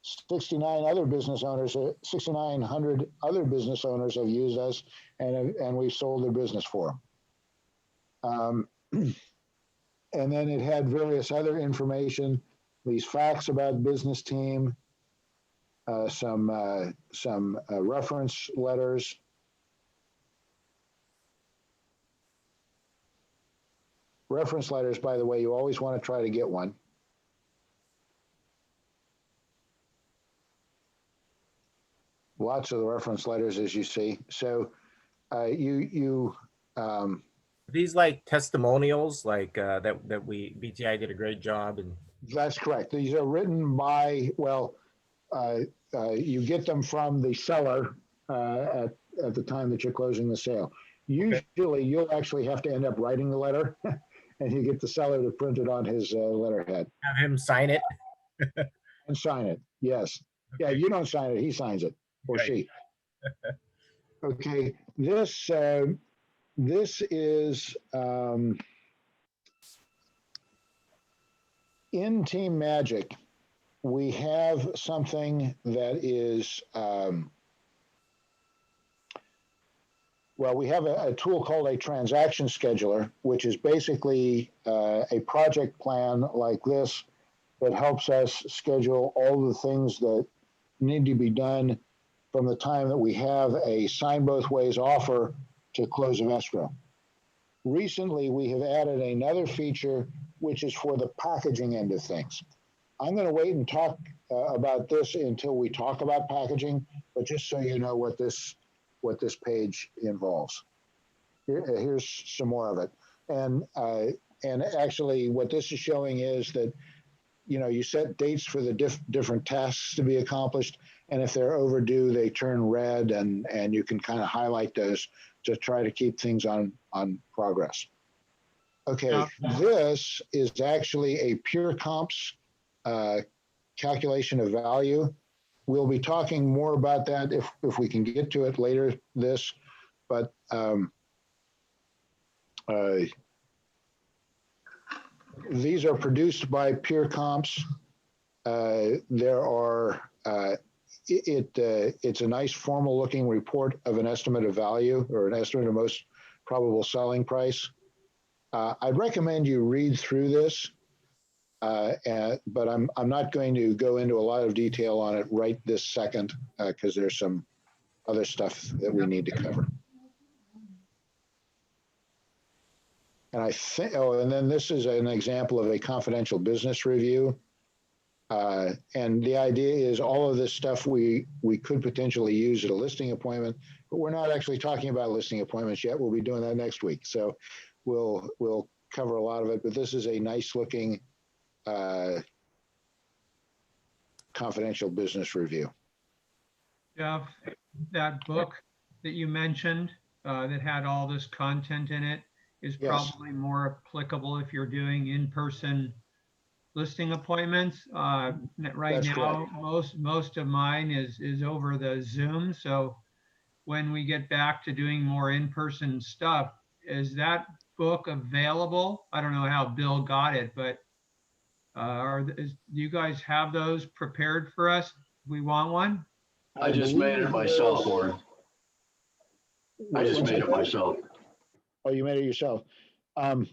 6,900 other business owners have used us, and we've sold their business for them. And then it had various other information, these facts about business team, some reference letters. Reference letters, by the way, you always want to try to get one. Lots of the reference letters, as you see. So These like testimonials, like that BTI did a great job, and that's correct. These are written by, well, you get them from the seller at the time that you're closing the sale. Usually, you'll actually have to end up writing the letter, and you get the seller to print it on his letterhead. have him sign it. And sign it. Yes. Yeah. You don't sign it; he signs it, or Right. she. Okay. This is in Team Magic. We have something that is, well, we have a tool called a transaction scheduler, which is basically a project plan like this that helps us schedule all the things that need to be done from the time that we have a sign both ways offer to close of escrow. Recently, we have added another feature, which is for the packaging end of things. I'm going to wait and talk about this until we talk about packaging, but just so you know what this page involves. Here's some more of it. And actually what this is showing is that, you set dates for the different tasks to be accomplished. And if they're overdue, they turn red, and you can kind of highlight those to try to keep things on progress. Okay, this is actually a pure comps calculation of value. We'll be talking more about that if we can get to it later this, but these are produced by Pure Comps. There are, it's a nice formal looking report of an estimate of value, or an estimate of most probable selling price. I'd recommend you read through this, but I'm not going to go into a lot of detail on it right this second, because there's some other stuff that we need to cover. And I think, and then this is an example of a confidential business review. And the idea is all of this stuff we could potentially use at a listing appointment, but we're not actually talking about listing appointments yet. We'll be doing that next week. So we'll cover a lot of it, but this is a nice looking confidential business review. Jeff, that book that you mentioned that had all this content in it is probably more applicable if you're doing in-person listing appointments. Right That's now, correct. most of mine is over the Zoom. So when we get back to doing more in-person stuff, is that book available? I don't know how Bill got it, but do you guys have those prepared for us? We want one? I just made it myself, Warren. I just made it myself. Oh, you made it yourself. I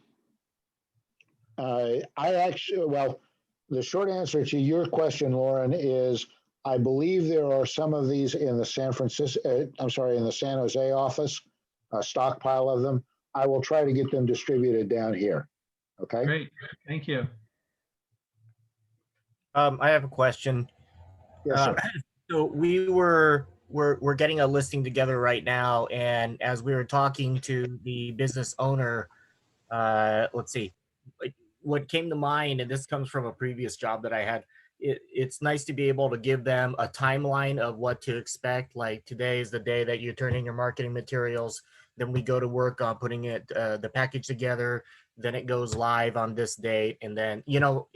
actually, well, the short answer to your question, Lauren, is I believe there are some of these in the San Jose office, a stockpile of them. I will try to get them distributed down here. Okay. Great. Thank you. I have a question. Yes, sir. So we're getting a listing together right now, and as we were talking to the business owner, let's see, like, what came to mind, and this comes from a previous job that I had. It's nice to be able to give them a timeline of what to expect. Like, today is the day that you turn in your marketing materials. Then we go to work on putting the package together. Then it goes live on this date, and then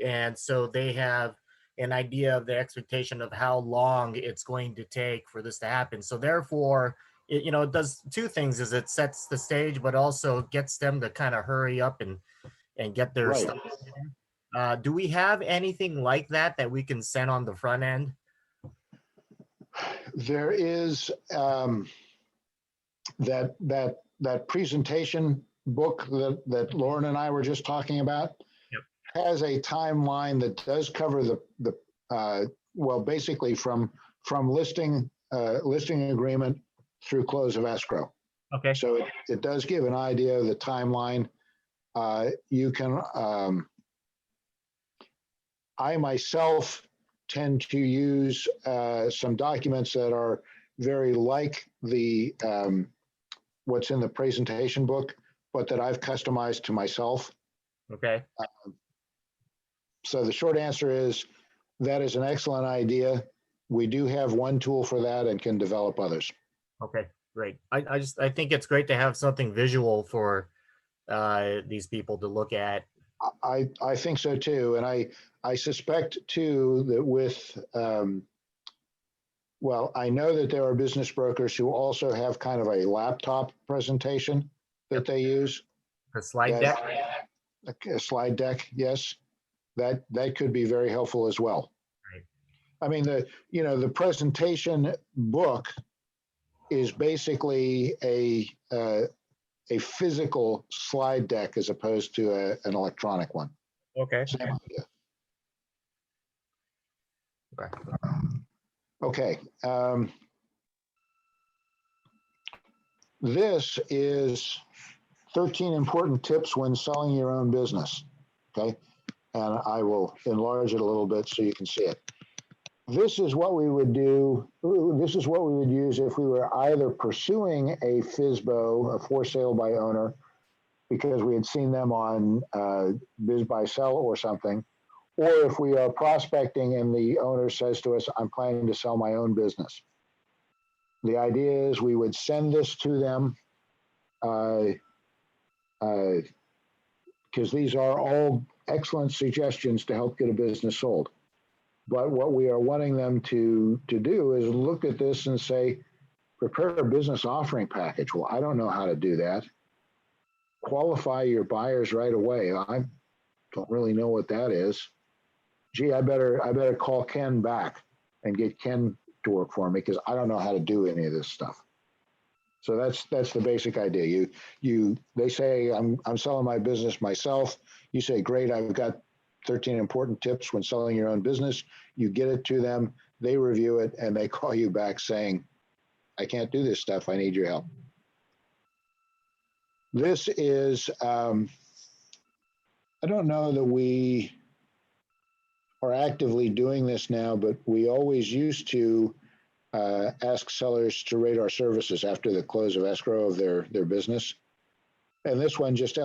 and so they have an idea of the expectation of how long it's going to take for this to happen. So therefore, it does two things: is it sets the stage, but also gets them to kind of hurry up and get their Right. stuff. Do we have anything like that we can send on the front end? There is that presentation book that Lauren and I were just talking about. Yep. Has a timeline that does cover the well, basically from listing agreement through close of escrow. Okay. So it does give an idea of the timeline. You can, I myself tend to use some documents that are very like the what's in the presentation book, but that I've customized to myself. Okay. So the short answer is that is an excellent idea. We do have one tool for that and can develop others. Okay, great. I think it's great to have something visual for these people to look at. I think so too. And I suspect too that with, well, I know that there are business brokers who also have kind of a laptop presentation that they use. A slide deck? A slide deck, yes. That could be very helpful as well. Right. I mean, the presentation book is basically a physical slide deck as opposed to an electronic one. Okay. Same idea. Okay. Okay. This is 13 important tips when selling your own business. Okay. And I will enlarge it a little bit so you can see it. This is what we would do. This is what we would use if we were either pursuing a FSBO, a for sale by owner, because we had seen them on Biz Buy Sell or something, or if we are prospecting and the owner says to us, I'm planning to sell my own business. The idea is we would send this to them because these are all excellent suggestions to help get a business sold. But what we are wanting them to do is look at this and say, prepare a business offering package. Well, I don't know how to do that. Qualify your buyers right away. I don't really know what that is. Gee, I better call Ken back and get Ken to work for me because I don't know how to do any of this stuff. So that's the basic idea. They say I'm selling my business myself. You say, great, I've got 13 important tips when selling your own business. You get it to them, they review it, and they call you back saying, I can't do this stuff. I need your help. This is, I don't know that we are actively doing this now, but we always used to ask sellers to rate our services after the close of escrow of their business. And this one just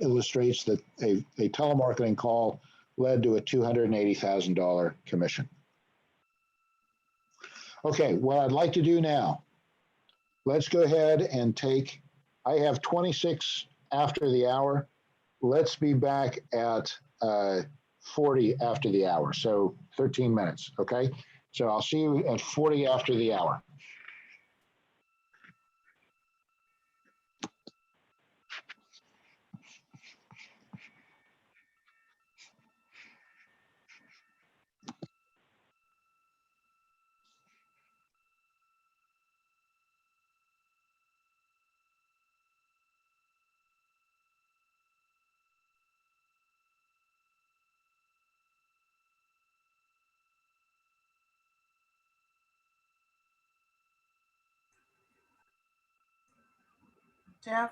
illustrates that a telemarketing call led to a $280,000 commission. Okay, what I'd like to do now, let's go ahead and take, I have 26 after the hour. Let's be back at 40 after the hour, so 13 minutes, okay? So I'll see you at 40 after the hour. Jeff? Jeff?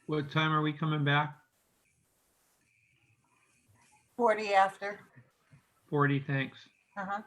What time are we coming back? 40 after. 40, thanks. Uh-huh.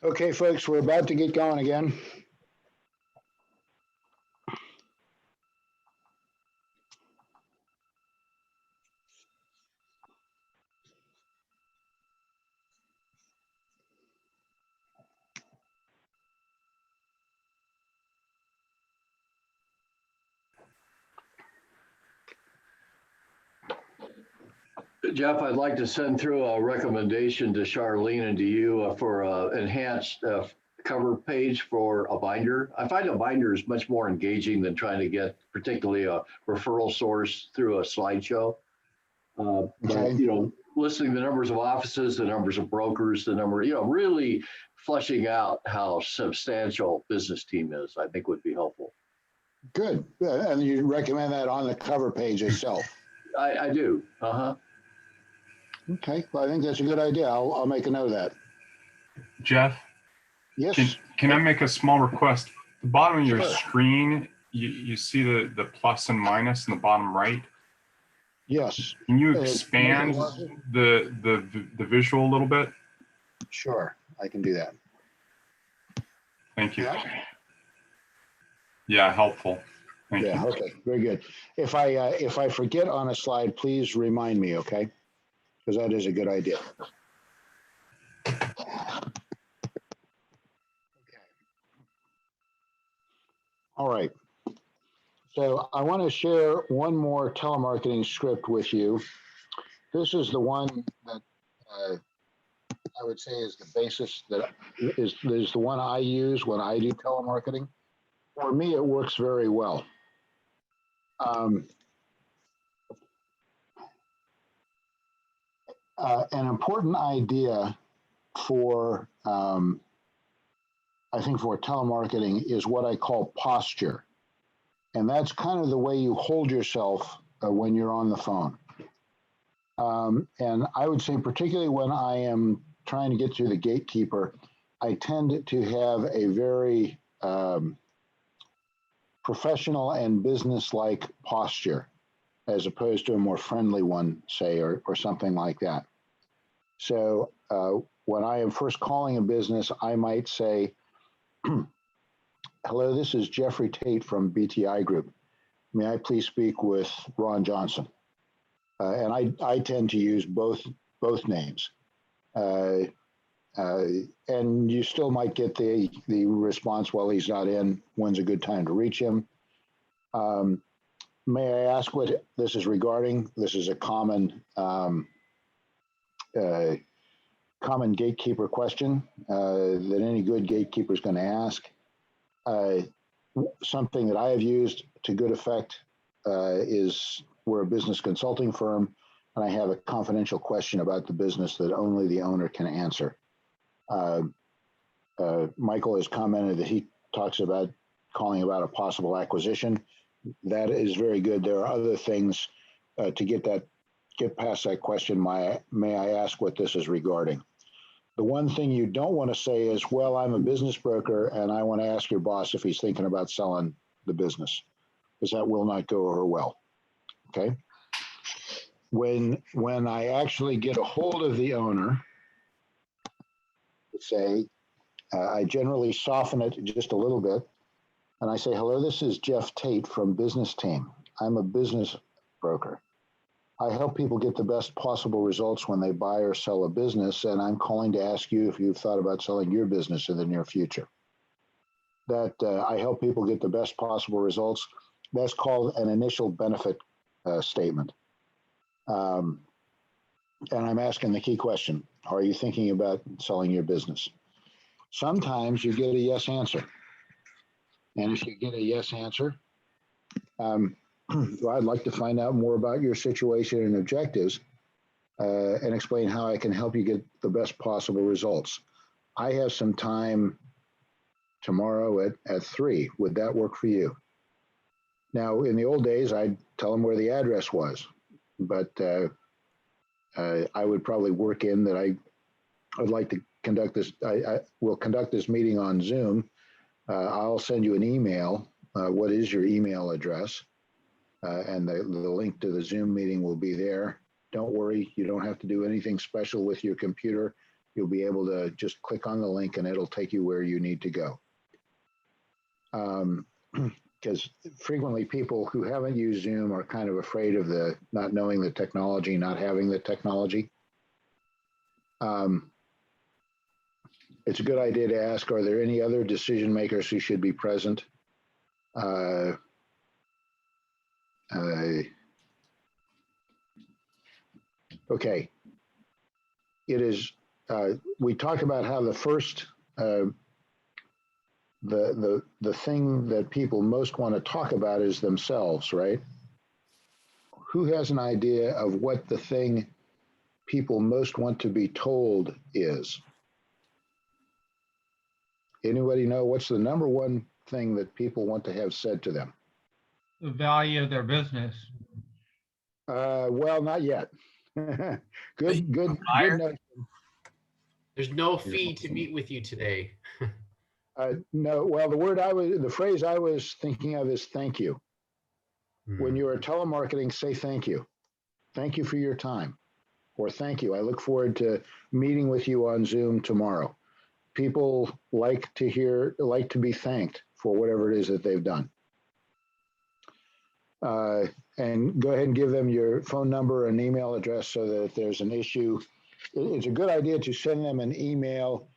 Okay, folks, we're about to get going again. Jeff, I'd like to send through a recommendation to Charlene and to you for enhanced cover page for a binder. I find a binder is much more engaging than trying to get particularly a referral source through a slideshow. But, you know, listing the numbers of offices, the numbers of brokers, the number, you know, really fleshing out how substantial business team is, I think would be helpful. Good. And you recommend that on the cover page itself? I do. Uh-huh. Okay, well, I think that's a good idea. I'll make a note of that. Jeff? Yes. Can I make a small request? The bottom of your Sure. screen, you see the plus and minus in the bottom right? Yes. Can you Make it expand larger? the visual a little bit? Sure, I can do that. Thank you. Yeah, helpful. Thank Yeah, you. okay, very good. If I forget on a slide, please remind me, okay? Because that is a good idea. All right. So I want to share one more telemarketing script with you. This is the one that I would say is the basis that is the one I use when I do telemarketing. For me, it works very well. An important idea for, I think for telemarketing is what I call posture. And that's kind of the way you hold yourself when you're on the phone. And I would say particularly when I am trying to get through the gatekeeper, I tend to have a very professional and business-like posture, as opposed to a more friendly one, say, or something like that. So when I am first calling a business, I might say, hello, this is Jeffrey Tate from BTI Group. May I please speak with Ron Johnson? And I tend to use both names. And you still might get the response, well, he's not in, when's a good time to reach him? May I ask what this is regarding? This is a common common gatekeeper question that any good gatekeeper is going to ask. Something that I have used to good effect is we're a business consulting firm, and I have a confidential question about the business that only the owner can answer. Michael has commented that he talks about calling about a possible acquisition. That is very good. There are other things to get past that question. May I ask what this is regarding? The one thing you don't want to say is, well, I'm a business broker and I want to ask your boss if he's thinking about selling the business, because that will not go over well. Okay. When I actually get a hold of the owner, say, I generally soften it just a little bit. And I say, hello, this is Jeff Tate from Business Team. I'm a business broker. I help people get the best possible results when they buy or sell a business, and I'm calling to ask you if you've thought about selling your business in the near future. That I help people get the best possible results. That's called an initial benefit statement. And I'm asking the key question, are you thinking about selling your business? Sometimes you get a yes answer. And if you get a yes answer, well, I'd like to find out more about your situation and objectives and explain how I can help you get the best possible results. I have some time tomorrow at 3. Would that work for you? Now, in the old days, I'd tell them where the address was, but I would probably work in that I'd like to conduct this. I will conduct this meeting on Zoom. I'll send you an email. What is your email address? And the link to the Zoom meeting will be there. Don't worry, you don't have to do anything special with your computer. You'll be able to just click on the link and it'll take you where you need to go. Because frequently people who haven't used Zoom are kind of afraid of the not knowing the technology, not having the technology. It's a good idea to ask, are there any other decision makers who should be present? Okay. It is, we talked about how the first, the thing that people most want to talk about is themselves, right? Who has an idea of what the thing people most want to be told is? Anybody know what's the number one thing that people want to have said to them? The value of their business. Well, not yet. Good note. There's no fee to meet with you today. No, well, the phrase I was thinking of is thank you. When you are telemarketing, say thank you. Thank you for your time. Or thank you. I look forward to meeting with you on Zoom tomorrow. People like to be thanked for whatever it is that they've done. And go ahead and give them your phone number and email address so that if there's an issue, it's a good idea to send them an email,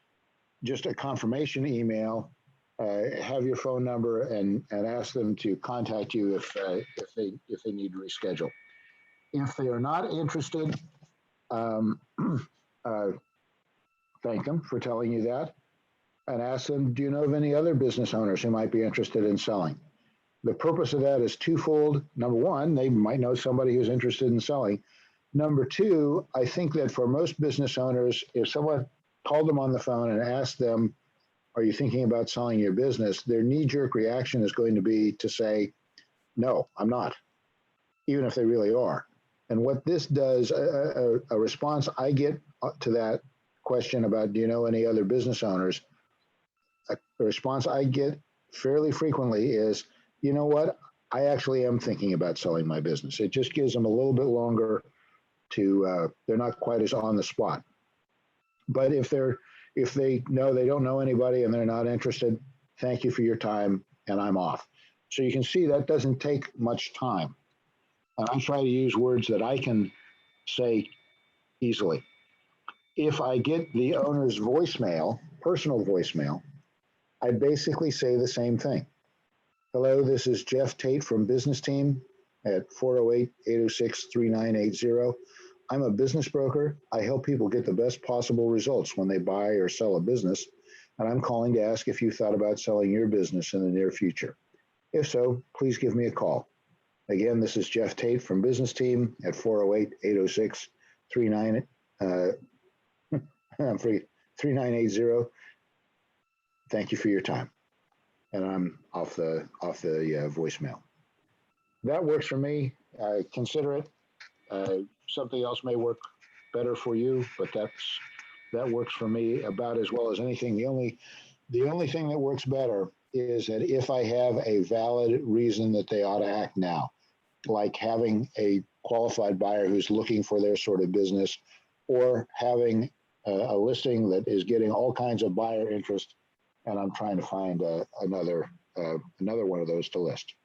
just a confirmation email, have your phone number and ask them to contact you if they need to reschedule. If they are not interested, thank them for telling you that and ask them, do you know of any other business owners who might be interested in selling? The purpose of that is twofold. Number one, they might know somebody who's interested in selling. Number two, I think that for most business owners, if someone called them on the phone and asked them, are you thinking about selling your business? Their knee-jerk reaction is going to be to say, no, I'm not, even if they really are. And what this does, a response I get to that question about, do you know any other business owners? A response I get fairly frequently is, you know what? I actually am thinking about selling my business. It just gives them a little bit longer to, they're not quite as on the spot. But if they know they don't know anybody and they're not interested, thank you for your time and I'm off. So you can see that doesn't take much time. And I try to use words that I can say easily. If I get the owner's voicemail, personal voicemail, I basically say the same thing. Hello, this is Jeff Tate from Business Team at 408-806-3980. I'm a business broker. I help people get the best possible results when they buy or sell a business. And I'm calling to ask if you thought about selling your business in the near future. If so, please give me a call. Again, this is Jeff Tate from Business Team at 408-806-3980. Thank you for your time. And I'm off the voicemail. That works for me. Consider it. Something else may work better for you, but that works for me about as well as anything. The only thing that works better is that if I have a valid reason that they ought to act now, like having a qualified buyer who's looking for their sort of business, or having a listing that is getting all kinds of buyer interest, and I'm trying to find another one of those to list.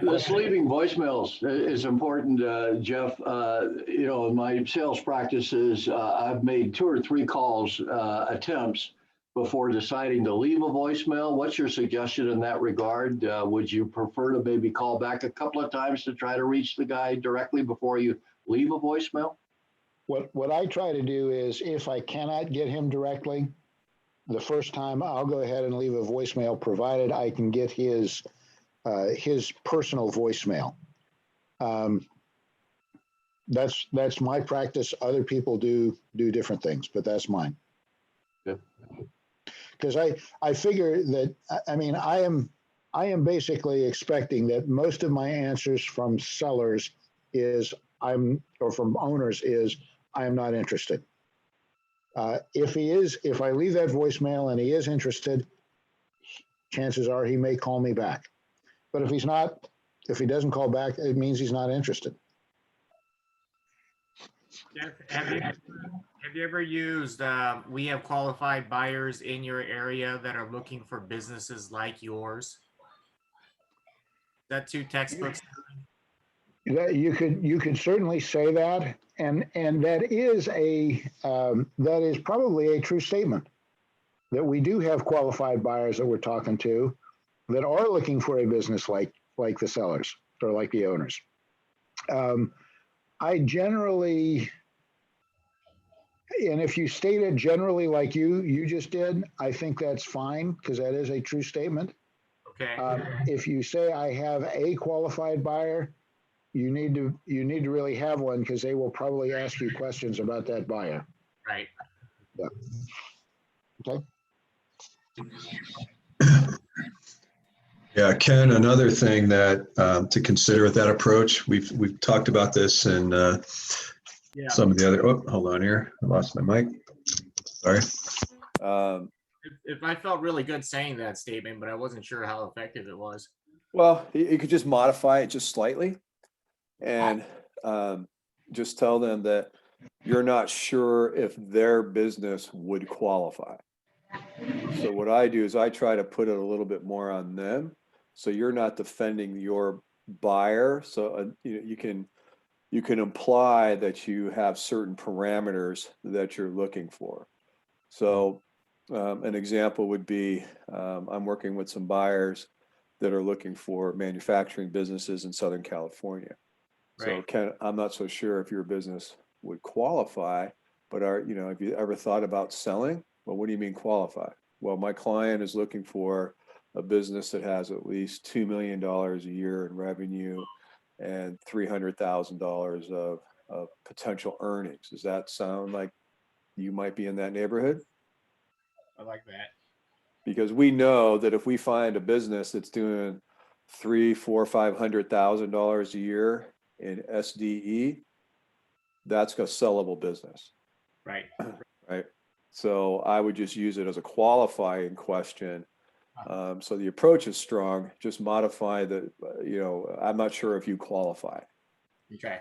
This leaving voicemails is important, Jeff. You know, in my sales practices, I've made 2 or 3 calls attempts before deciding to leave a voicemail. What's your suggestion in that regard? Would you prefer to maybe call back a couple of times to try to reach the guy directly before you leave a voicemail? What I try to do is, if I cannot get him directly, the first time I'll go ahead and leave a voicemail, provided I can get his personal voicemail. That's my practice. Other people do different things, but that's mine. Because I figure that, I mean, I am basically expecting that most of my answers from sellers is from owners is I am not interested. If I leave that voicemail and he is interested, chances are he may call me back. But if he's not, if he doesn't call back, it means he's not interested. Jeff, have Have you ever used, we have qualified buyers in your area that are looking for businesses like yours? That two textbooks? That you could certainly say that, and that is that is probably a true statement, that we do have qualified buyers that we're talking to that are looking for a business like the sellers or like the owners. I generally, and if you state it generally like you just did, I think that's fine, because that is a true statement. Okay. If you say I have a qualified buyer, you need to really have one, because they will probably ask you questions about that buyer. Right. Yeah. Okay. Yeah, Ken, another thing that to consider with that approach, we've talked about this in some of the other, oh, hold on here. I lost my mic. Sorry. If I felt really good saying that statement, but I wasn't sure how effective it was. Well, you could just modify it just slightly and just tell them that you're not sure if their business would qualify. So what I do is I try to put it a little bit more on them. So you're not defending your buyer. So you can imply that you have certain parameters that you're looking for. So an example would be I'm working with some buyers that are looking for manufacturing businesses in Southern California. Right. So I'm not so sure if your business would qualify, but have you ever thought about selling? Well, what do you mean qualify? Well, my client is looking for a business that has at least $2 million a year in revenue and $300,000 of potential earnings. Does that sound like you might be in that neighborhood? I like that. Because we know that if we find a business that's doing $300,000, $400,000, $500,000 a year in SDE, that's a sellable business. Right. Right. So I would just use it as a qualifying question. So the approach is strong, just modify the, I'm not sure if you qualify. Okay.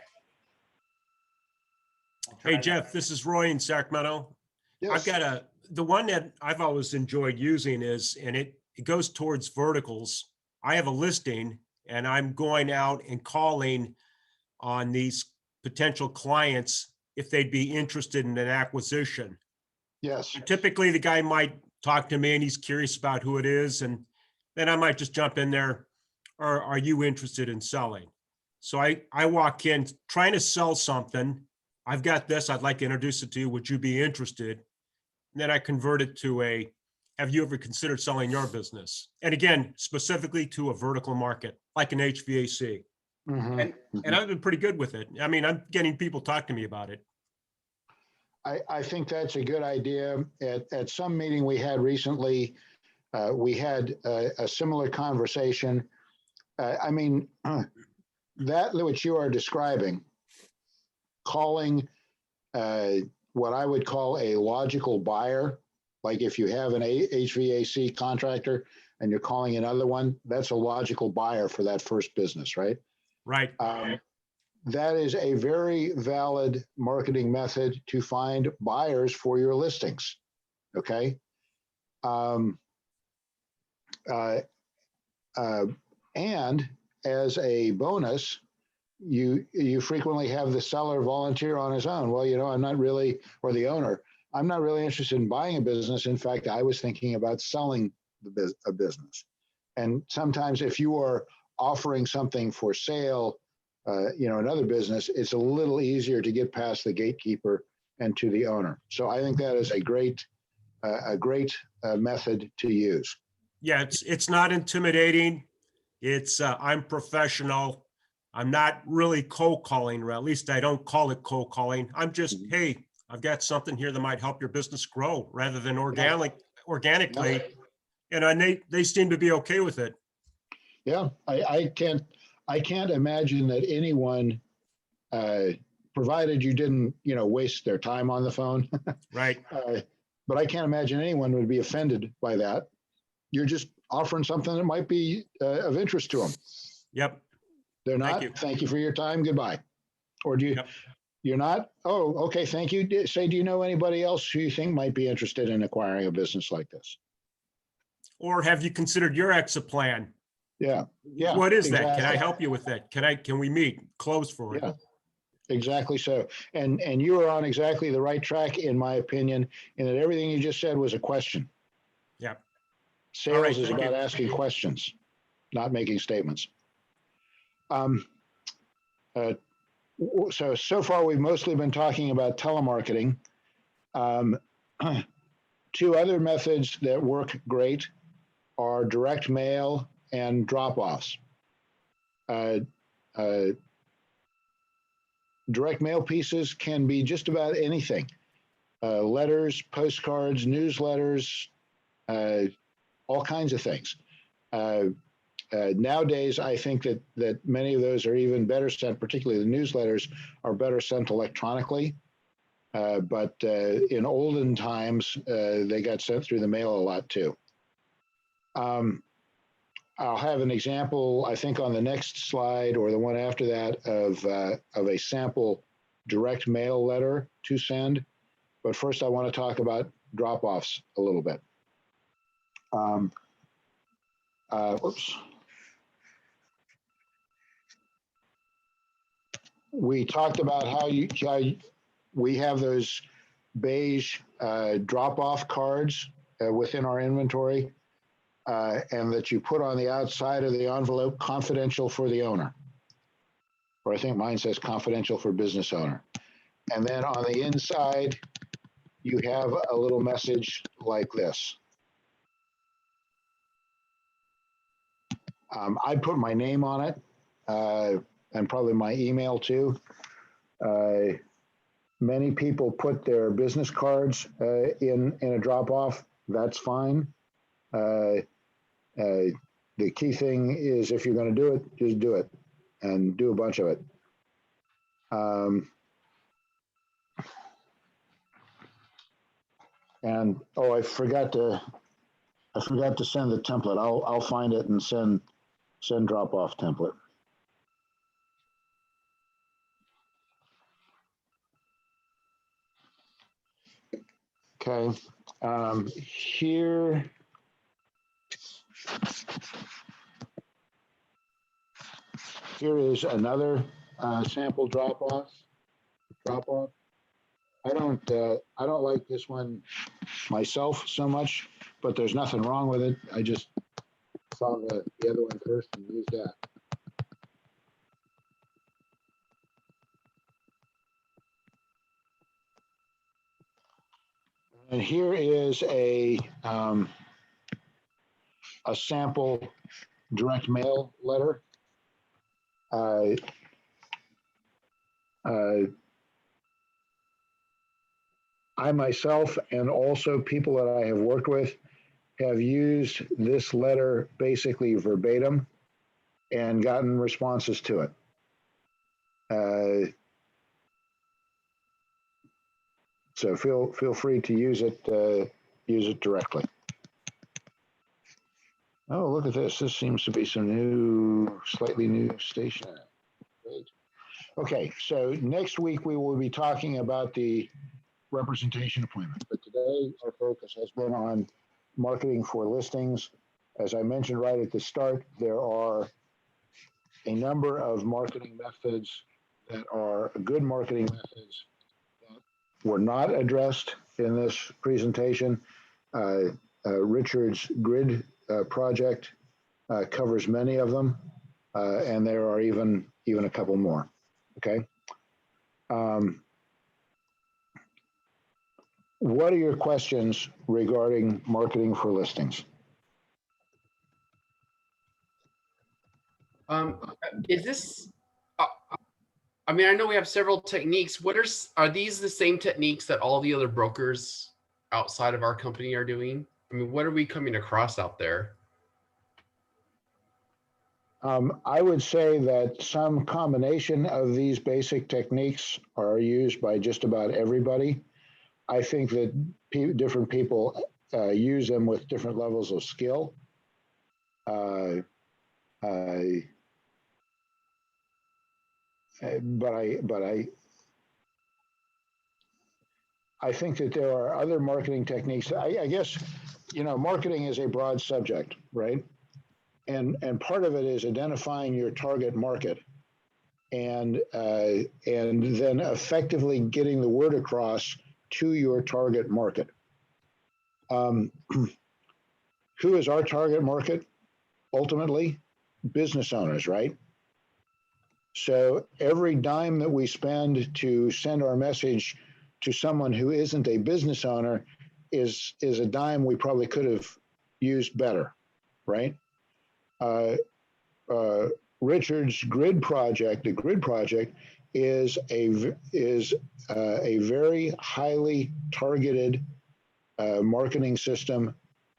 Hey, Jeff, this is Roy in Sacramento. Yes. I've got the one that I've always enjoyed using is, and it goes towards verticals. I have a listing and I'm going out and calling on these potential clients if they'd be interested in an acquisition. Yes. Typically, the guy might talk to me and he's curious about who it is. And then I might just jump in there. Are you interested in selling? So I walk in trying to sell something. I've got this. I'd like to introduce it to you. Would you be interested? And then I convert it to have you ever considered selling your business? And again, specifically to a vertical market, like an HVAC. Mm-hmm. And I've been pretty good with it. I mean, I'm getting people talk to me about it. I think that's a good idea. At some meeting we had recently, we had a similar conversation. That which you are describing, calling what I would call a logical buyer, like if you have an HVAC contractor and you're calling another one, that's a logical buyer for that first business, right? Right. That is a very valid marketing method to find buyers for your listings. Okay. And as a bonus, you frequently have the seller volunteer on his own. Well, I'm not really, or the owner, I'm not really interested in buying a business. In fact, I was thinking about selling a business. And sometimes if you are offering something for sale, another business, it's a little easier to get past the gatekeeper and to the owner. So I think that is a great method to use. Yeah, it's not intimidating. It's I'm professional. I'm not really cold calling, or at least I don't call it cold calling. I'm just, hey, I've got something here that might help your business grow rather than organically. And they seem to be okay with it. Yeah, I can't imagine that anyone, provided you didn't, waste their time on the phone. Right. But I can't imagine anyone would be offended by that. You're just offering something that might be of interest to them. Yep. They're not. Thank you for your time. Goodbye. Or do you? Yep. You're not? Oh, okay, thank you. Say, do you know anybody else who you think might be interested in acquiring a business like this? Or have you considered your exit plan? Yeah, yeah. What is that? Can I exactly. help you with that? Can we meet? Close for it. Yeah, exactly so. And you are on exactly the right track, in my opinion, in that everything you just said was a question. Yeah. Sales All right, is thank about you. asking questions, not making statements. So far, we've mostly been talking about telemarketing. Two other methods that work great are direct mail and drop-offs. Direct mail pieces can be just about anything. Letters, postcards, newsletters, all kinds of things. Nowadays, I think that many of those are even better sent, particularly the newsletters are better sent electronically. But in olden times, they got sent through the mail a lot too. I'll have an example, I think, on the next slide or the one after that of a sample direct mail letter to send. But first, I want to talk about drop-offs a little bit. Whoops. We talked about how we have those beige drop-off cards within our inventory, and that you put on the outside of the envelope, confidential for the owner. Or I think mine says confidential for business owner. And then on the inside, you have a little message like this. I put my name on it, and probably my email too. Many people put their business cards in a drop-off. That's fine. The key thing is, if you're going to do it, just do it, and do a bunch of it. And oh, I forgot to send the template. I'll find it and send drop-off template. Okay, here is another sample drop-off. I don't like this one myself so much, but there's nothing wrong with it. I just saw the other one first and used that. And here is a sample direct mail letter. I myself, and also people that I have worked with, have used this letter basically verbatim and gotten responses to it. So feel free to use it directly. Oh, look at this. This seems to be some slightly new stationery. Great. Okay, so next week we will be talking about the representation appointment. But today our focus has been on marketing for listings. As I mentioned right at the start, there are a number of marketing methods that are good marketing methods that were not addressed in this presentation. Richard's grid project covers many of them, and there are even a couple more. Okay. What are your questions regarding marketing for listings? Is this? I mean, I know we have several techniques. Are these the same techniques that all the other brokers outside of our company are doing? I mean, what are we coming across out there? I would say that some combination of these basic techniques are used by just about everybody. I think that different people use them with different levels of skill. But I I think that there are other marketing techniques. I guess, marketing is a broad subject, right? And part of it is identifying your target market and then effectively getting the word across to your target market. Who is our target market? Ultimately, business owners, right? So every dime that we spend to send our message to someone who isn't a business owner is a dime we probably could have used better, right? Richard's grid project, the grid project, is a very highly targeted marketing system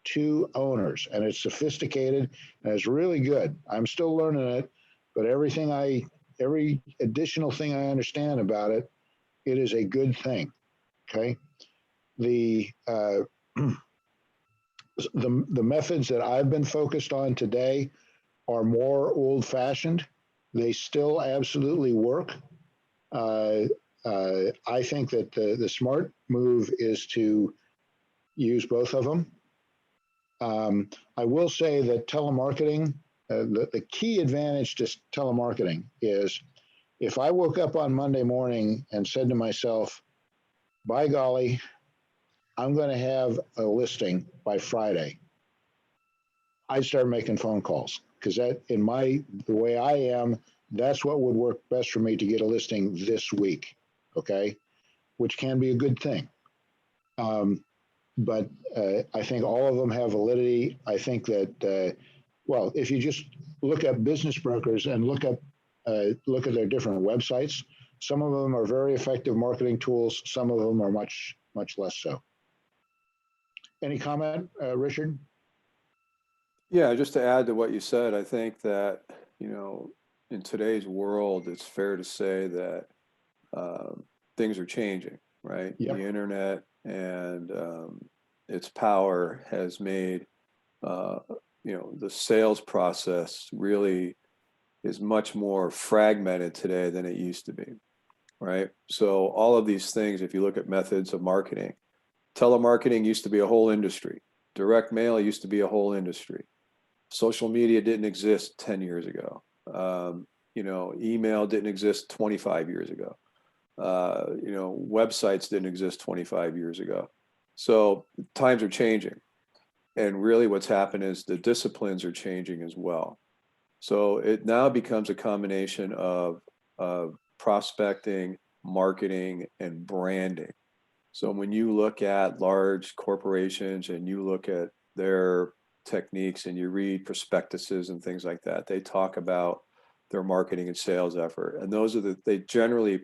to owners, and it's sophisticated and it's really good. I'm still learning it, but every additional thing I understand about it, it is a good thing. Okay, the methods that I've been focused on today are more old-fashioned. They still absolutely work. I think that the smart move is to use both of them. I will say that telemarketing, the key advantage to telemarketing is if I woke up on Monday morning and said to myself, by golly, I'm going to have a listing by Friday, I'd start making phone calls, because that, the way I am, that's what would work best for me to get a listing this week. Okay, which can be a good thing. But I think all of them have validity. I think that, well, if you just look at business brokers and look at their different websites, some of them are very effective marketing tools. Some of them are much, much less so. Any comment, Richard? Yeah, just to add to what you said, I think that, in today's world, it's fair to say that things are changing, right? Yep. The internet and its power has made, the sales process really is much more fragmented today than it used to be, right? So all of these things, if you look at methods of marketing, telemarketing used to be a whole industry. Direct mail used to be a whole industry. Social media didn't exist 10 years ago. Email didn't exist 25 years ago. Websites didn't exist 25 years ago. So times are changing. And really what's happened is the disciplines are changing as well. So it now becomes a combination of prospecting, marketing, and branding. So when you look at large corporations and you look at their techniques and you read prospectuses and things like that, they talk about their marketing and sales effort. And they generally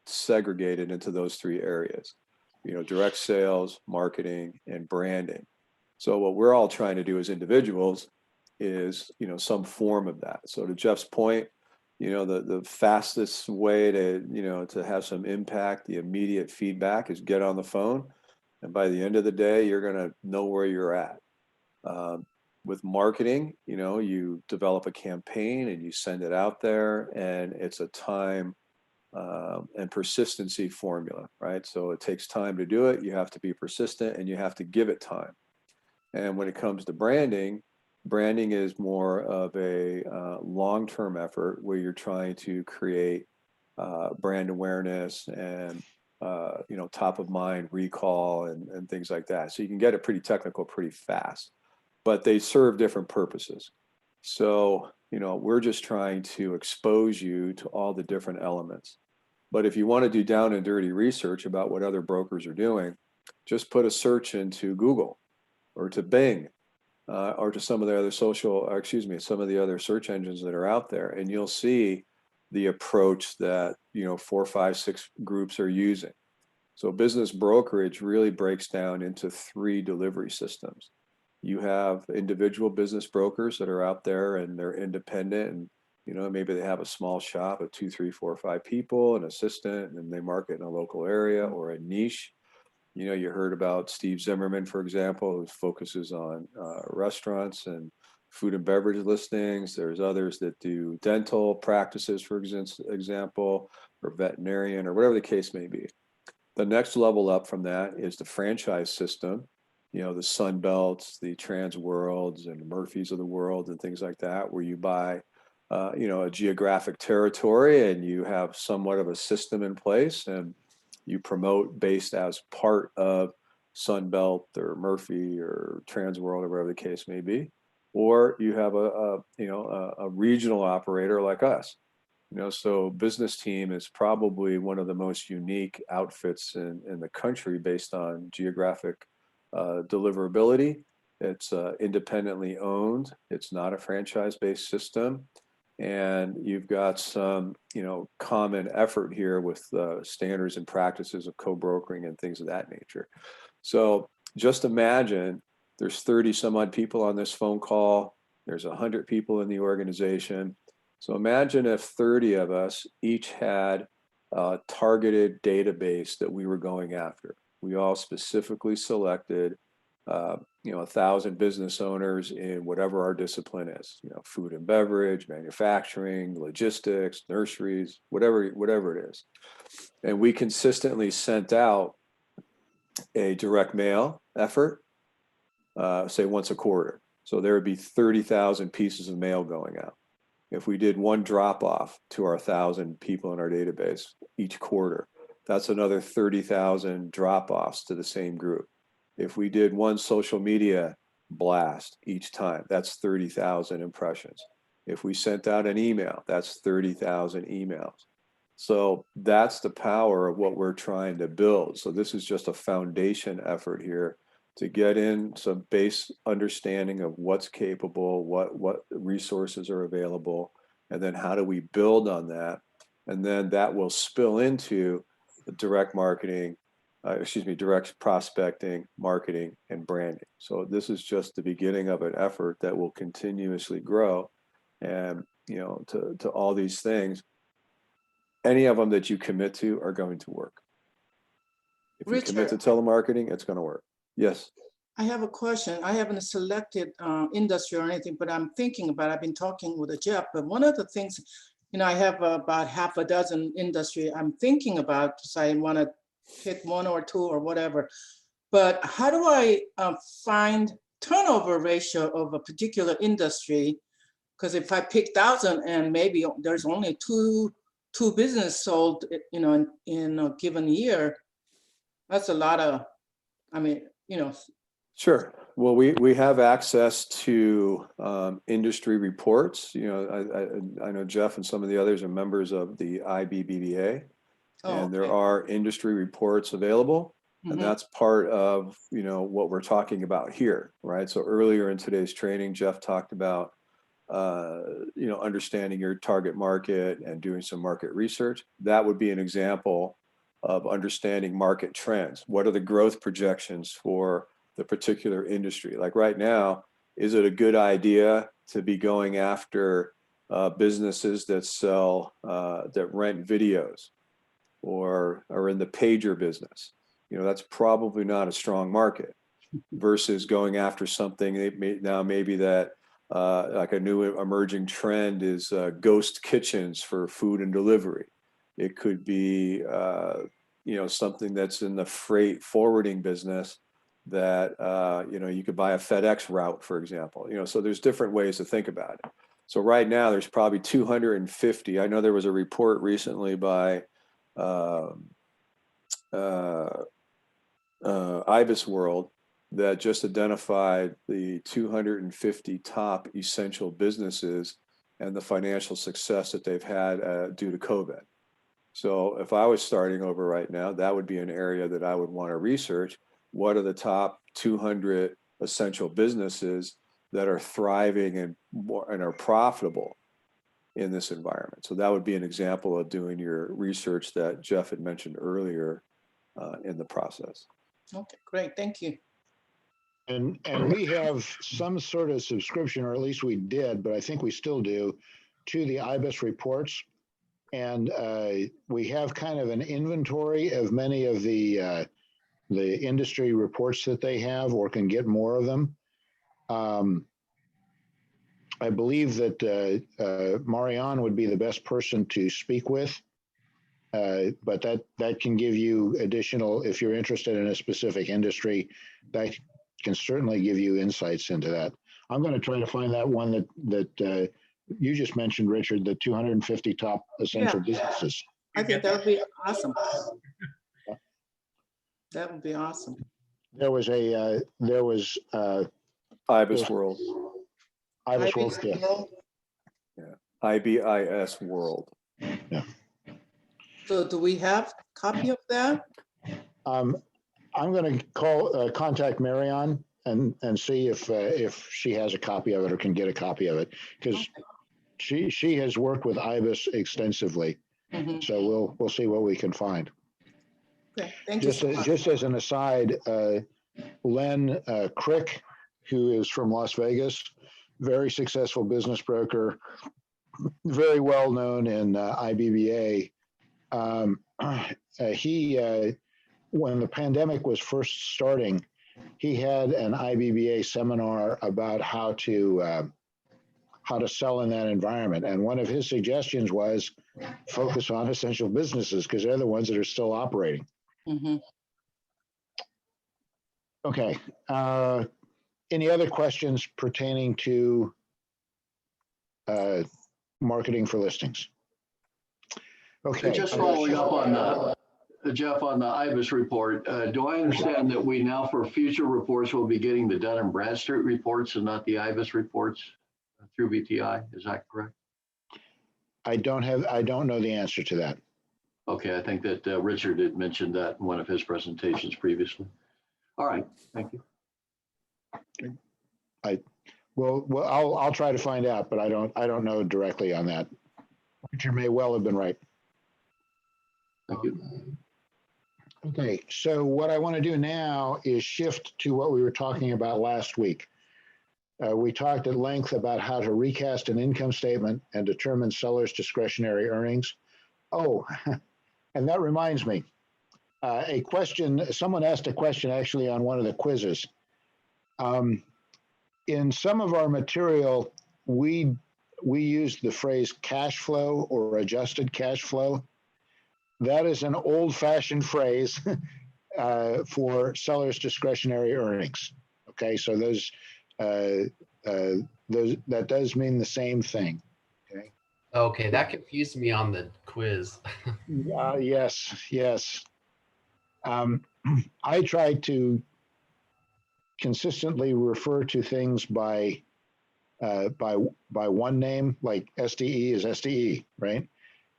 segregated into those three areas, direct sales, marketing, and branding. So what we're all trying to do as individuals is, some form of that. So to Jeff's point, the fastest way to have some impact, the immediate feedback, is get on the phone. And by the end of the day, you're going to know where you're at. With marketing, you develop a campaign and you send it out there, and it's a time and persistency formula, right? So it takes time to do it. You have to be persistent and you have to give it time. And when it comes to branding is more of a long-term effort where you're trying to create brand awareness and top of mind recall and things like that. So you can get it pretty technical pretty fast, but they serve different purposes. So we're just trying to expose you to all the different elements. But if you want to do down and dirty research about what other brokers are doing, just put a search into Google or to Bing or to some of the other some of the other search engines that are out there, and you'll see the approach that 4, 5, 6 groups are using. So business brokerage really breaks down into 3 delivery systems. You have individual business brokers that are out there and they're independent, and maybe they have a small shop of 2, 3, 4, 5 people, an assistant, and they market in a local area or a niche. You heard about Steve Zimmerman, for example, who focuses on restaurants and food and beverage listings. There's others that do dental practices, for example, or veterinarian, or whatever the case may be. The next level up from that is the franchise system, the Sunbelts, the Transworlds and the Murphys of the world and things like that, where you buy, a geographic territory and you have somewhat of a system in place and you promote based as part of Sunbelt or Murphy or Transworld or whatever the case may be. Or you have a regional operator like us. So Business Team is probably one of the most unique outfits in the country based on geographic deliverability. It's independently owned. It's not a franchise-based system. And you've got some, common effort here with standards and practices of co-brokering and things of that nature. So just imagine there's 30 some odd people on this phone call. There's 100 people in the organization. So imagine if 30 of us each had a targeted database that we were going after. We all specifically selected, 1,000 business owners in whatever our discipline is, food and beverage, manufacturing, logistics, nurseries, whatever it is. And we consistently sent out a direct mail effort, say once a quarter. So there would be 30,000 pieces of mail going out. If we did one drop off to our 1,000 people in our database each quarter, that's another 30,000 drop offs to the same group. If we did one social media blast each time, that's 30,000 impressions. If we sent out an email, that's 30,000 emails. So that's the power of what we're trying to build. So this is just a foundation effort here to get in some base understanding of what's capable, what resources are available, and then how do we build on that? And then that will spill into the direct marketing, direct prospecting, marketing, and branding. So this is just the beginning of an effort that will continuously grow. And, to all these things, any of them that you commit to are going to work. If you commit to telemarketing, it's going to work. Yes. I have a question. I haven't selected industry or anything, but I'm thinking about, I've been talking with Jeff, but one of the things, I have about half a dozen industry I'm thinking about, so I want to pick one or two or whatever. But how do I find turnover ratio of a particular industry? Because if I pick 1,000 and maybe there's only two business sold, in a given year, that's a lot of, Sure. Well, we have access to industry reports. I know Jeff and some of the others are members of the IBBBA, and there are industry reports available, and that's part of what we're talking about here, right? So earlier in today's training, Jeff talked about understanding your target market and doing some market research. That would be an example of understanding market trends. What are the growth projections for the particular industry? Like right now, is it a good idea to be going after businesses that sell, that rent videos or are in the pager business? That's probably not a strong market versus going after something maybe that like a new emerging trend is ghost kitchens for food and delivery. It could be, something that's in the freight forwarding business that, you could buy a FedEx route, for example. So there's different ways to think about it. So right now there's probably 250. I know there was a report recently by Ibis World that just identified the 250 top essential businesses and the financial success that they've had due to COVID. So if I was starting over right now, that would be an area that I would want to research. What are the top 200 essential businesses that are thriving and are profitable in this environment? So that would be an example of doing your research that Jeff had mentioned earlier in the process. Okay, great. Thank you. And we have some sort of subscription, or at least we did, but I think we still do, to the IBIS reports. And we have kind of an inventory of many of the industry reports that they have, or can get more of them. I believe that Marianne would be the best person to speak with But that can give you additional, if you're interested in a specific industry, that can certainly give you insights into that. I'm going to try to find that one that you just mentioned, Richard, the 250 top essential businesses. I think that would be awesome. That would be awesome. There was IBIS World. IBIS World. IBIS Yeah. World. Yeah. IBIS World. Yeah. So do we have a copy of that? I'm going to contact Marion and see if she has a copy of it or can get a copy of it, because she has worked with IBIS extensively. So we'll see what we can find. Okay, thank you so much. Just as an aside, Len Crick, who is from Las Vegas, very successful business broker, very well known in IBBA. He when the pandemic was first starting, he had an IBBA seminar about how to sell in that environment. And one of his suggestions was focus on essential businesses because they're the ones that are still operating. Okay. Any other questions pertaining to marketing for listings? Okay. Just following up on Jeff, on the IBIS report, do I understand that we now for future reports will be getting the Dun & Bradstreet reports and not the IBIS reports through BTI? Is that correct? I don't know the answer to that. Okay, I think that Richard had mentioned that in one of his presentations previously. All right, thank you. Well, I'll try to find out, but I don't know directly on that. Richard may well have been right. Thank you. Okay, so what I want to do now is shift to what we were talking about last week. We talked at length about how to recast an income statement and determine sellers' discretionary earnings. Oh, and that reminds me, someone asked a question actually on one of the quizzes. In some of our material, we use the phrase cash flow or adjusted cash flow. That is an old-fashioned phrase for sellers' discretionary earnings. Okay, so that does mean the same thing. Okay. Okay, that confused me on the quiz. Yes. I try to consistently refer to things by one name, like SDE is SDE, right?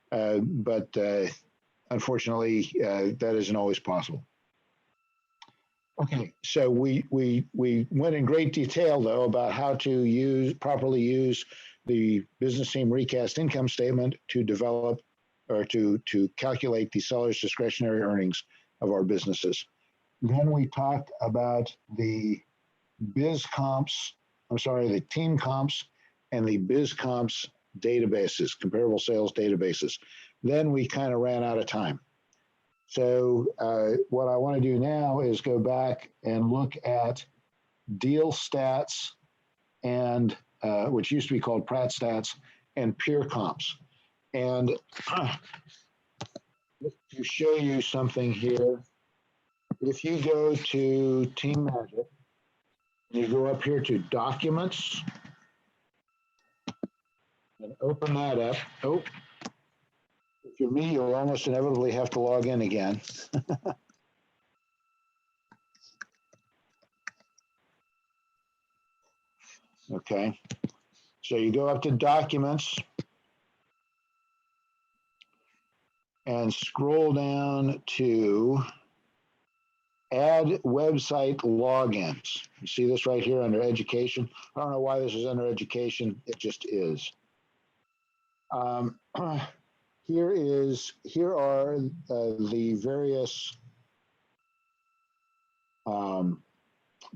But unfortunately, that isn't always possible. Okay, so we went in great detail though about how to properly use the business team recast income statement to develop or to calculate the seller's discretionary earnings of our businesses. Then we talked about the the team comps and the biz comps databases, comparable sales databases. Then we kind of ran out of time. So what I want to do now is go back and look at deal stats and which used to be called Pratt stats and peer comps. And to show you something here, if you go to Team Magic, you go up here to Documents and open that up. Oh, if you're me, you'll almost inevitably have to log in again. Okay, so you go up to Documents and scroll down to Add Website Logins. You see this right here under Education. I don't know why this is under Education. It just is. Here are the various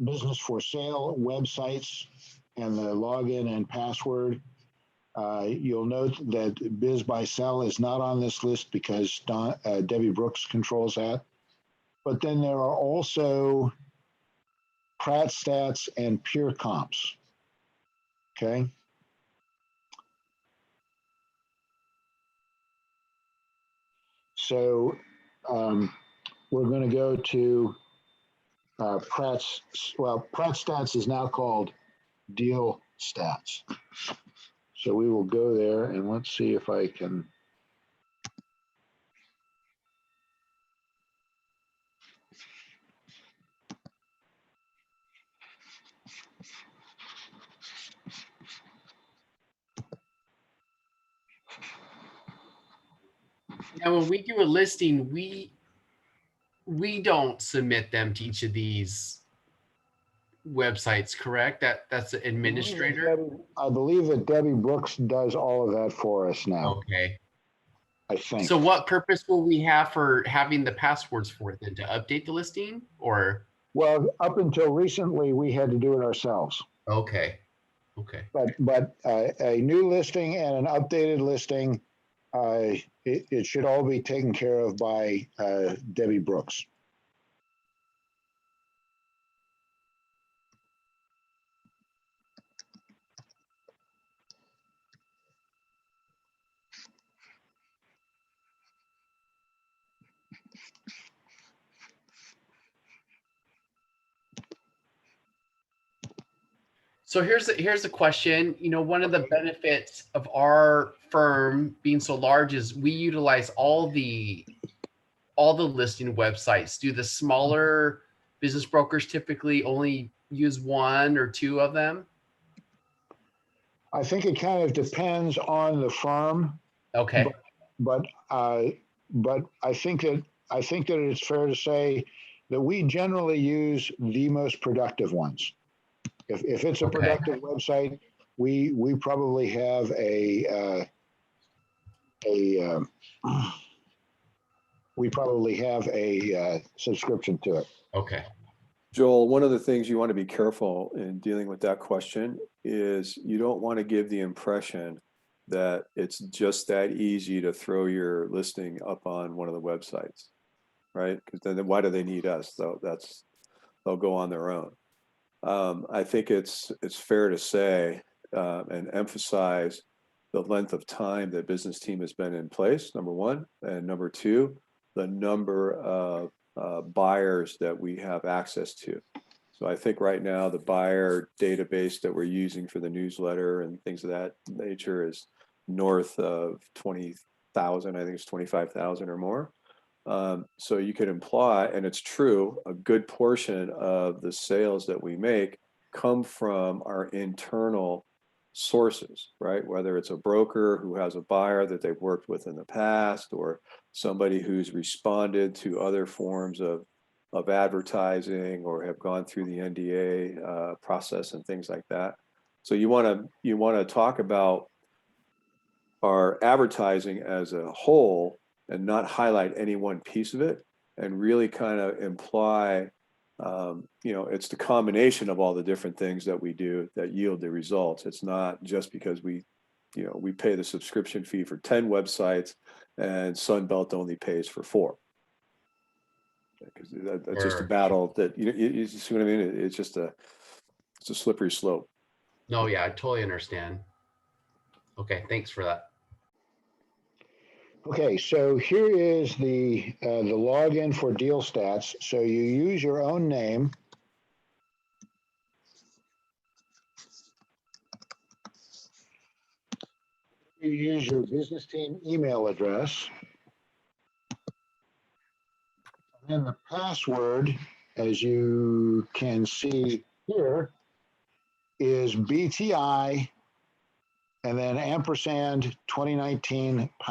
business for sale websites and the login and password. You'll note that Biz by Sell is not on this list because Debbie Brooks controls that. But then there are also Pratt Stats and Peer Comps. Okay. So we're going to go to Pratt's. Well, Pratt Stats is now called Deal Stats. So we will go there and let's see if I can. Now, when we do a listing, we don't submit them to each of these websites, correct? That's the administrator. I believe that Debbie Brooks does all of that for us now. Okay. I think. So what purpose will we have for having the passwords for it then? To update the listing or? Well, up until recently, we had to do it ourselves. Okay. Okay. But a new listing and an updated listing, it should all be taken care of by Debbie Brooks. So here's a question. You know, one of the benefits of our firm being so large is we utilize all the listing websites. Do the smaller business brokers typically only use one or two of them? I think it kind of depends on the firm. Okay. But I think that it's fair to say that we generally use the most productive ones. If it's a productive website, we probably have a subscription to it. Okay. Joel, one of the things you want to be careful in dealing with that question is you don't want to give the impression that it's just that easy to throw your listing up on one of the websites, right? Because then why do they need us? So they'll go on their own. I think it's fair to say and emphasize the length of time that business team has been in place, number one, and number two, the number of buyers that we have access to. So I think right now the buyer database that we're using for the newsletter and things of that nature is north of 20,000. I think it's 25,000 or more. So you could imply, and it's true, a good portion of the sales that we make come from our internal sources, right? Whether it's a broker who has a buyer that they've worked with in the past, or somebody who's responded to other forms of advertising or have gone through the NDA process and things like that. So you want to talk about our advertising as a whole and not highlight any one piece of it, and really kind of imply, it's the combination of all the different things that we do that yield the results. It's not just because we pay the subscription fee for 10 websites and Sunbelt only pays for 4. Because that's just a battle that, you see what I mean? It's a slippery slope. No, yeah, I totally understand. Okay, thanks for that. Okay, so here is the login for Deal Stats. So you use your own name. You use your business team email address. And the password, as you can see here, is BTI and then ampersand 2019 #.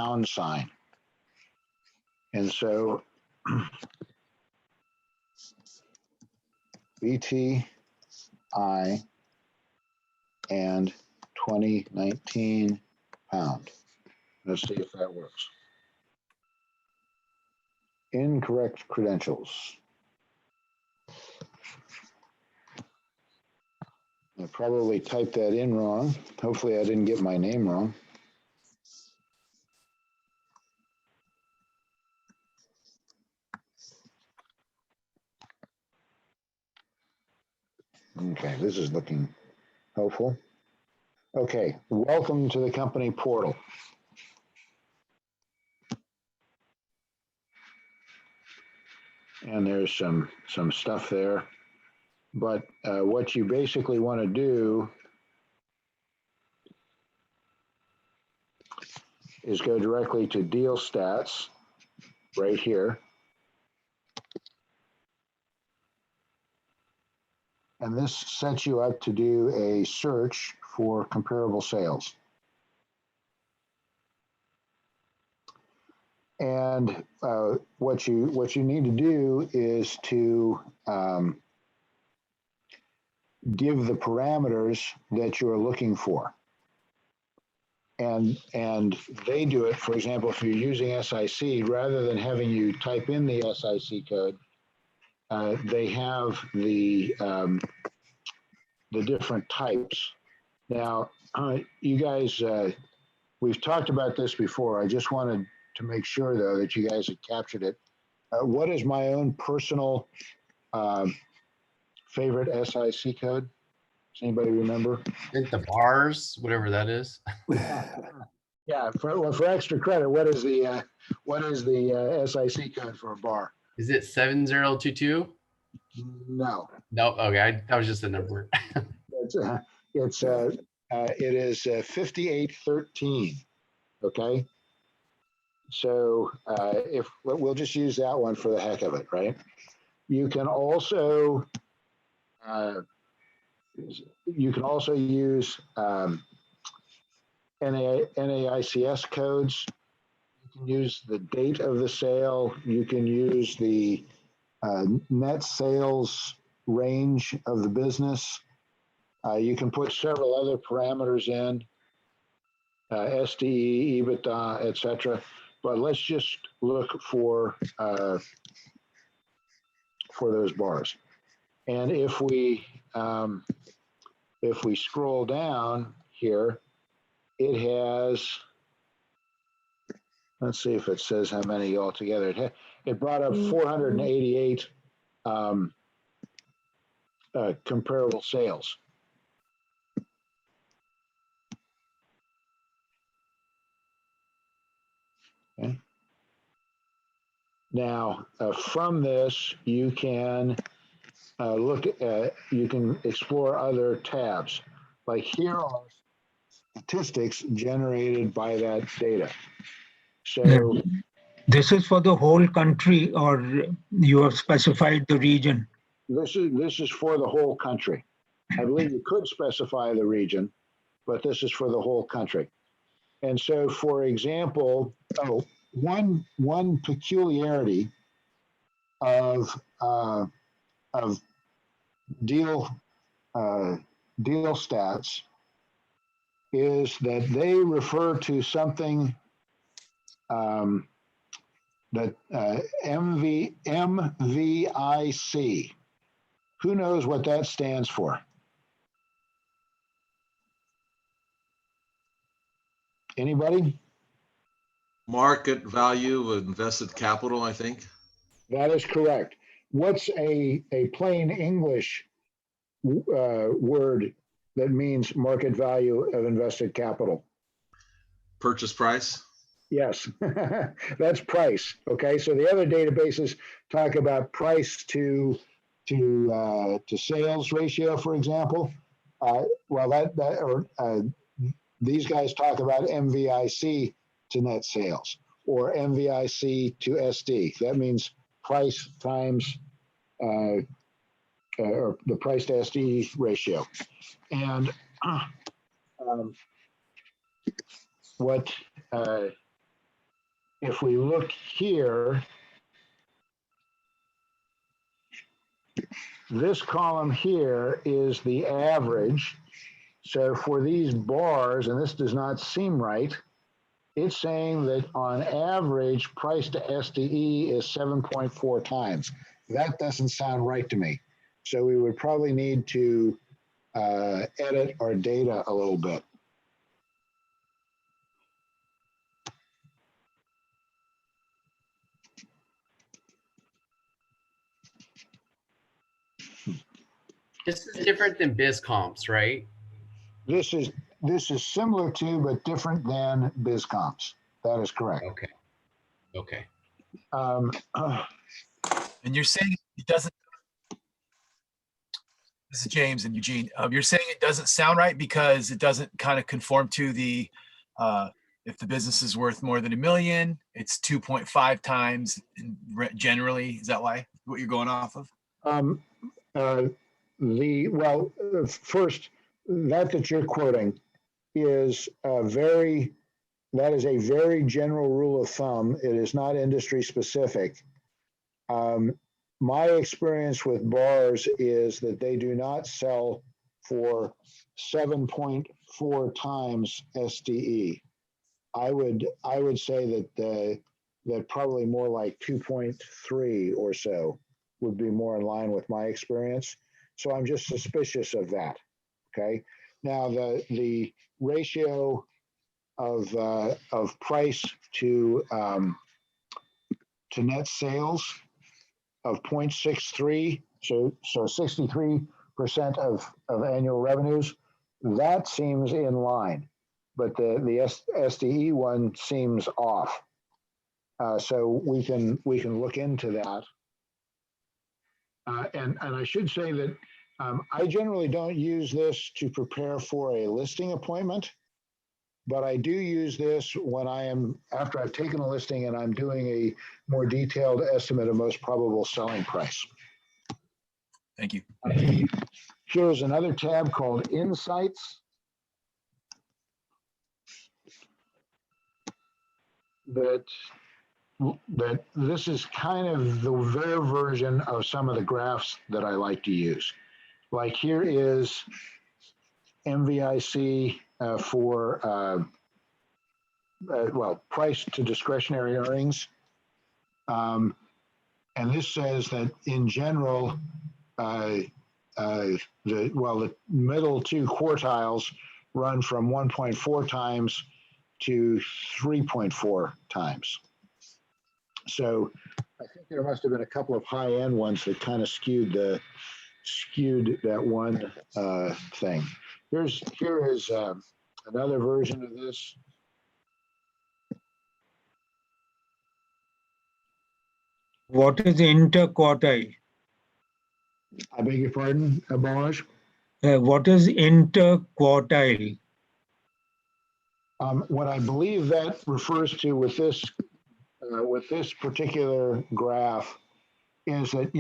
And so BTI and 2019 #. Let's see if that works. Incorrect credentials. I probably typed that in wrong. Hopefully I didn't get my name wrong. Okay, this is looking helpful. Okay, welcome to the company portal. and there's some stuff there. But what you basically want to do is go directly to deal stats right here. And this sets you up to do a search for comparable sales. And what you need to do is to give the parameters that you're looking for. And they do it, for example, if you're using SIC, rather than having you type in the SIC code, they have the different types. Now, you guys, we've talked about this before. I just wanted to make sure, though, that you guys had captured it. What is my own personal favorite SIC code? Does anybody remember? I think the bars, whatever that is. Yeah, for extra credit, what is the SIC code for a bar? Is it 7022? No. No. Okay, that was just a number. It is 5813. Okay. So if we'll just use that one for the heck of it, right? You can also use NAICS codes. You can use the date of the sale. You can use the net sales range of the business. You can put several other parameters in, SDE, EBITDA, etc. But let's just look for those bars. And if we scroll down here, it has, let's see if it says how many altogether. It brought up 488 comparable sales. Okay. Now, from this, you can you can explore other tabs. Like here are statistics generated by that data. So this is for the whole country, or you have specified the region? This is for the whole country. I believe you could specify the region, but this is for the whole country. And so, for example, one peculiarity of deal stats is that they refer to something that MVIC. Who knows what that stands for? Anybody? Market value of invested capital, I think. That is correct. What's a plain English word that means market value of invested capital? Purchase price. Yes, that's price. Okay, so the other databases talk about price to sales ratio, for example. These guys talk about MVIC to net sales, or MVIC to SD. That means price times or the price to SD ratio. And if we look here, this column here is the average. So for these bars, and this does not seem right, it's saying that on average, price to SDE is 7.4 times. That doesn't sound right to me. So we would probably need to edit our data a little bit. This is different than BizComps, right? This is similar to, but different than BizComps. That is correct. Okay. Okay. And you're saying it doesn't, this is James and Eugene, you're saying it doesn't sound right because it doesn't kind of conform to the, if the business is worth more than $1 million, it's 2.5 times generally. Is that why, what you're going off of? First, that you're quoting is that is a very general rule of thumb. It is not industry specific. My experience with bars is that they do not sell for 7.4 times SDE. I would say that probably more like 2.3 or so would be more in line with my experience. So I'm just suspicious of that. Okay. Now the ratio of price to net sales of 0.63, so 63% of annual revenues, that seems in line, but the SDE one seems off. So we can look into that. And I should say that I generally don't use this to prepare for a listing appointment, but I do use this when after I've taken a listing and I'm doing a more detailed estimate of most probable selling price. Thank you. Here's another tab called Insights. That this is kind of their version of some of the graphs that I like to use. Like here is MVIC for price to discretionary earnings. And this says that in general, the middle two quartiles run from 1.4 times to 3.4 times. So I think there must have been a couple of high-end ones that kind of skewed that one thing. Here is another version of this. What is interquartile? I beg your pardon, Balazs? What is interquartile? What I believe that refers to with this particular graph is that,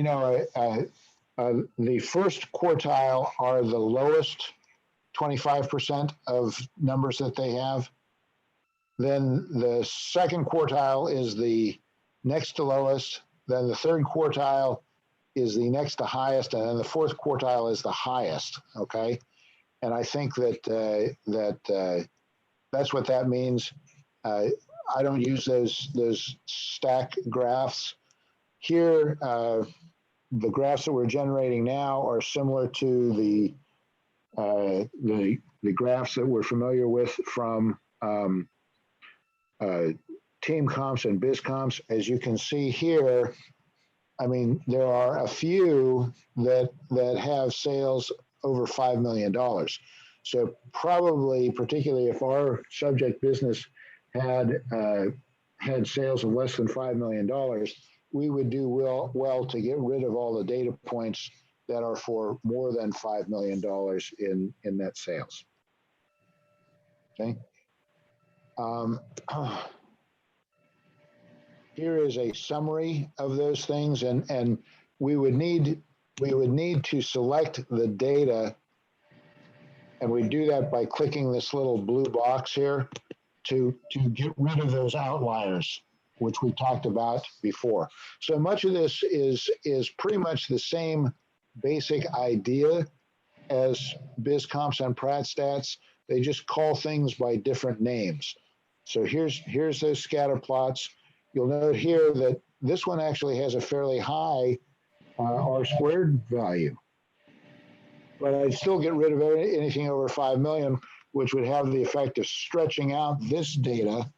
the first quartile are the lowest 25% of numbers that they have. Then the second quartile is the next to lowest. Then the third quartile is the next to highest. And then the fourth quartile is the highest. Okay. And I think that that's what that means. I don't use those stack graphs. Here, the graphs that we're generating now are similar to the graphs that we're familiar with from team comps and biz comps. As you can see here, I mean, there are a few that have sales over $5 million. So probably, particularly if our subject business had sales of less than $5 million, we would do well to get rid of all the data points that are for more than $5 million in net sales. Okay. Here is a summary of those things, and we would need to select the data, and we do that by clicking this little blue box here to get rid of those outliers, which we talked about before. So much of this is pretty much the same basic idea as BizComps and PratStats. They just call things by different names. So here's those scatter plots. You'll note here that this one actually has a fairly high R squared value. But I'd still get rid of anything over 5 million, which would have the effect of stretching out this data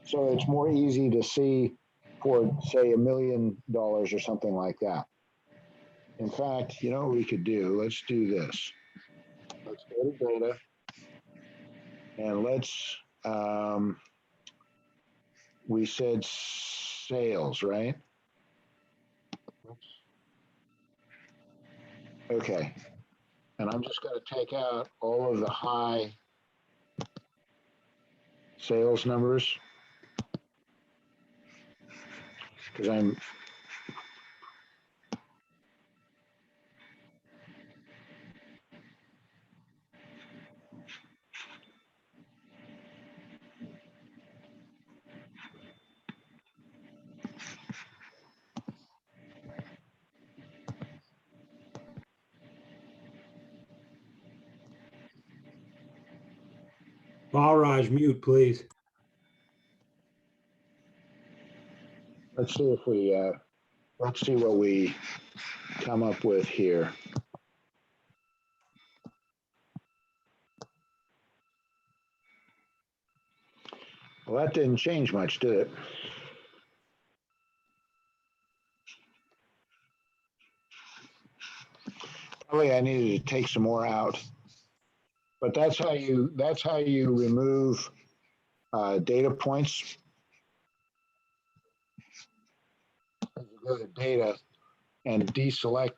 so it's more easy to see for, say, $1 million or something like that. In fact, you know what we could do? Let's do this. Let's go to data, and let's, we said sales, right? Okay. And I'm just going to take out all of the high sales numbers. Because I'm Balraj, mute, please. let's see if we let's see what we come up with here. Well, that didn't change much, did it? Probably I needed to take some more out, but that's how you remove data points. You go to data and deselect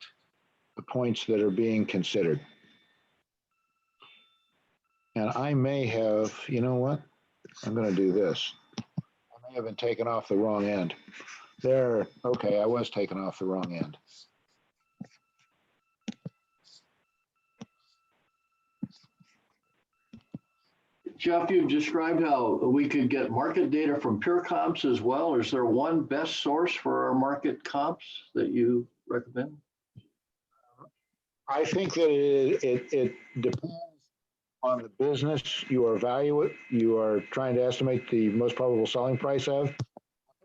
the points that are being considered. And I may have, you know what? I'm going to do this. I may have been taken off the wrong end. There, okay, I was taken off the wrong end. Jeff, you've described how we could get market data from peer comps as well. Is there one best source for our market comps that you recommend? I think that it depends on the business you are trying to estimate the most probable selling price of. I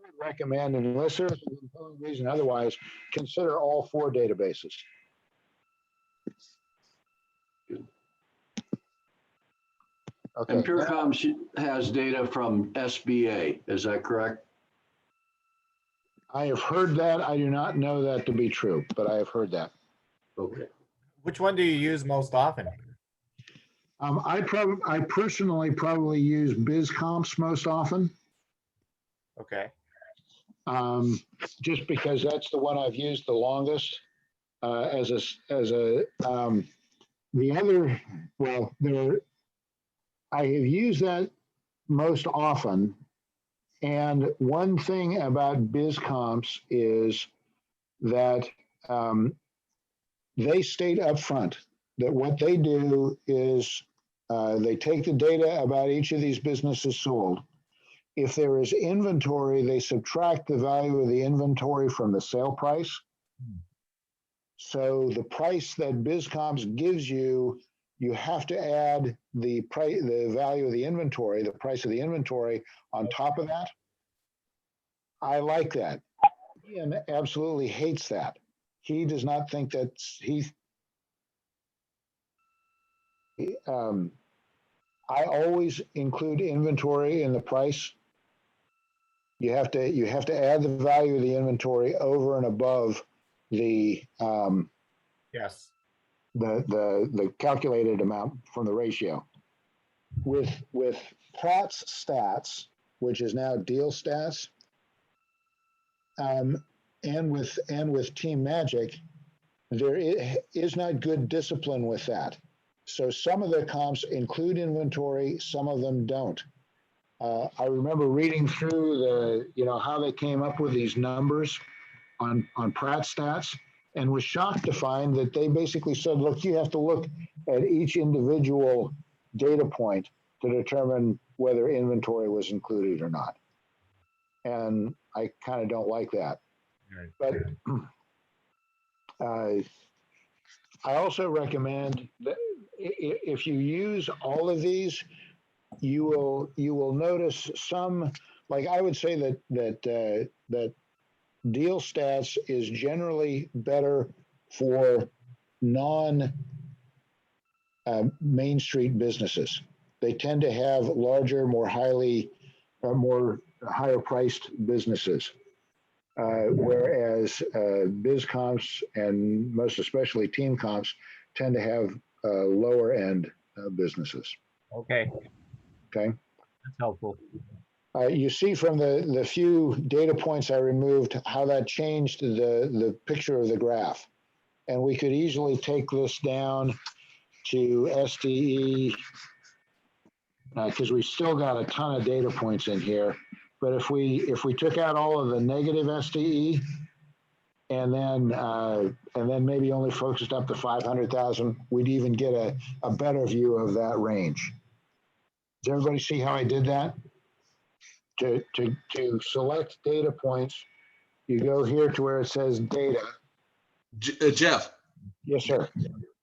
would recommend, unless there's a compelling reason otherwise, consider all 4 databases. Okay. And PeerComs has data from SBA, is that correct? I have heard that. I do not know that to be true, but I have heard that. Okay. Which one do you use most often? I personally probably use BizComps most often. Okay. Just because that's the one I've used the longest. The other, well, I have used that most often. And one thing about BizComps is that they state up front that what they do is they take the data about each of these businesses sold. If there is inventory, they subtract the value of the inventory from the sale price. So the price that BizComps gives you, you have to add the value of the inventory, the price of the inventory on top of that. I like that. Ian absolutely hates that. He does not think that's I always include inventory in the price. You have to add the value of the inventory over and above the yes, the calculated amount from the ratio. With Platts stats, which is now Deal Stats, and with Team Magic, there is not good discipline with that. So some of the comps include inventory, some of them don't. I remember reading through how they came up with these numbers on Pratt Stats, and was shocked to find that they basically said, look, you have to look at each individual data point to determine whether inventory was included or not. And I kind of don't like that. But I also recommend that if you use all of these, you will notice some, like I would say that Deal Stats is generally better for non-Main Street businesses. They tend to have larger, more higher priced businesses. Whereas BizComps and most especially Team Comps tend to have lower end businesses. Okay. Okay. That's helpful. You see from the few data points I removed how that changed the picture of the graph. And we could easily take this down to SDE because we still got a ton of data points in here. But if we took out all of the negative SDE and then maybe only focused up to 500,000, we'd even get a better view of that range. Does everybody see how I did that? To select data points, you go here to where it says data. Jeff, Yes, sir.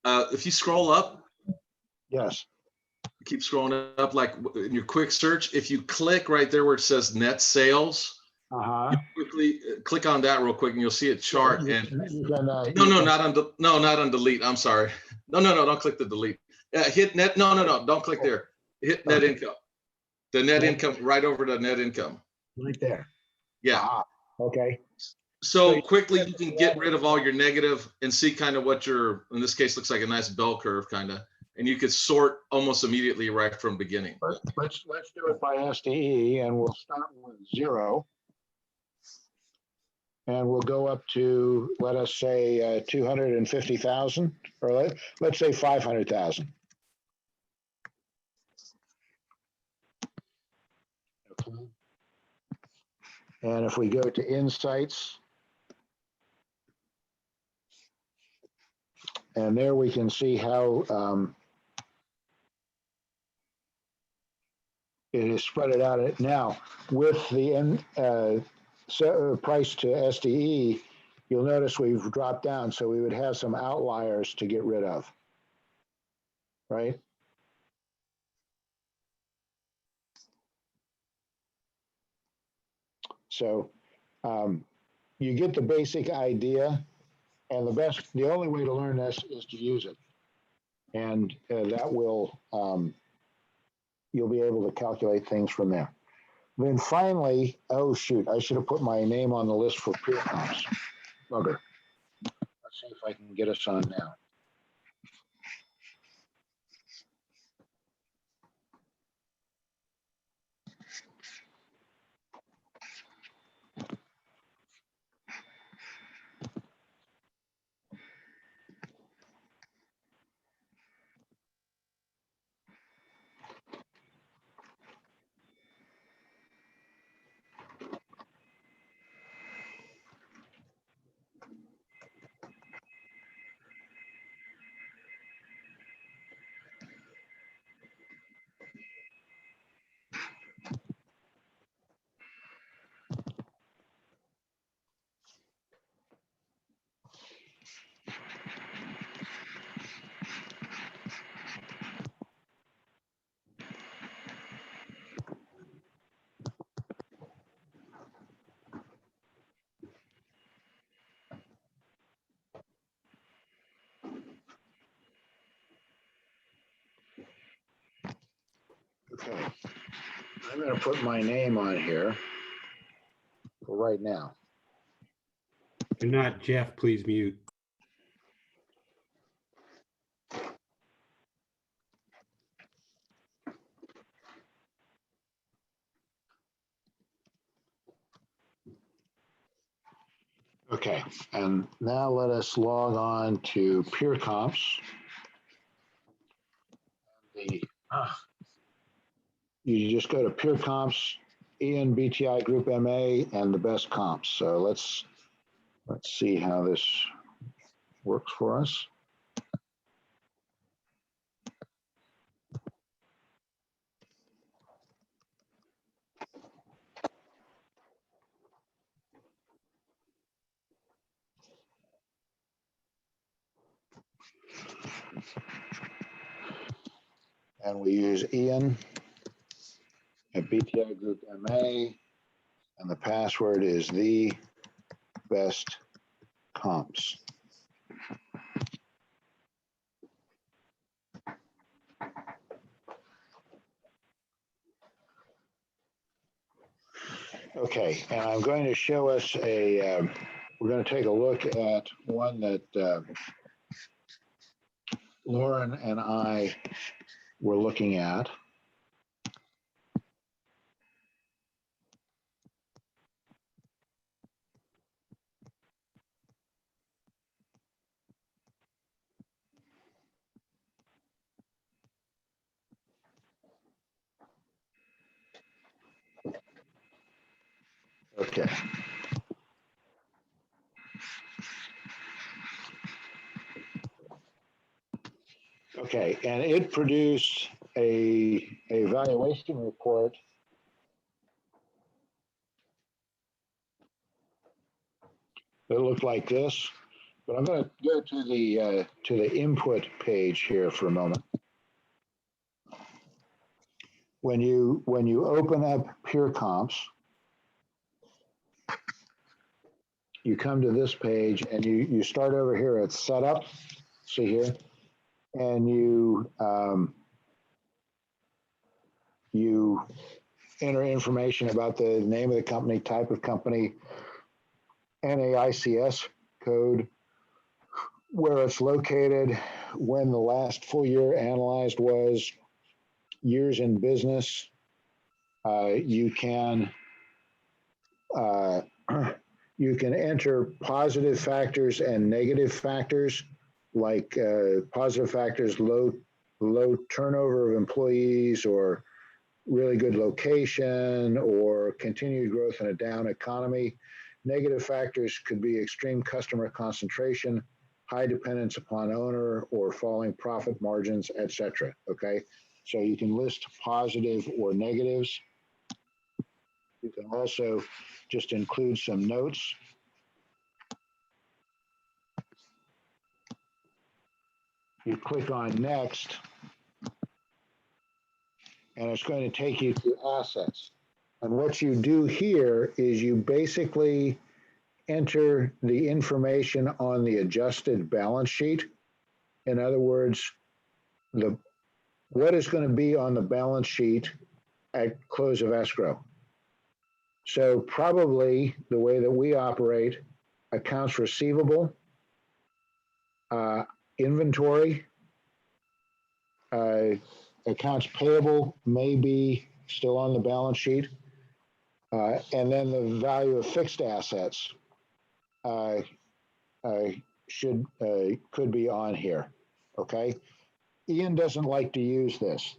if you scroll up, Yes. keep scrolling up, like in your quick search, if you click right there where it says net sales, you quickly click on that real quick and you'll see a chart. And not on delete. I'm sorry. No, don't click the delete. Hit net. No, don't click there. Hit net income. The net income right over to net income. Right there. Yeah. Okay. So quickly you can get rid of all your negative and see kind of what your, in this case, looks like a nice bell curve kind of, and you could sort almost immediately right from beginning. Let's do it by SDE, and we'll start with 0. And we'll go up to, let us say, 250,000, or let's say 500,000. Okay. And if we go to insights, and there we can see how it is spread it out. Now, with the price to SDE, you'll notice we've dropped down, so we would have some outliers to get rid of, right? So you get the basic idea, and the only way to learn this is to use it. And that will, you'll be able to calculate things from there. Then finally, oh shoot, I should have put my name on the list for peer comps. Bugger. Let's see if I can get us on now. Okay, I'm going to put my name on here for right now. You're not Jeff, please mute. Okay, and now let us log on to peer comps. You just go to peer comps, BTI Group MA, and the best comps. So let's see how this works for us. And we use Ian at BTI Group MA, and the password is the best comps. Okay, and I'm going to show us we're going to take a look at one that Lauren and I were looking at. Okay. Okay, and it produced a valuation report. It looked like this, but I'm going to go to the input page here for a moment. When you open up Peer Comps, you come to this page and you start over here at Setup. See here, and you enter information about the name of the company, type of company, NAICS code, where it's located, when the last full year analyzed was, years in business. You can enter positive factors and negative factors, like positive factors, low turnover of employees, or really good location, or continued growth in a down economy. Negative factors could be extreme customer concentration, high dependence upon owner, or falling profit margins, etc. Okay, so you can list positive or negatives. You can also just include some notes. You click on next, and it's going to take you to assets. And what you do here is you basically enter the information on the adjusted balance sheet. In other words, what is going to be on the balance sheet at close of escrow. So probably the way that we operate, accounts receivable, inventory, accounts payable may be still on the balance sheet, and then the value of fixed assets could be on here. Okay, Ian doesn't like to use this.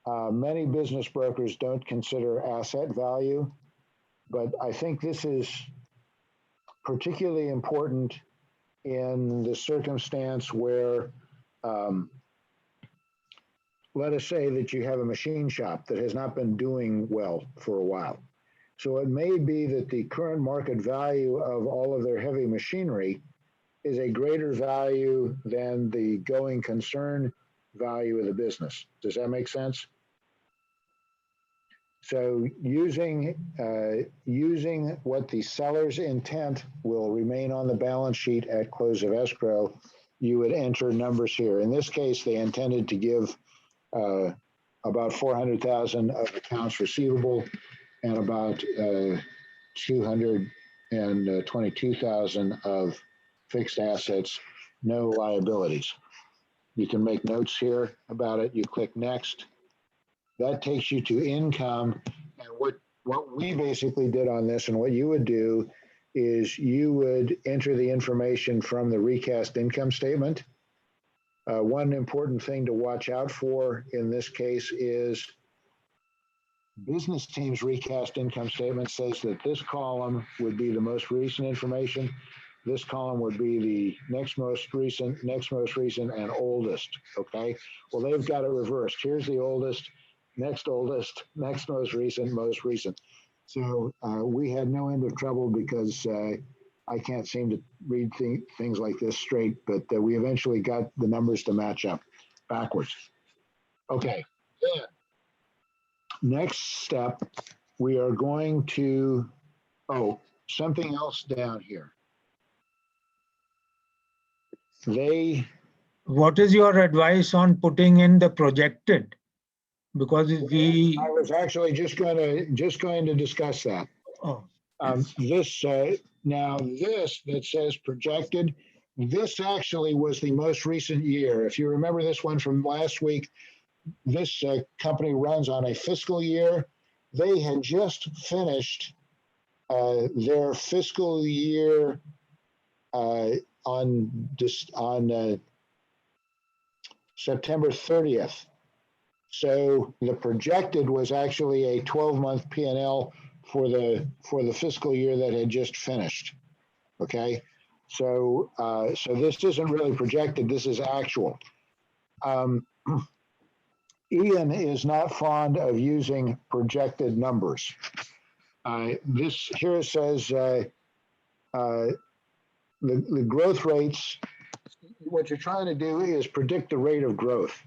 Many business brokers don't consider asset value, but I think this is particularly important in the circumstance where, let us say that you have a machine shop that has not been doing well for a while. So it may be that the current market value of all of their heavy machinery is a greater value than the going concern value of the business. Does that make sense? So using what the seller's intent will remain on the balance sheet at close of escrow, you would enter numbers here. In this case, they intended to give about 400,000 of accounts receivable and about 222,000 of fixed assets, no liabilities. You can make notes here about it. You click next. That takes you to income. And what we basically did on this, and what you would do, is you would enter the information from the recast income statement. One important thing to watch out for in this case is business team's recast income statement says that this column would be the most recent information. This column would be the next most recent, and oldest, okay? Well, they've got it reversed. Here's the oldest, next oldest, next most recent. So we had no end of trouble because I can't seem to read things like this straight, but we eventually got the numbers to match up backwards. Okay, then next step, we are going to, something else down here. What is your advice on putting in the projected? Because I was actually just going to discuss that. Oh. This now this that says projected, this actually was the most recent year. If you remember this one from last week, this company runs on a fiscal year. They had just finished their fiscal year on September 30th. So the projected was actually a 12-month P&L for the fiscal year that had just finished. Okay, so so this isn't really projected. This is actual. Ian is not fond of using projected numbers. This here says the growth rates. What you're trying to do is predict the rate of growth.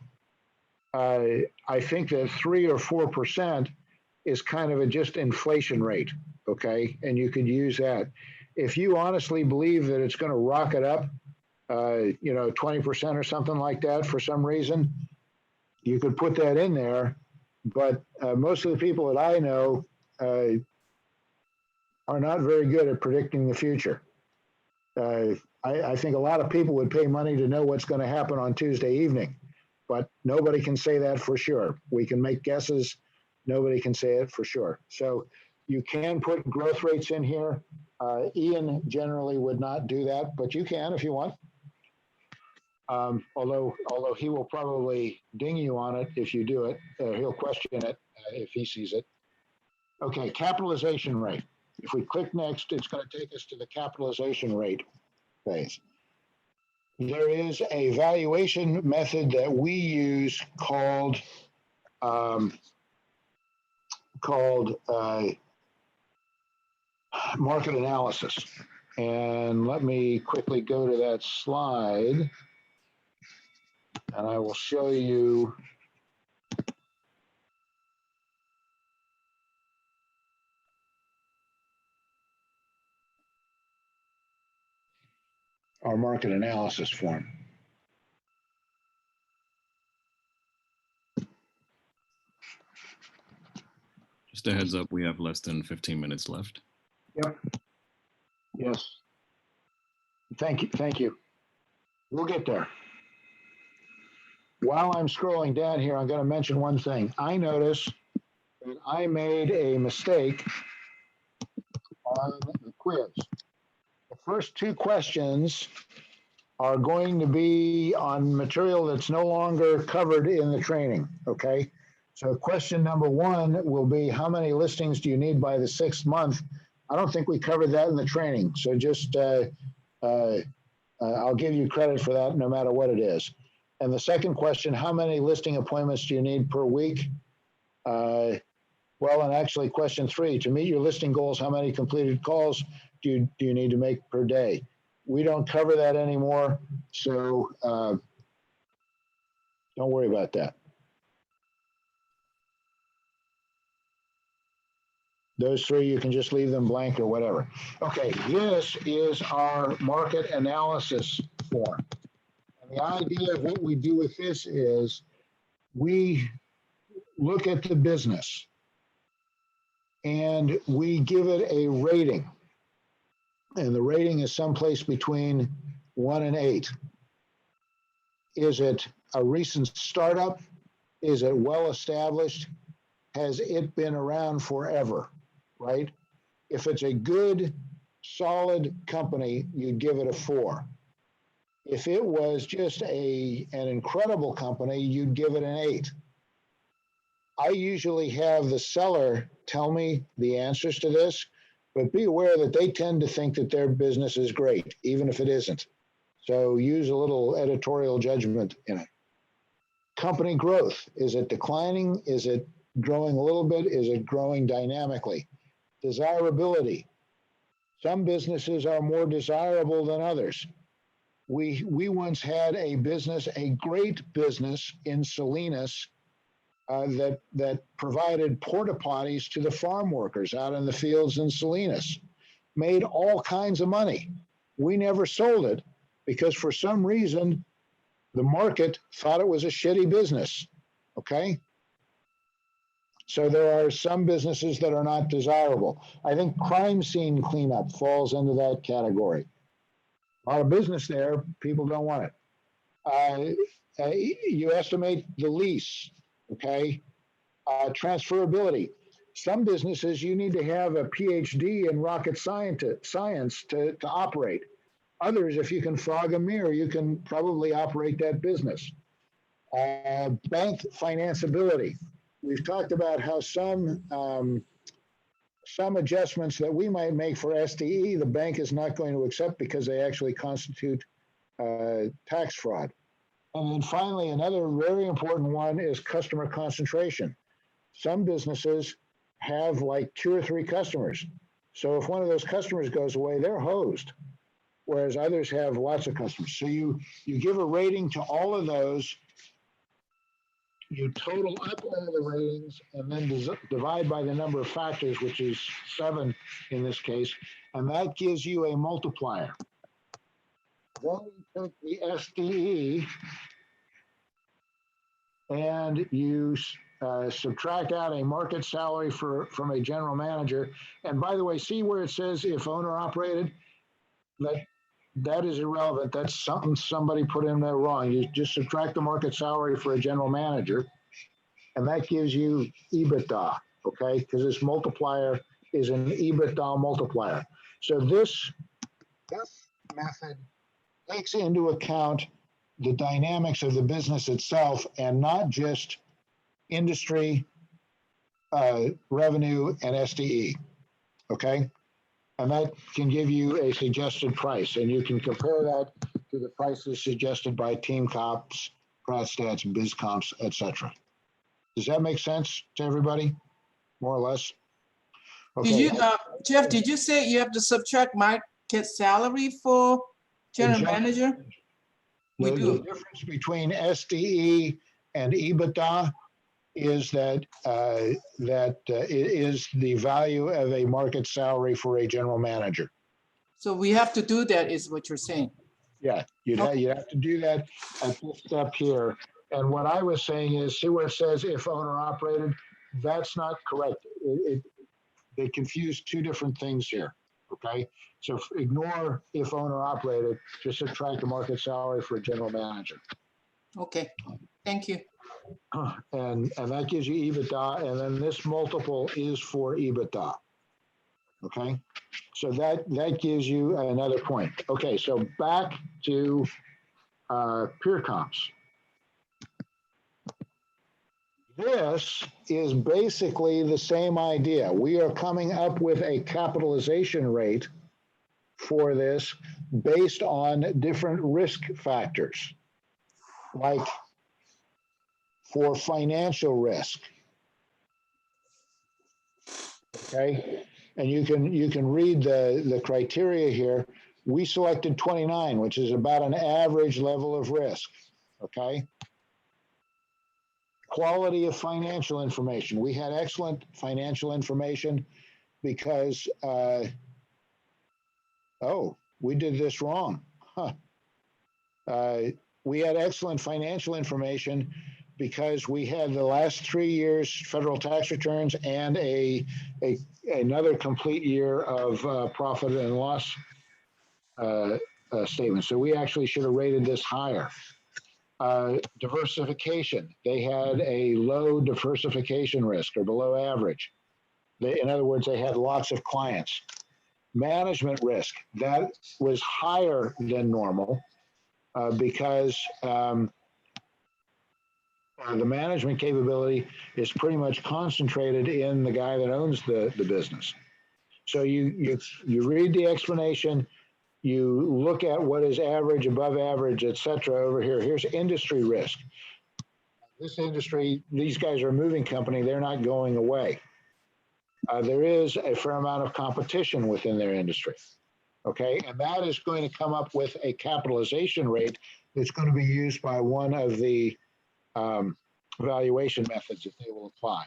I think that 3 or 4% is kind of a just inflation rate, okay? And you could use that. If you honestly believe that it's going to rocket up, 20% or something like that for some reason, you could put that in there. But most of the people that I know are not very good at predicting the future. I think a lot of people would pay money to know what's going to happen on Tuesday evening, but nobody can say that for sure. We can make guesses. Nobody can say it for sure. So you can put growth rates in here. Ian generally would not do that, but you can if you want. Although he will probably ding you on it if you do it. He'll question it if he sees it. Okay, capitalization rate. If we click next, it's going to take us to the capitalization rate phase. There is a valuation method that we use called market analysis. And let me quickly go to that slide, and I will show you. Our market analysis form. Just a heads up, we have less than 15 minutes left. Yep. Yes. Thank you. Thank you. We'll get there. While I'm scrolling down here, I'm going to mention one thing. I noticed that I made a mistake on the quiz. The first 2 questions are going to be on material that's no longer covered in the training, okay? So question number 1 will be, how many listings do you need by the 6th month? I don't think we covered that in the training. So just, I'll give you credit for that no matter what it is. And the second question, how many listing appointments do you need per week? Well, and actually question 3, to meet your listing goals, how many completed calls do you need to make per day? We don't cover that anymore, so don't worry about that. Those 3, you can just leave them blank or whatever. Okay, this is our market analysis form. And the idea of what we do with this is we look at the business and we give it a rating. And the rating is someplace between 1 and 8. Is it a recent startup? Is it well established? Has it been around forever, right? If it's a good, solid company, you'd give it a 4. If it was just an incredible company, you'd give it an 8. I usually have the seller tell me the answers to this, but be aware that they tend to think that their business is great, even if it isn't. So use a little editorial judgment in it. Company growth. Is it declining? Is it growing a little bit? Is it growing dynamically? Desirability. Some businesses are more desirable than others. We once had a business, a great business in Salinas, that provided porta potties to the farm workers out in the fields in Salinas, made all kinds of money. We never sold it because for some reason, the market thought it was a shitty business, okay? So there are some businesses that are not desirable. I think crime scene cleanup falls into that category. A lot of business there, people don't want it. You estimate the lease. Okay, transferability. Some businesses, you need to have a PhD in rocket science to operate. Others, if you can fog a mirror, you can probably operate that business. Bank financeability. We've talked about how some some adjustments that we might make for SDE, the bank is not going to accept because they actually constitute tax fraud. And then finally, another very important one is customer concentration. Some businesses have like 2 or 3 customers. So if one of those customers goes away, they're hosed, whereas others have lots of customers. So you give a rating to all of those, you total up all the ratings, and then divide by the number of factors, which is 7 in this case, and that gives you a multiplier. Then you take the SDE and you subtract out a market salary from a general manager. And by the way, see where it says if owner operated? That is irrelevant. That's something somebody put in there wrong. You just subtract the market salary for a general manager, and that gives you EBITDA, okay? Because this multiplier is an EBITDA multiplier. So this method takes into account the dynamics of the business itself and not just industry, revenue, and SDE, okay? And that can give you a suggested price, and you can compare that to the prices suggested by Team Comps, PratStats, BizComps, etc. Does that make sense to everybody, more or less? Okay. Did you, Jeff, did you say you have to subtract market salary for general manager? We do. The difference between SDE and EBITDA is that it is the value of a market salary for a general manager. So we have to do that, is what you're saying? Yeah, you'd have to do that at this step here. And what I was saying is, see where it says if owner operated? That's not correct. They confuse 2 different things here, okay? So ignore if owner operated, just subtract the market salary for a general manager. Okay, thank you. And that gives you EBITDA, and then this multiple is for EBITDA. Okay, so that gives you another point. Okay, so back to peer comps. This is basically the same idea. We are coming up with a capitalization rate for this based on different risk factors, like for financial risk. Okay, and you can read the criteria here. We selected 29, which is about an average level of risk. Okay. Quality of financial information. We had excellent financial information because, we did this wrong. Huh. We had excellent financial information because we had the last 3 years federal tax returns and another complete year of profit and loss statement. So we actually should have rated this higher. Diversification. They had a low diversification risk or below average. In other words, they had lots of clients. Management risk, that was higher than normal because the management capability is pretty much concentrated in the guy that owns the business. So you read the explanation, you look at what is average, above average, et cetera over here. Here's industry risk. This industry, these guys are a moving company. They're not going away. There is a fair amount of competition within their industry. Okay, and that is going to come up with a capitalization rate that's going to be used by one of the valuation methods if they will apply.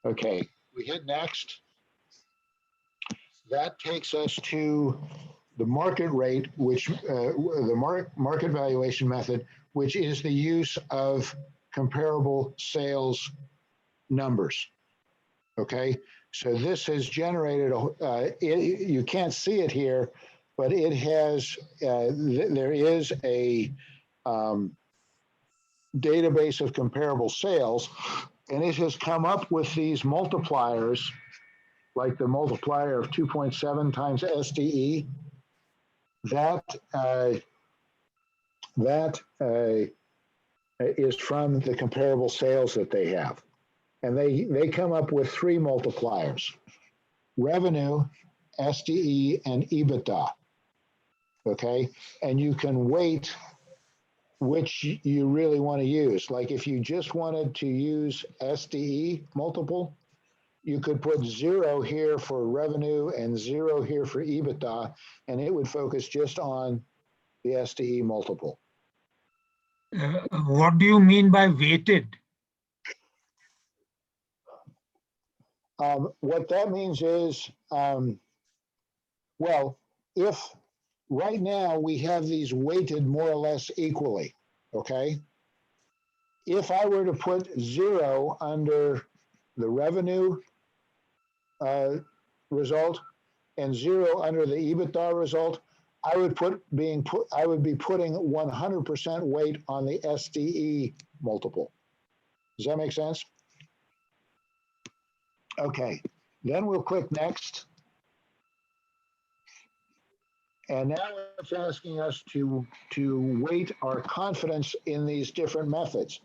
Okay, we hit next. That takes us to the market rate, which the market valuation method, which is the use of comparable sales numbers. Okay, so this has generated, you can't see it here, but it has, there is a database of comparable sales, and it has come up with these multipliers, like the multiplier of 2.7 times SDE. That is from the comparable sales that they have. And they come up with 3 multipliers. revenue, SDE, and EBITDA. Okay, and you can weight which you really want to use. Like if you just wanted to use SDE multiple, you could put 0 here for revenue and 0 here for EBITDA, and it would focus just on the SDE multiple. What do you mean by weighted? What that means is, well, if right now we have these weighted more or less equally, okay? If I were to put 0 under the revenue result and 0 under the EBITDA result, I would be putting 100% weight on the SDE multiple. Does that make sense? Okay, then we'll click next. And now it's asking us to weight our confidence in these different methods.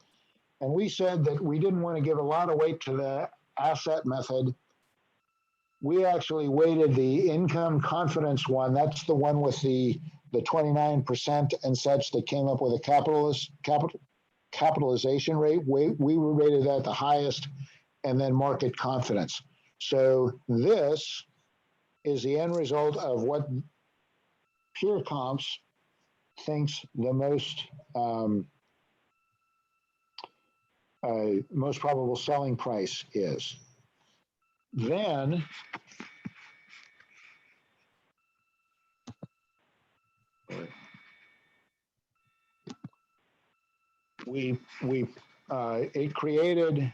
And we said that we didn't want to give a lot of weight to the asset method. We actually weighted the income confidence one. That's the one with the 29% and such that came up with a capitalization rate. We were rated that the highest, and then market confidence. So this is the end result of what Peer Comps thinks the most probable selling price is. Then it created,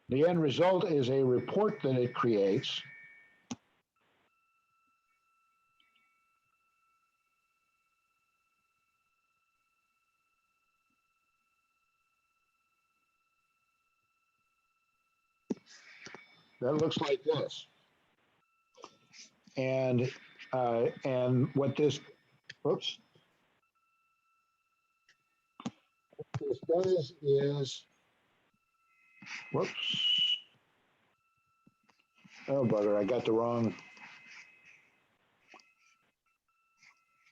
the end result is a report that it creates. That looks like this. And what this, oops. What this does is, whoops. Oh, bugger, I got the wrong.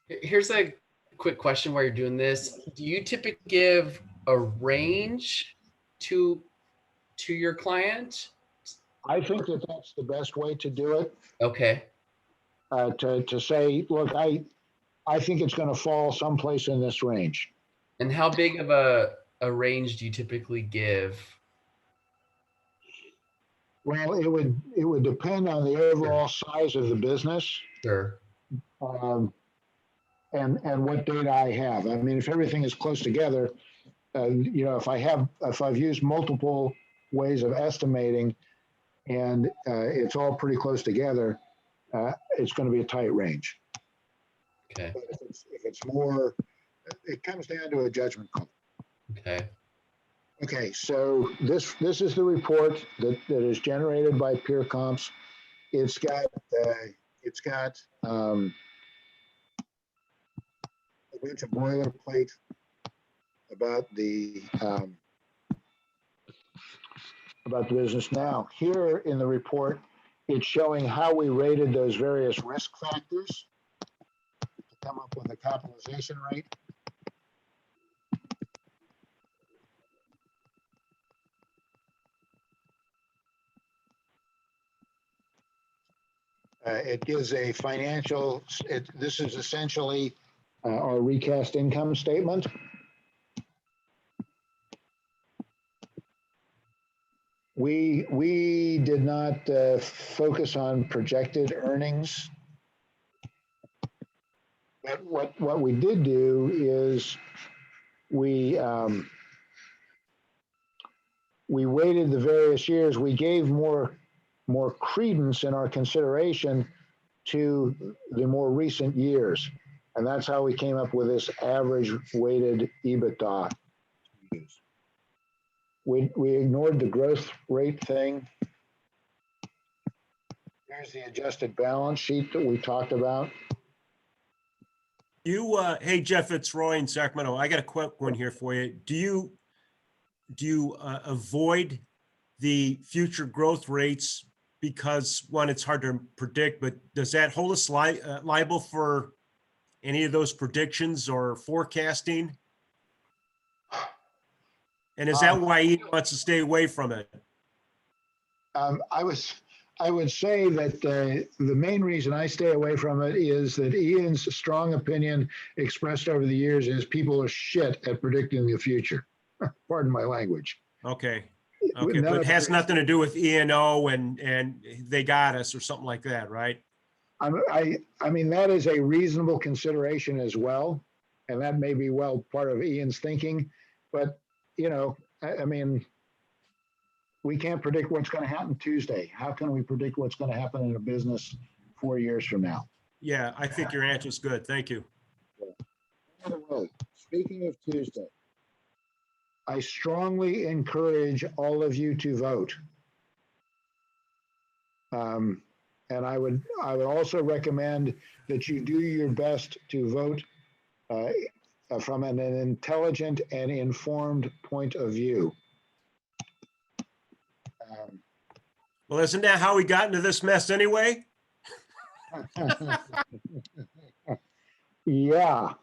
Here's a quick question while you're doing this. Do you typically give a range to your client? I think that that's the best way to do it. Okay. To say, look, I think it's going to fall someplace in this range. And how big of a range do you typically give? Well, it would depend on the overall size of the business. Sure. And what data I have. I mean, if everything is close together, you know, if I've used multiple ways of estimating, and it's all pretty close together, it's going to be a tight range. Okay. But if it's more, it comes down to a judgment call. Okay. Okay, so this is the report that is generated by Peer Comps. It's got a bunch of boilerplate about the business. Now, here in the report, it's showing how we rated those various risk factors to come up with a capitalization rate. It gives a financial, this is essentially our recast income statement. We did not focus on projected earnings. But what we did do is we weighted the various years. We gave more credence in our consideration to the more recent years. And that's how we came up with this average weighted EBITDA. We ignored the growth rate thing. Here's the adjusted balance sheet that we talked about. Hey, Jeff, it's Roy in Sacramento. I got a quick one here for you. Do you avoid the future growth rates because one, it's hard to predict, but does that hold us liable for any of those predictions or forecasting? And is that why he wants to stay away from it? I would say that the main reason I stay away from it is that Ian's strong opinion expressed over the years is people are shit at predicting the future. Pardon my language. Okay. Okay, but it has nothing to do with E&O and they got us or something like that, right? I mean, that is a reasonable consideration as well. And that may be well part of Ian's thinking, but you know, I mean, we can't predict what's going to happen Tuesday. How can we predict what's going to happen in a business 4 years from now? Yeah, I think your answer is good. Thank you. By the way, speaking of Tuesday, I strongly encourage all of you to vote. And I would also recommend that you do your best to vote from an intelligent and informed point of view. Well, isn't that how we got into this mess anyway? Yeah.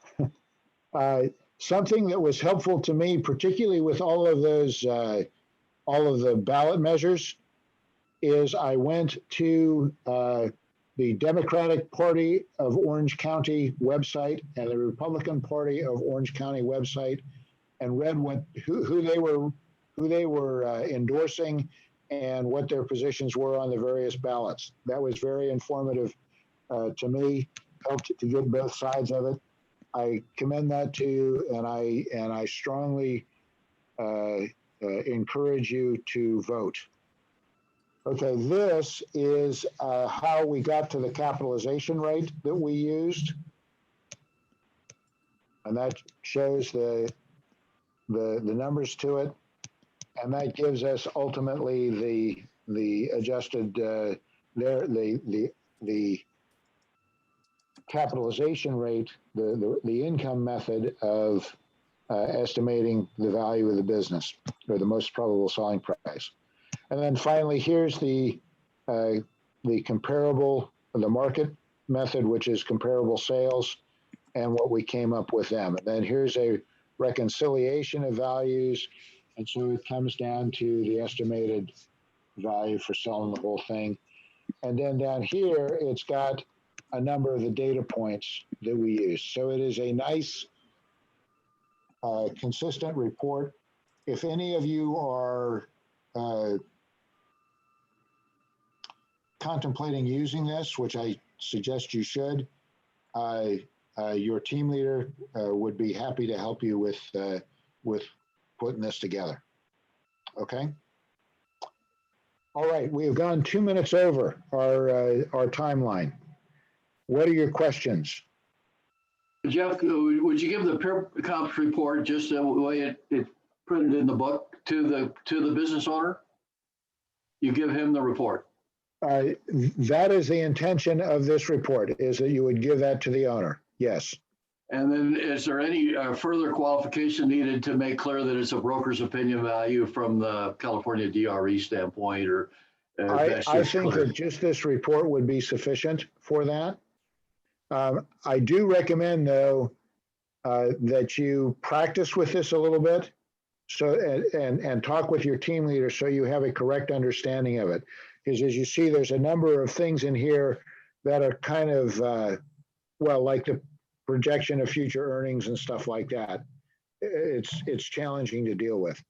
Something that was helpful to me, particularly with all of those, all of the ballot measures, is I went to the Democratic Party of Orange County website and the Republican Party of Orange County website and read who they were endorsing and what their positions were on the various ballots. That was very informative to me, helped to get both sides of it. I commend that to you, and I strongly encourage you to vote. Okay, this is how we got to the capitalization rate that we used, and that shows the numbers to it, and that gives us ultimately the adjusted the capitalization rate, the income method of estimating the value of the business or the most probable selling price. And then finally, here's the comparable, the market method, which is comparable sales, and what we came up with them. And then here's a reconciliation of values. And so it comes down to the estimated value for selling the whole thing. And then down here, it's got a number of the data points that we use. So it is a nice, consistent report. If any of you are contemplating using this, which I suggest you should, your team leader would be happy to help you with putting this together. Okay. All right, we have gone 2 minutes over our timeline. What are your questions? Jeff, would you give the peer comps report just the way it printed in the book to the business owner? You give him the report. That is the intention of this report, is that you would give that to the owner. Yes. And then is there any further qualification needed to make clear that it's a broker's opinion value from the California DRE standpoint, or? I think that just this report would be sufficient for that. I do recommend, though, that you practice with this a little bit, so and talk with your team leader so you have a correct understanding of it. Because as you see, there's a number of things in here that are kind of well, like the projection of future earnings and stuff like that. It's challenging to deal with.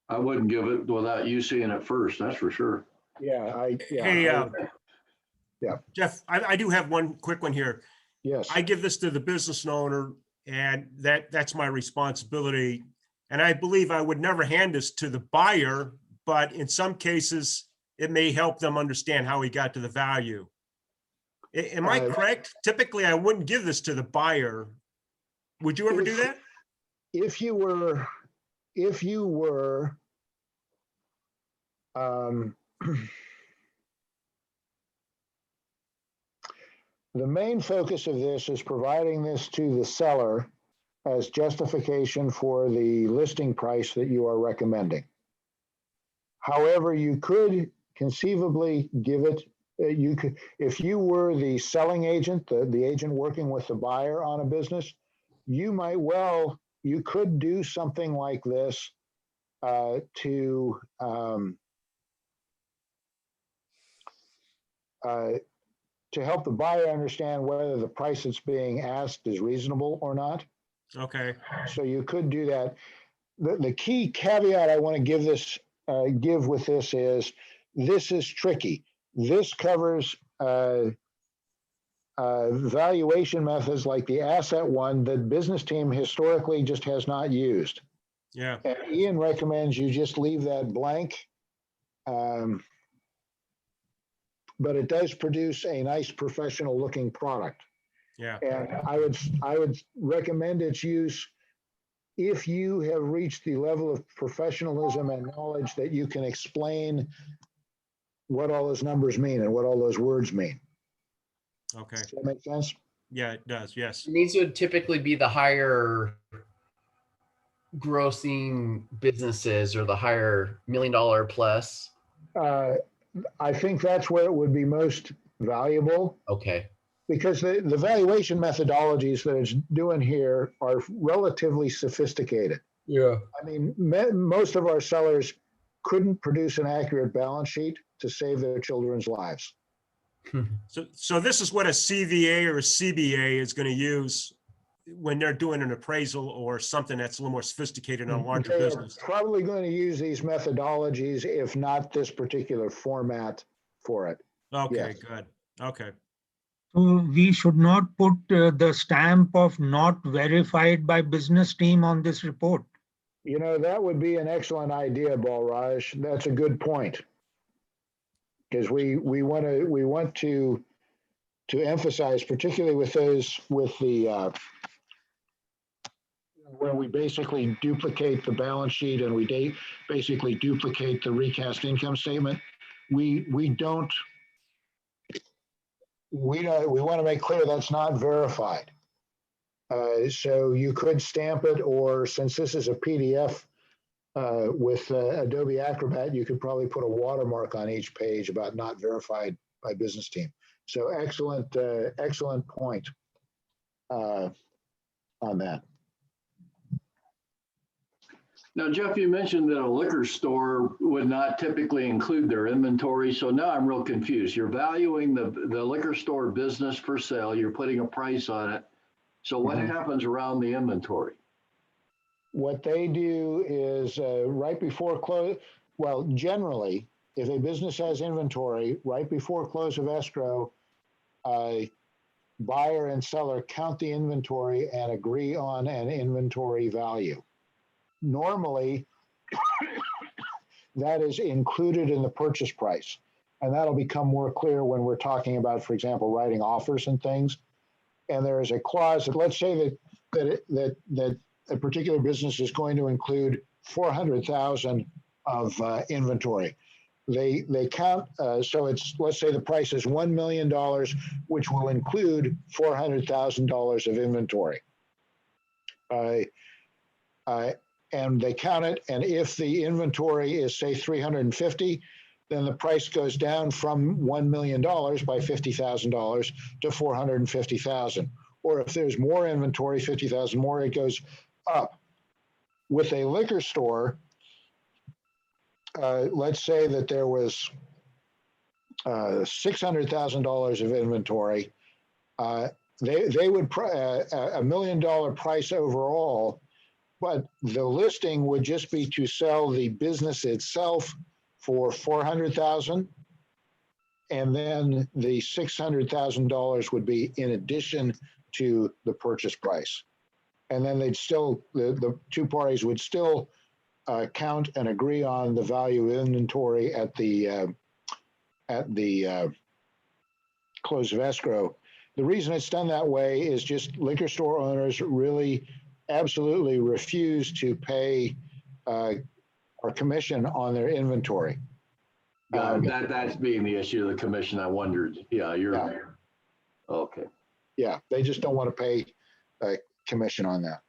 I wouldn't give it without you seeing it first. That's for sure. Yeah. Hey, yeah, Jeff, I do have one quick one here. Yes. I give this to the business owner, and that's my responsibility. And I believe I would never hand this to the buyer, but in some cases, it may help them understand how he got to the value. Am I correct? Typically, I wouldn't give this to the buyer. Would you ever do that? If you were, the main focus of this is providing this to the seller as justification for the listing price that you are recommending. However, you could conceivably give it, you could, if you were the selling agent, the agent working with the buyer on a business, you might well, you could do something like this to help the buyer understand whether the price that's being asked is reasonable or not. Okay. So you could do that. The key caveat I want to give with this is tricky. This covers valuation methods like the asset one that business team historically just has not used. Yeah. And Ian recommends you just leave that blank. But it does produce a nice professional looking product. Yeah. And I would recommend its use if you have reached the level of professionalism and knowledge that you can explain what all those numbers mean and what all those words mean. Okay. Does that make sense? Yeah, it does. Yes. These would typically be the higher grossing businesses or the higher $1 million plus. I think that's where it would be most valuable. Okay. Because the valuation methodologies that it's doing here are relatively sophisticated. Yeah. I mean, most of our sellers couldn't produce an accurate balance sheet to save their children's lives. So this is what a CVA or a CBA is going to use when they're doing an appraisal or something that's a little more sophisticated in a larger They are business. probably going to use these methodologies, if not this particular format for it. Okay, Yes. good. Okay. So we should not put the stamp of not verified by business team on this report. You know, that would be an excellent idea, Balraj. That's a good point. Because we want to emphasize, particularly with those with the where we basically duplicate the balance sheet and we basically duplicate the recast income statement. We want to make clear that's not verified. So you could stamp it, or since this is a PDF with Adobe Acrobat, you could probably put a watermark on each page about not verified by business team. So excellent point on that. Now, Jeff, you mentioned that a liquor store would not typically include their inventory. So now I'm real confused. You're valuing the liquor store business for sale. You're putting a price on it. So what happens around the inventory? What they do is right before close, well, generally, if a business has inventory, right before close of escrow, buyer and seller count the inventory and agree on an inventory value. Normally, that is included in the purchase price. And that'll become more clear when we're talking about, for example, writing offers and things. And there is a clause that, let's say that a particular business is going to include 400,000 of inventory. They count, so it's, let's say the price is $1 million, which will include $400,000 of inventory. And they count it, and if the inventory is, say, 350, then the price goes down from $1 million by $50,000 to 450,000. Or if there's more inventory, 50,000 more, it goes up. With a liquor store, let's say that there was $600,000 of inventory. They would $1 million price overall, but the listing would just be to sell the business itself for 400,000, and then the $600,000 would be in addition to the purchase price. And then they'd still, the two parties would still count and agree on the value of inventory at the close of escrow. The reason it's done that way is just liquor store owners really absolutely refuse to pay or commission on their inventory. That's being the issue of the commission. I wondered. Yeah, you're okay. Yeah, they just don't want to pay commission on that.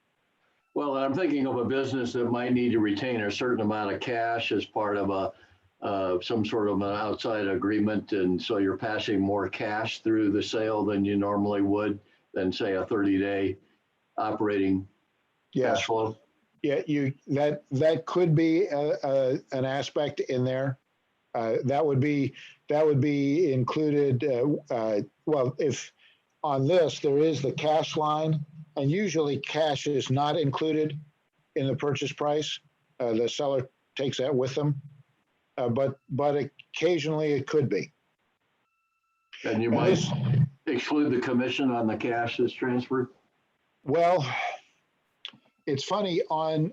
Well, I'm thinking of a business that might need to retain a certain amount of cash as part of some sort of an outside agreement, and so you're passing more cash through the sale than you normally would than say a 30-day operating cash flow? Yeah, that could be an aspect in there. That would be included. Well, if on this there is the cash line, and usually cash is not included in the purchase price. The seller takes that with them, but occasionally it could be. And you might exclude the commission on the cash that's transferred? Well, it's funny on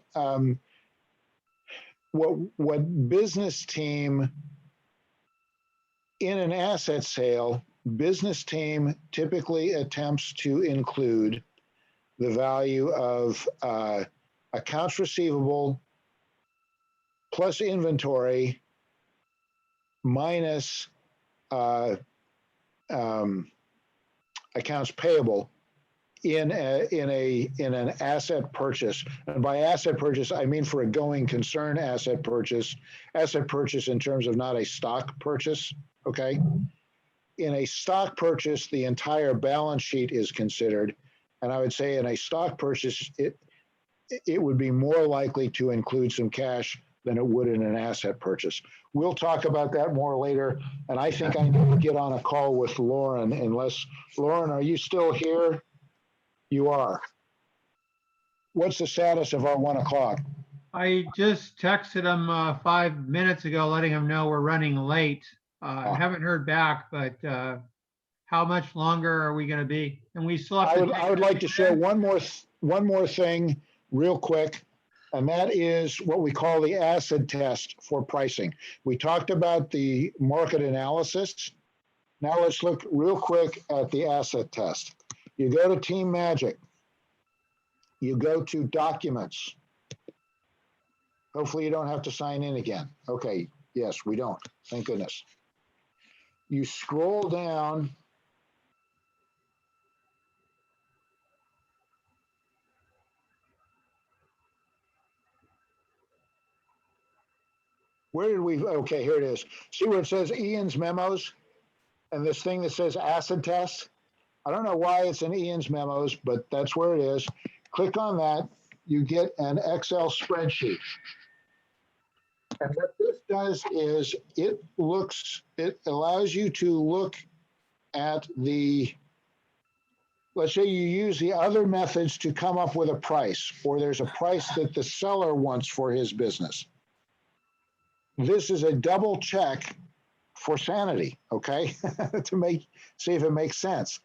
what business team in an asset sale, business team typically attempts to include the value of accounts receivable plus inventory minus accounts payable in an asset purchase. And by asset purchase, I mean for a going concern asset purchase in terms of not a stock purchase, okay? In a stock purchase, the entire balance sheet is considered. And I would say in a stock purchase, it would be more likely to include some cash than it would in an asset purchase. We'll talk about that more later. And I think I need to get on a call with Lauren Lauren, are you still here? You are. What's the status of our 1 o'clock? I just texted him 5 minutes ago, letting him know we're running late. I haven't heard back, but how much longer are we going to be? And we still have to. I would like to share one more thing real quick, and that is what we call the acid test for pricing. We talked about the market analysis. Now let's look real quick at the asset test. You go to Team Magic. You go to Documents. Hopefully you don't have to sign in again. Okay, yes, we don't. Thank goodness. You scroll down. Where did we, okay, here it is. See where it says Ian's memos and this thing that says acid test? I don't know why it's in Ian's memos, but that's where it is. Click on that, you get an Excel spreadsheet. And what this does is it allows you to look at let's say you use the other methods to come up with a price, or there's a price that the seller wants for his business. This is a double check for sanity, okay? To see if it makes sense.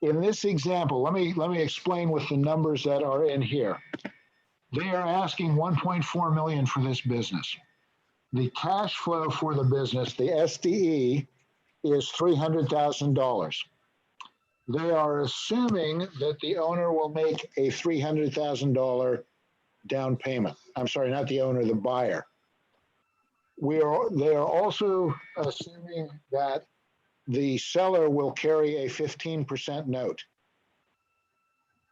In this example, let me explain with the numbers that are in here. They are asking 1.4 million for this business. The cash flow for the business, the SDE, is $300,000. They are assuming that the owner will make a $300,000 down payment. I'm sorry, not the owner, the buyer. They are also assuming that the seller will carry a 15% note.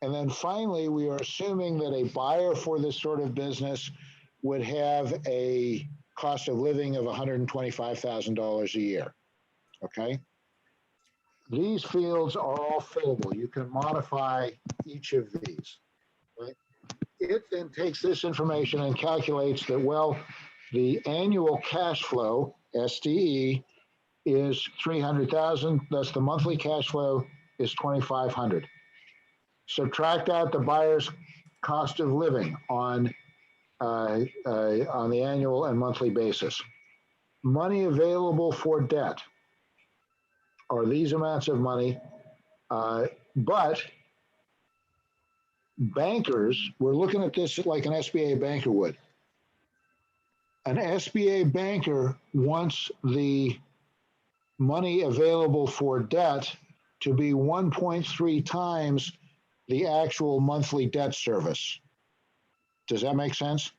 And then finally, we are assuming that a buyer for this sort of business would have a cost of living of $125,000 a year, okay? These fields are all fillable. You can modify each of these, right? It then takes this information and calculates that, well, the annual cash flow, SDE, is 300,000. Thus, the monthly cash flow is 2,500. Subtract out the buyer's cost of living on the annual and monthly basis. Money available for debt are these amounts of money, but bankers, we're looking at this like an SBA banker would. An SBA banker wants the money available for debt to be 1.3 times the actual monthly debt service. Does that make sense?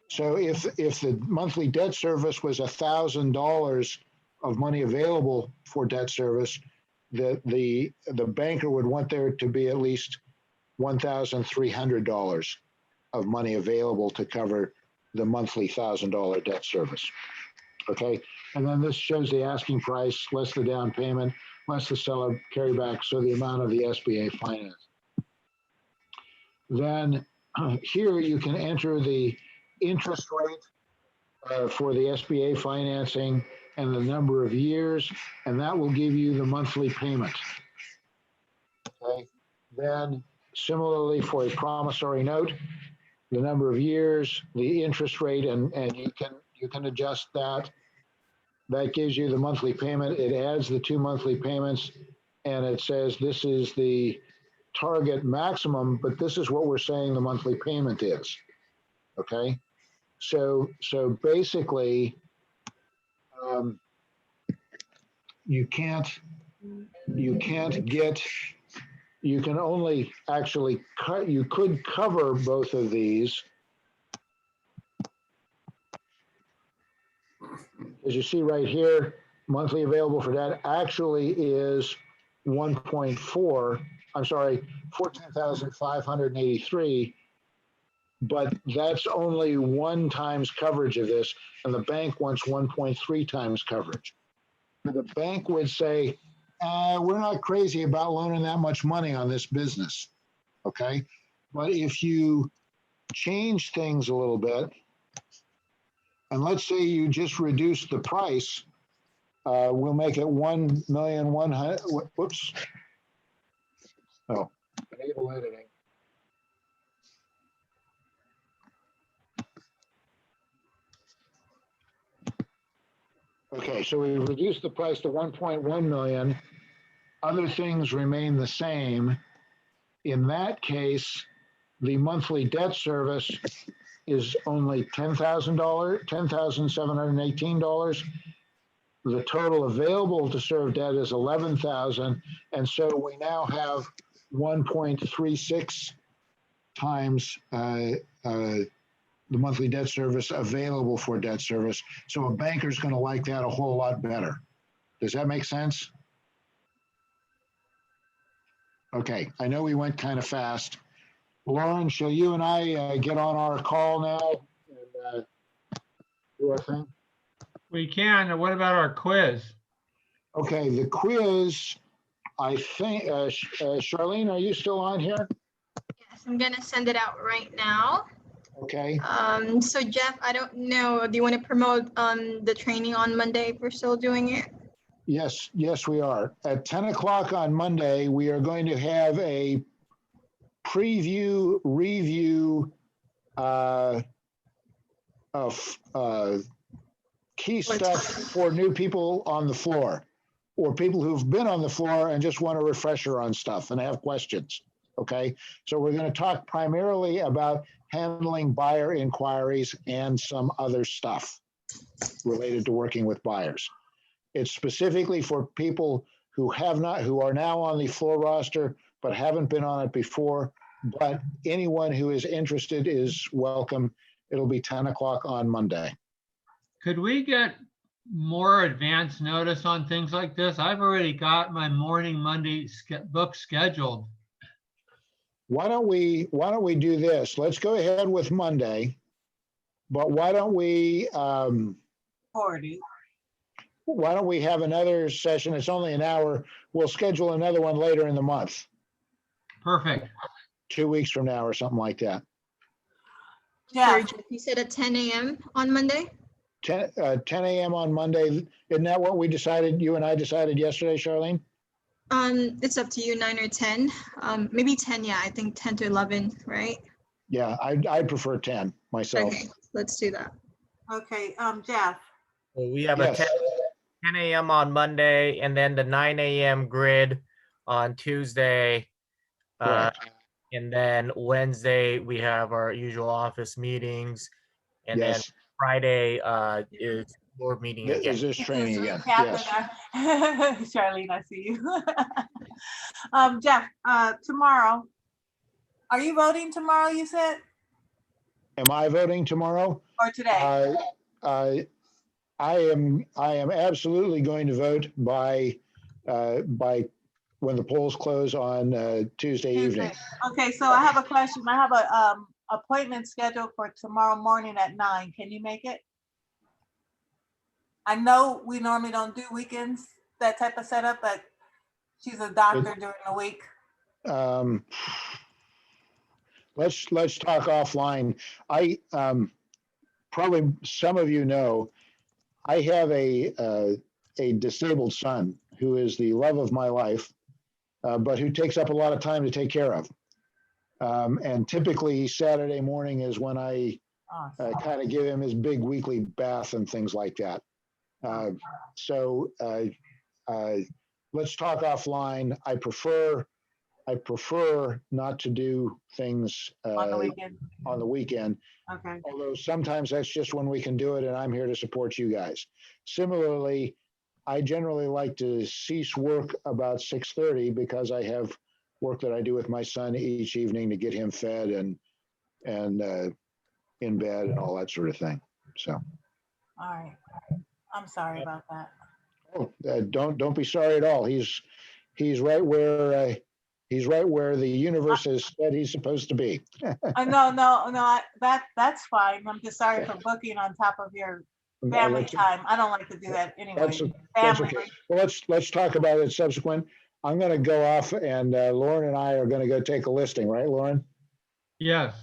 So if the monthly debt service was $1,000 of money available for debt service, the banker would want there to be at least $1,300 of money available to cover the monthly $1,000 debt service. Okay, and then this shows the asking price, less the down payment, less the seller carryback, so the amount of the SBA finance. Then here you can enter the interest rate for the SBA financing and the number of years, and that will give you the monthly payment. Okay, then similarly for a promissory note, the number of years, the interest rate, and you can adjust that. That gives you the monthly payment. It adds the 2 monthly payments, and it says this is the target maximum, but this is what we're saying the monthly payment is. Okay, so basically, you can only actually cut. You could cover both of these. As you see right here, monthly available for that actually is 1.4. I'm sorry, 14,583. But that's only 1 times coverage of this, and the bank wants 1.3 times coverage. The bank would say, we're not crazy about loaning that much money on this business. Okay, but if you change things a little bit, and let's say you just reduce the price, we'll make it 1,100,000. Whoops. Oh, enable editing. Okay, so we reduced the price to 1.1 million. Other things remain the same. In that case, the monthly debt service is only $10,000, $10,718. The total available to serve debt is 11,000, and so we now have 1.36 times the monthly debt service available for debt service. So a banker's going to like that a whole lot better. Does that make sense? Okay, I know we went kind of fast. Lauren, shall you and I get on our call now and do our thing? We can. What about our quiz? Okay, the quiz, I think, Charlene, are you still on here? Yes, I'm gonna send it out right now. Okay. So Jeff, I don't know, do you want to promote the training on Monday if we're still doing it? Yes, we are. At 10 o'clock on Monday, we are going to have a preview review of key stuff for new people on the floor, or people who've been on the floor and just want a refresher on stuff and have questions. Okay, so we're going to talk primarily about handling buyer inquiries and some other stuff related to working with buyers. It's specifically for people who are now on the floor roster, but haven't been on it before. But anyone who is interested is welcome. It'll be 10 o'clock on Monday. Could we get more advance notice on things like this? I've already got my morning Monday book scheduled. Why don't we do this? Let's go ahead with Monday, but why don't we why don't we have another session? It's only an hour. We'll schedule another one later in the month. Perfect. 2 weeks from now or something like that. Yeah. You said at 10 a.m. on Monday? 10 a.m. on Monday. Isn't that what we decided? You and I decided yesterday, Charlene? It's up to you, 9 or 10. Maybe 10, yeah, I think 10 to 11, right? Yeah, I'd prefer 10 myself. Okay, let's do that. Okay, Jeff. Well, we have Yes. a 10 a.m. on Monday, and then the 9 a.m. grid on Tuesday. And then Wednesday, we have our usual office meetings. And then Friday is board meeting again. Is this training again? Catherine, Yes. Charlene, I see you. Jeff, tomorrow, are you voting tomorrow, you said? Am I voting tomorrow? Or today? I am absolutely going to vote by when the polls close on Tuesday evening. Okay, so I have a question. I have a appointment scheduled for tomorrow morning at 9. Can you make it? I know we normally don't do weekends, that type of setup, but she's a doctor during the week. Let's talk offline. I probably some of you know, I have a disabled son who is the love of my life, but who takes up a lot of time to take care of. And typically Saturday morning is when I kind of give him his big weekly bath and things like that. So let's talk offline. I prefer not to do things On the weekend. on the weekend. Okay. Although sometimes that's just when we can do it, and I'm here to support you guys. Similarly, I generally like to cease work about 6:30 because I have work that I do with my son each evening to get him fed and in bed and all that sort of thing. So. All right. I'm sorry about that. Oh, don't be sorry at all. He's right where the universe has said he's supposed to be. No, that's fine. I'm just sorry for booking on top of your family time. I don't like to do that anyway. That's okay. Well, let's talk about it subsequent. I'm going to go off, and Lauren and I are going to go take a listing, right, Lauren? Yes.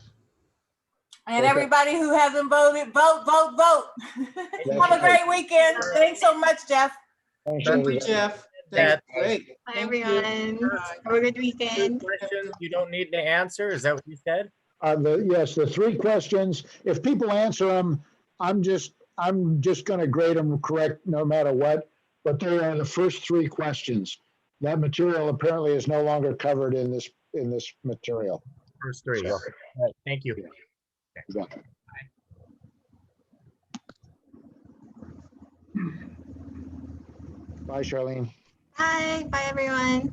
And everybody who hasn't voted, vote. Have a great weekend. Thanks so much, Jeff. Thank you, Jeff. That's great. Bye, everyone. Have a good weekend. Questions you don't need to answer. Is that what you said? Yes, the 3 questions. If people answer them, I'm just going to grade them correct no matter what. But there are the first 3 questions. That material apparently is no longer covered in this material. First 3. So, All right, thank you. Exactly. Bye, Charlene. Bye. Bye, everyone.